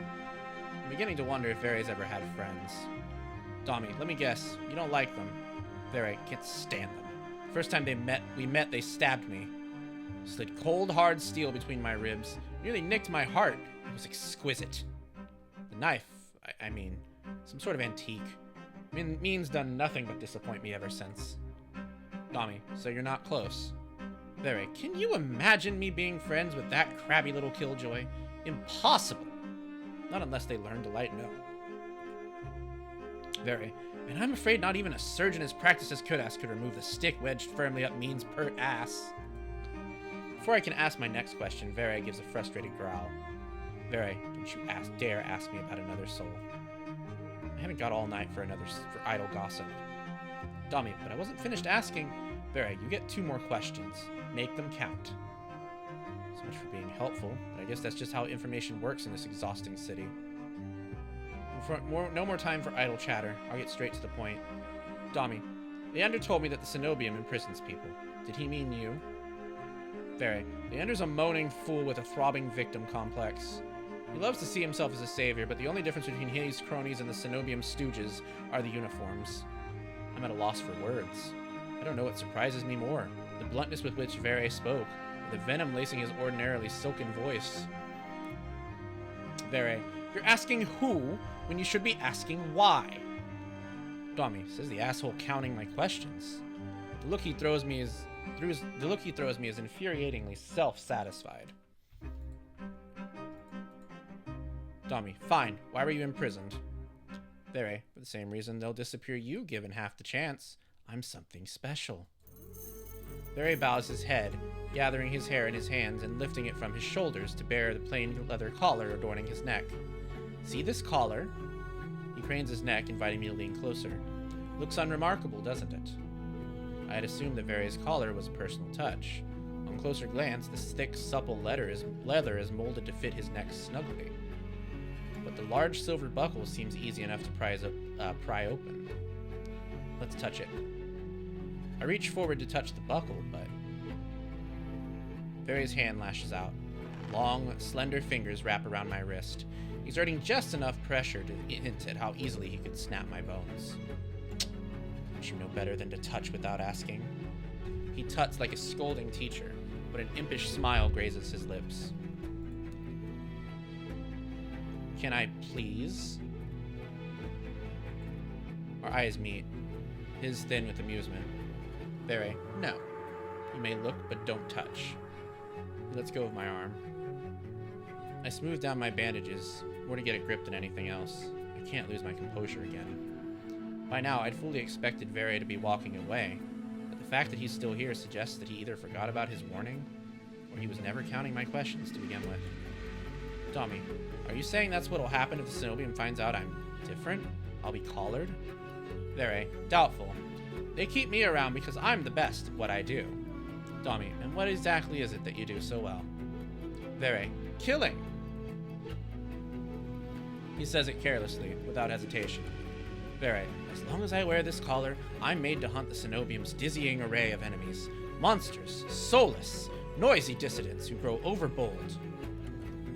I'm beginning to wonder if Very's ever had friends. Domi, let me guess, you don't like them. Very, can't stand them. First time we met, they stabbed me. Slid cold, hard steel between my ribs. Nearly nicked my heart. It was exquisite. The knife, I mean, some sort of antique. Mean's done nothing but disappoint me ever since. Domi, so you're not close. Very, can you imagine me being friends with that crabby little killjoy? Impossible. Not unless they learn to lighten up. Very, and I'm afraid not even a surgeon as practiced as Kudas could remove the stick wedged firmly up Mean's pert ass. Before I can ask my next question, Very gives a frustrated growl. Very, don't you dare ask me about another soul. I haven't got all night for idle gossip. Domi, but I wasn't finished asking. Very, you get 2 more questions. Make them count. So much for being helpful, but I guess that's just how information works in this exhausting city. No more time for idle chatter. I'll get straight to the point. Domi, Leander told me that the Cenobium imprisons people. Did he mean you? Very, Leander's a moaning fool with a throbbing victim complex. He loves to see himself as a savior, but the only difference between his cronies and the Cenobium stooges are the uniforms. I'm at a loss for words. I don't know what surprises me more, the bluntness with which Very spoke, or the venom lacing his ordinarily silken voice. Very, you're asking who when you should be asking why. Domi, says the asshole counting my questions. The look he throws me is infuriatingly self-satisfied. Domi, fine. Why were you imprisoned? Very, for the same reason they'll disappear you given half the chance. I'm something special. Very bows his head, gathering his hair in his hands and lifting it from his shoulders to bear the plain leather collar adorning his neck. See this collar? He cranes his neck, inviting me to lean closer. Looks unremarkable, doesn't it? I had assumed that Very's collar was a personal touch. On closer glance, this thick, supple leather is molded to fit his neck snugly. But the large silver buckle seems easy enough to pry open. Let's touch it. I reach forward to touch the buckle, but Very's hand lashes out. Long, slender fingers wrap around my wrist, exerting just enough pressure to hint at how easily he could snap my bones. Don't you know better than to touch without asking? He tuts like a scolding teacher, but an impish smile grazes his lips. Can I please? Our eyes meet, his thin with amusement. Very, no. You may look, but don't touch. He lets go of my arm. I smooth down my bandages, more to get a grip than anything else. I can't lose my composure again. By now, I'd fully expected Very to be walking away, but the fact that he's still here suggests that he either forgot about his warning, or he was never counting my questions to begin with. Domi, are you saying that's what'll happen if the Cenobium finds out I'm different? I'll be collared? Very, doubtful. They keep me around because I'm the best at what I do. Domi, and what exactly is it that you do so well? Very, killing. He says it carelessly, without hesitation. Very, as long as I wear this collar, I'm made to hunt the Cenobium's dizzying array of enemies. Monsters, soulless, noisy dissidents who grow overbold.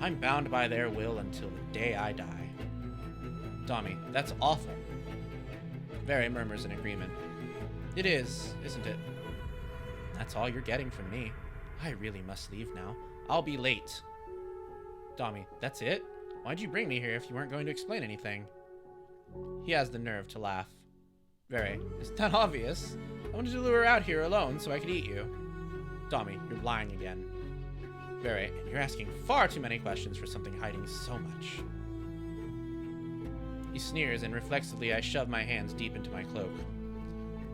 I'm bound by their will until the day I die. Domi, that's awful. Very murmurs in agreement. It is, isn't it? That's all you're getting from me. I really must leave now. I'll be late. Domi, that's it? Why'd you bring me here if you weren't going to explain anything? He has the nerve to laugh. Very, it's not obvious. I wanted to lure her out here alone so I could eat you. Domi, you're lying again. Very, and you're asking far too many questions for something hiding so much. He sneers, and reflexively I shove my hands deep into my cloak.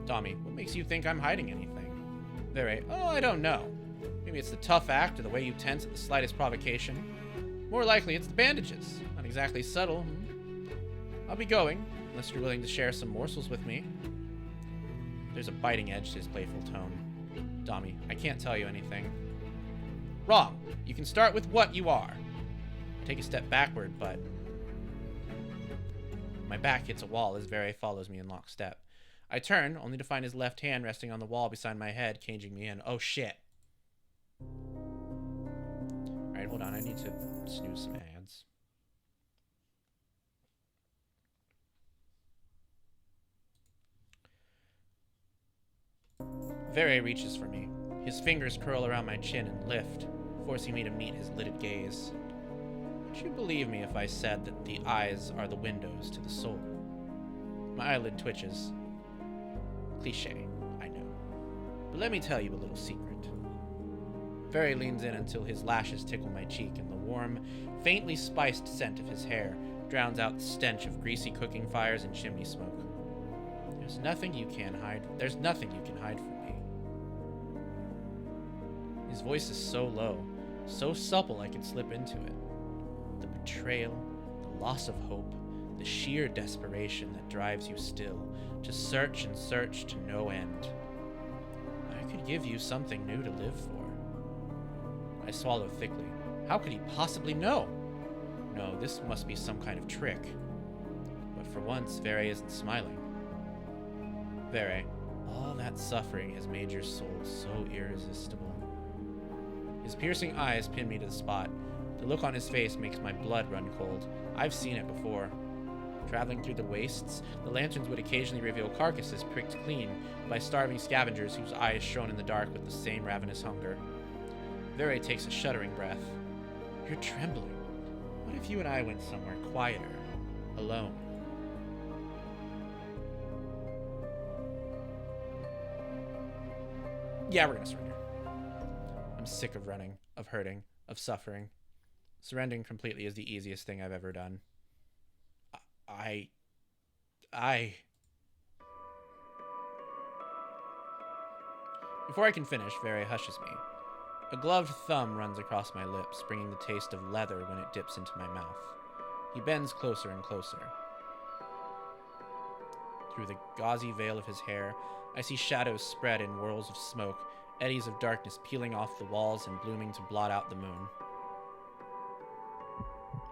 Domi, what makes you think I'm hiding anything? Very, oh, I don't know. Maybe it's the tough act or the way you tense at the slightest provocation. More likely it's the bandages. Not exactly subtle. I'll be going, unless you're willing to share some morsels with me. There's a biting edge to his playful tone. Domi, I can't tell you anything. Wrong. You can start with what you are. Take a step backward, but... My back hits a wall as Very follows me in lockstep. I turn, only to find his left hand resting on the wall beside my head, caging me in. Oh, shit. Alright, hold on. I need to snooze some ads. Very reaches for me. His fingers curl around my chin and lift, forcing me to meet his lidded gaze. Would you believe me if I said that the eyes are the windows to the soul? My eyelid twitches. Cliché, I know. But let me tell you a little secret. Very leans in until his lashes tickle my cheek, and the warm, faintly spiced scent of his hair drowns out the stench of greasy cooking fires and chimney smoke. There's nothing you can hide from me. His voice is so low, so supple I can slip into it. The betrayal, the loss of hope, the sheer desperation that drives you still, to search and search to no end. I could give you something new to live for. I swallow thickly. How could he possibly know? No, this must be some kind of trick. But for once, Very isn't smiling. Very, all that suffering has made your soul so irresistible. His piercing eyes pin me to the spot. The look on his face makes my blood run cold. I've seen it before. Traveling through the wastes, the lanterns would occasionally reveal carcasses pricked clean by starving scavengers whose eyes shone in the dark with the same ravenous hunger. Very takes a shuddering breath. You're trembling. What if you and I went somewhere quieter, alone? Yeah, we're gonna surrender. I'm sick of running, of hurting, of suffering. Surrendering completely is the easiest thing I've ever done. Before I can finish, Very hushes me. A gloved thumb runs across my lips, bringing the taste of leather when it dips into my mouth. He bends closer and closer. Through the gauzy veil of his hair, I see shadows spread in whirls of smoke, eddies of darkness peeling off the walls and blooming to blot out the moon.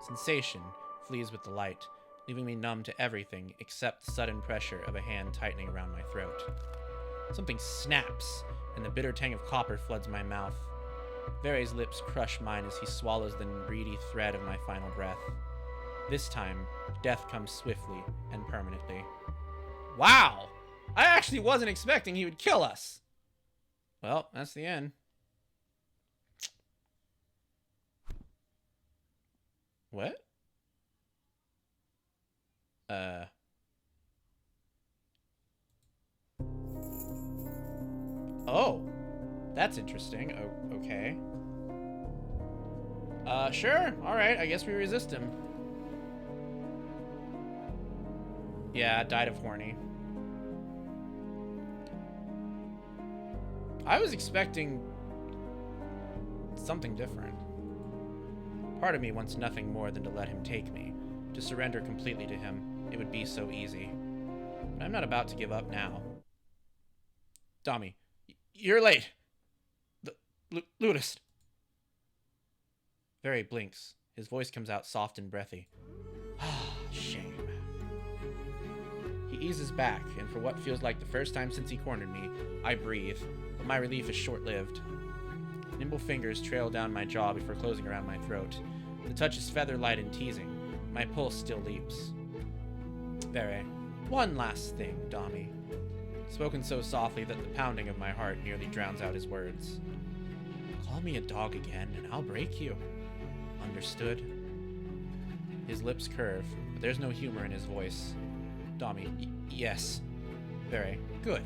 Sensation flees with the light, leaving me numb to everything except the sudden pressure of a hand tightening around my throat. Something snaps, and the bitter tang of copper floods my mouth. Very's lips crush mine as he swallows the reedy thread of my final breath. This time, death comes swiftly and permanently. Wow! I actually wasn't expecting he would kill us! Well, that's the end. What? Oh. That's interesting. Oh, okay. Sure. Alright, I guess we resist him. Yeah, died of horny. I was expecting something different. Part of me wants nothing more than to let him take me, to surrender completely to him. It would be so easy. But I'm not about to give up now. Domi, you're late. The Ludist. Very blinks. His voice comes out soft and breathy. Ah, shame. He eases back, and for what feels like the first time since he cornered me, I breathe, but my relief is short-lived. Nimble fingers trail down my jaw before closing around my throat. The touch is feather-light and teasing. My pulse still leaps. Vere, one last thing, Domi. Spoken so softly that the pounding of my heart nearly drowns out his words. Call me a dog again, and I'll break you. Understood? His lips curve, but there's no humor in his voice. Domi, yes. Vere, good.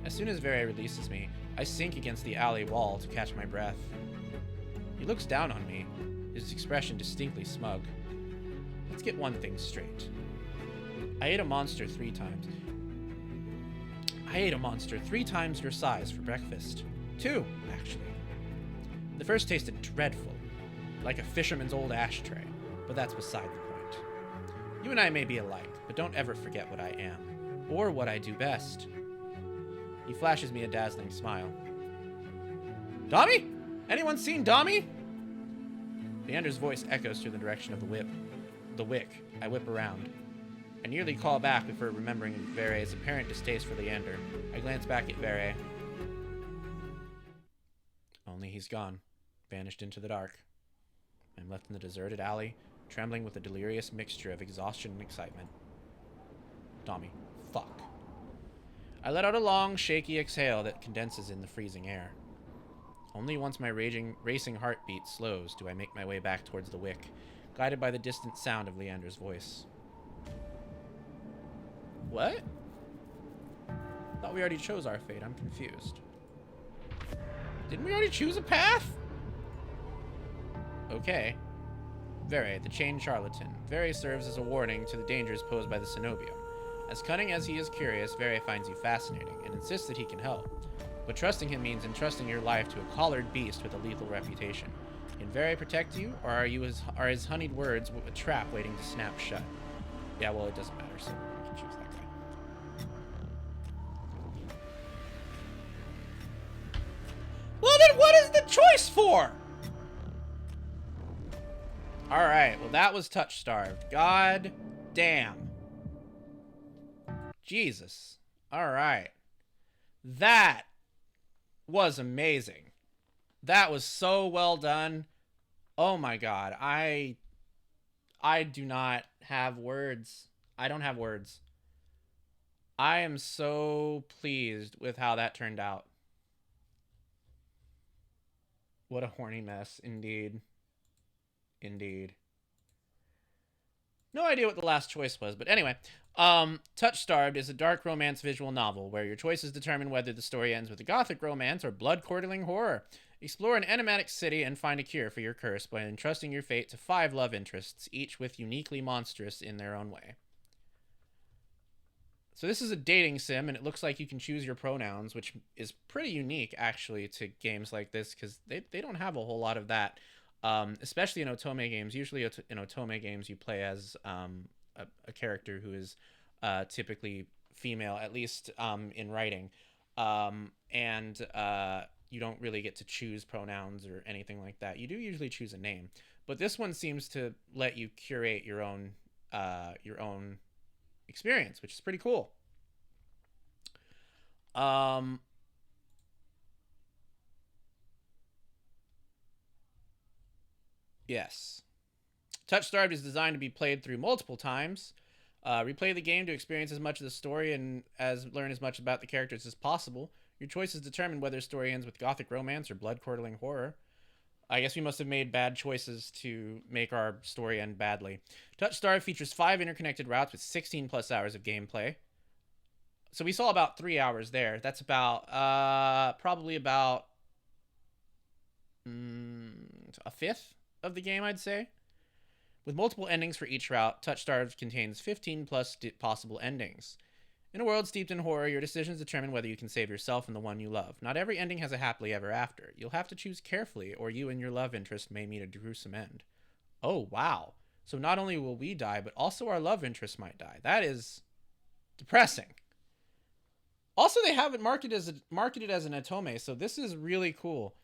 As soon as Vere releases me, I sink against the alley wall to catch my breath. He looks down on me, his expression distinctly smug. Let's get one thing straight. I ate a monster 3 times. I ate a monster 3 times your size for breakfast. 2, actually. The first tasted dreadful, like a fisherman's old ashtray, but that's beside the point. You and I may be alike, but don't ever forget what I am, or what I do best. He flashes me a dazzling smile. Domi? Anyone seen Domi? Leander's voice echoes through the direction of the wick. I whip around. I nearly call back before remembering Vere's apparent distaste for Leander. I glance back at Vere. Only he's gone, vanished into the dark. I'm left in the deserted alley, trembling with a delirious mixture of exhaustion and excitement. Domi, fuck. I let out a long, shaky exhale that condenses in the freezing air. Only once my racing heartbeat slows do I make my way back towards the wick, guided by the distant sound of Leander's voice. What? Thought we already chose our fate. I'm confused. Didn't we already choose a path? Okay. Vere, the chained charlatan. Vere serves as a warning to the dangers posed by the Cenobium. As cunning as he is curious, Vere finds you fascinating and insists that he can help. But trusting him means entrusting your life to a collared beast with a lethal reputation. Can Vere protect you, or are his honeyed words a trap waiting to snap shut? Yeah, well, it doesn't matter, so we can choose that guy. Well, then what is the choice for? Alright, well, that was touch-starved. God damn. Jesus. Alright. That was amazing. That was so well done. Oh my god. I do not have words. I don't have words. I am so pleased with how that turned out. What a horny mess, indeed. Indeed. No idea what the last choice was, but anyway. Touch Starved is a dark romance visual novel where your choices determine whether the story ends with a gothic romance or blood-curdling horror. Explore an enigmatic city and find a cure for your curse by entrusting your fate to 5 love interests, each with uniquely monstrous in their own way. So this is a dating sim, and it looks like you can choose your pronouns, which is pretty unique, actually, to games like this, because they don't have a whole lot of that, especially in Otome games. Usually in Otome games, you play as a character who is typically female, at least in writing, and you don't really get to choose pronouns or anything like that. You do usually choose a name, but this one seems to let you curate your own experience, which is pretty cool. Yes. Touch Starved is designed to be played through multiple times. Replay the game to experience as much of the story and learn as much about the characters as possible. Your choices determine whether the story ends with gothic romance or blood-curdling horror. I guess we must have made bad choices to make our story end badly. Touch Starved features 5 interconnected routes with 16 plus hours of gameplay. So we saw about 3 hours there. That's about, probably about a fifth of the game, I'd say. With multiple endings for each route, Touch Starved contains 15 plus possible endings. In a world steeped in horror, your decisions determine whether you can save yourself and the one you love. Not every ending has a happily ever after. You'll have to choose carefully, or you and your love interest may meet a gruesome end. Oh, wow. So not only will we die, but also our love interest might die. That is depressing. Also, they have it marketed as an Otome, so this is really cool.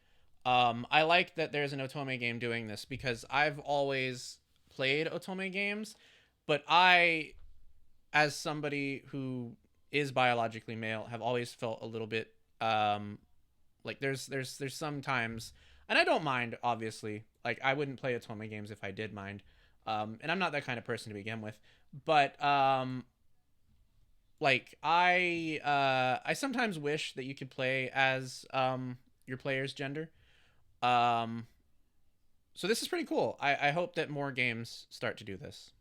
I like that there's an Otome game doing this, because I've always played Otome games, but I, as somebody who is biologically male, have always felt a little bit like there's sometimes And I don't mind, obviously. Like, I wouldn't play Otome games if I did mind. And I'm not that kind of person to begin with. But, like, I sometimes wish that you could play as your player's gender. So this is pretty cool. I hope that more games start to do this.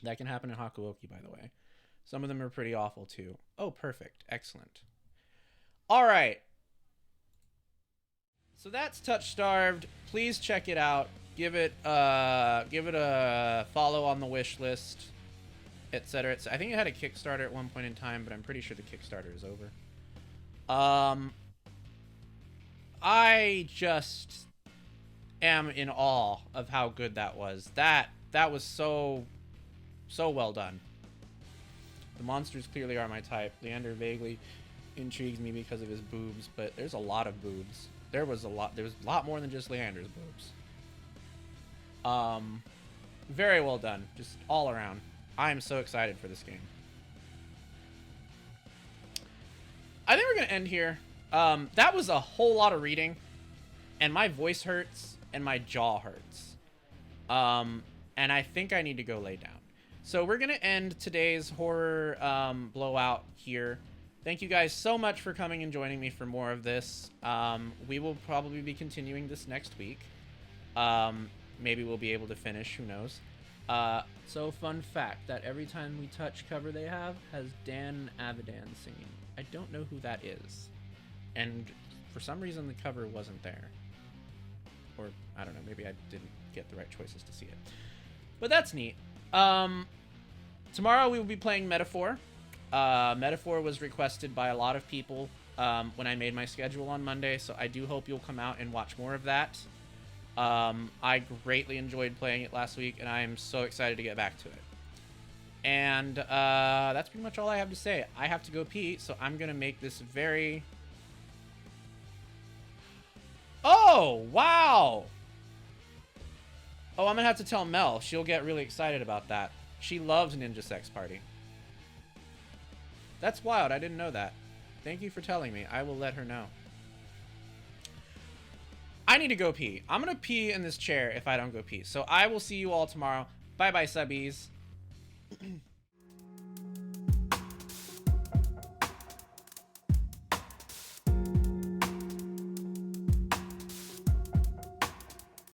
That can happen in Hakuoki, by the way. Some of them are pretty awful, too. Oh, perfect. Excellent. All right. So that's Touch Starved. Please check it out. Give it a follow on the wish list, etc. I think it had a Kickstarter at one point in time, but I'm pretty sure the Kickstarter is over. I just am in awe of how good that was. That was so well done. The monsters clearly are my type. Leander vaguely intrigues me because of his boobs, but there's a lot of boobs. There was a lot more than just Leander's boobs. Very well done, just all around. I am so excited for this game. I think we're gonna end here. That was a whole lot of reading, and my voice hurts and my jaw hurts. And I think I need to go lay down. So we're gonna end today's horror blowout here. Thank you guys so much for coming and joining me for more of this. We will probably be continuing this next week. Maybe we'll be able to finish, who knows. So fun fact, that Every Time We Touch cover they have has Dan Avidan singing. I don't know who that is. And for some reason the cover wasn't there. Or, I don't know, maybe I didn't get the right choices to see it. But that's neat. Tomorrow we will be playing Metaphor. Metaphor was requested by a lot of people when I made my schedule on Monday, so I do hope you'll come out and watch more of that. I greatly enjoyed playing it last week, and I am so excited to get back to it. And that's pretty much all I have to say. I have to go pee, so I'm going to make this very... Oh, wow! Oh, I'm going to have to tell Mel. She'll get really excited about that. She loves Ninja Sex Party. That's wild. I didn't know that. Thank you for telling me. I will let her know. I need to go pee. I'm going to pee in this chair if I don't go pee. So I will see you all tomorrow. Bye-bye, subbies.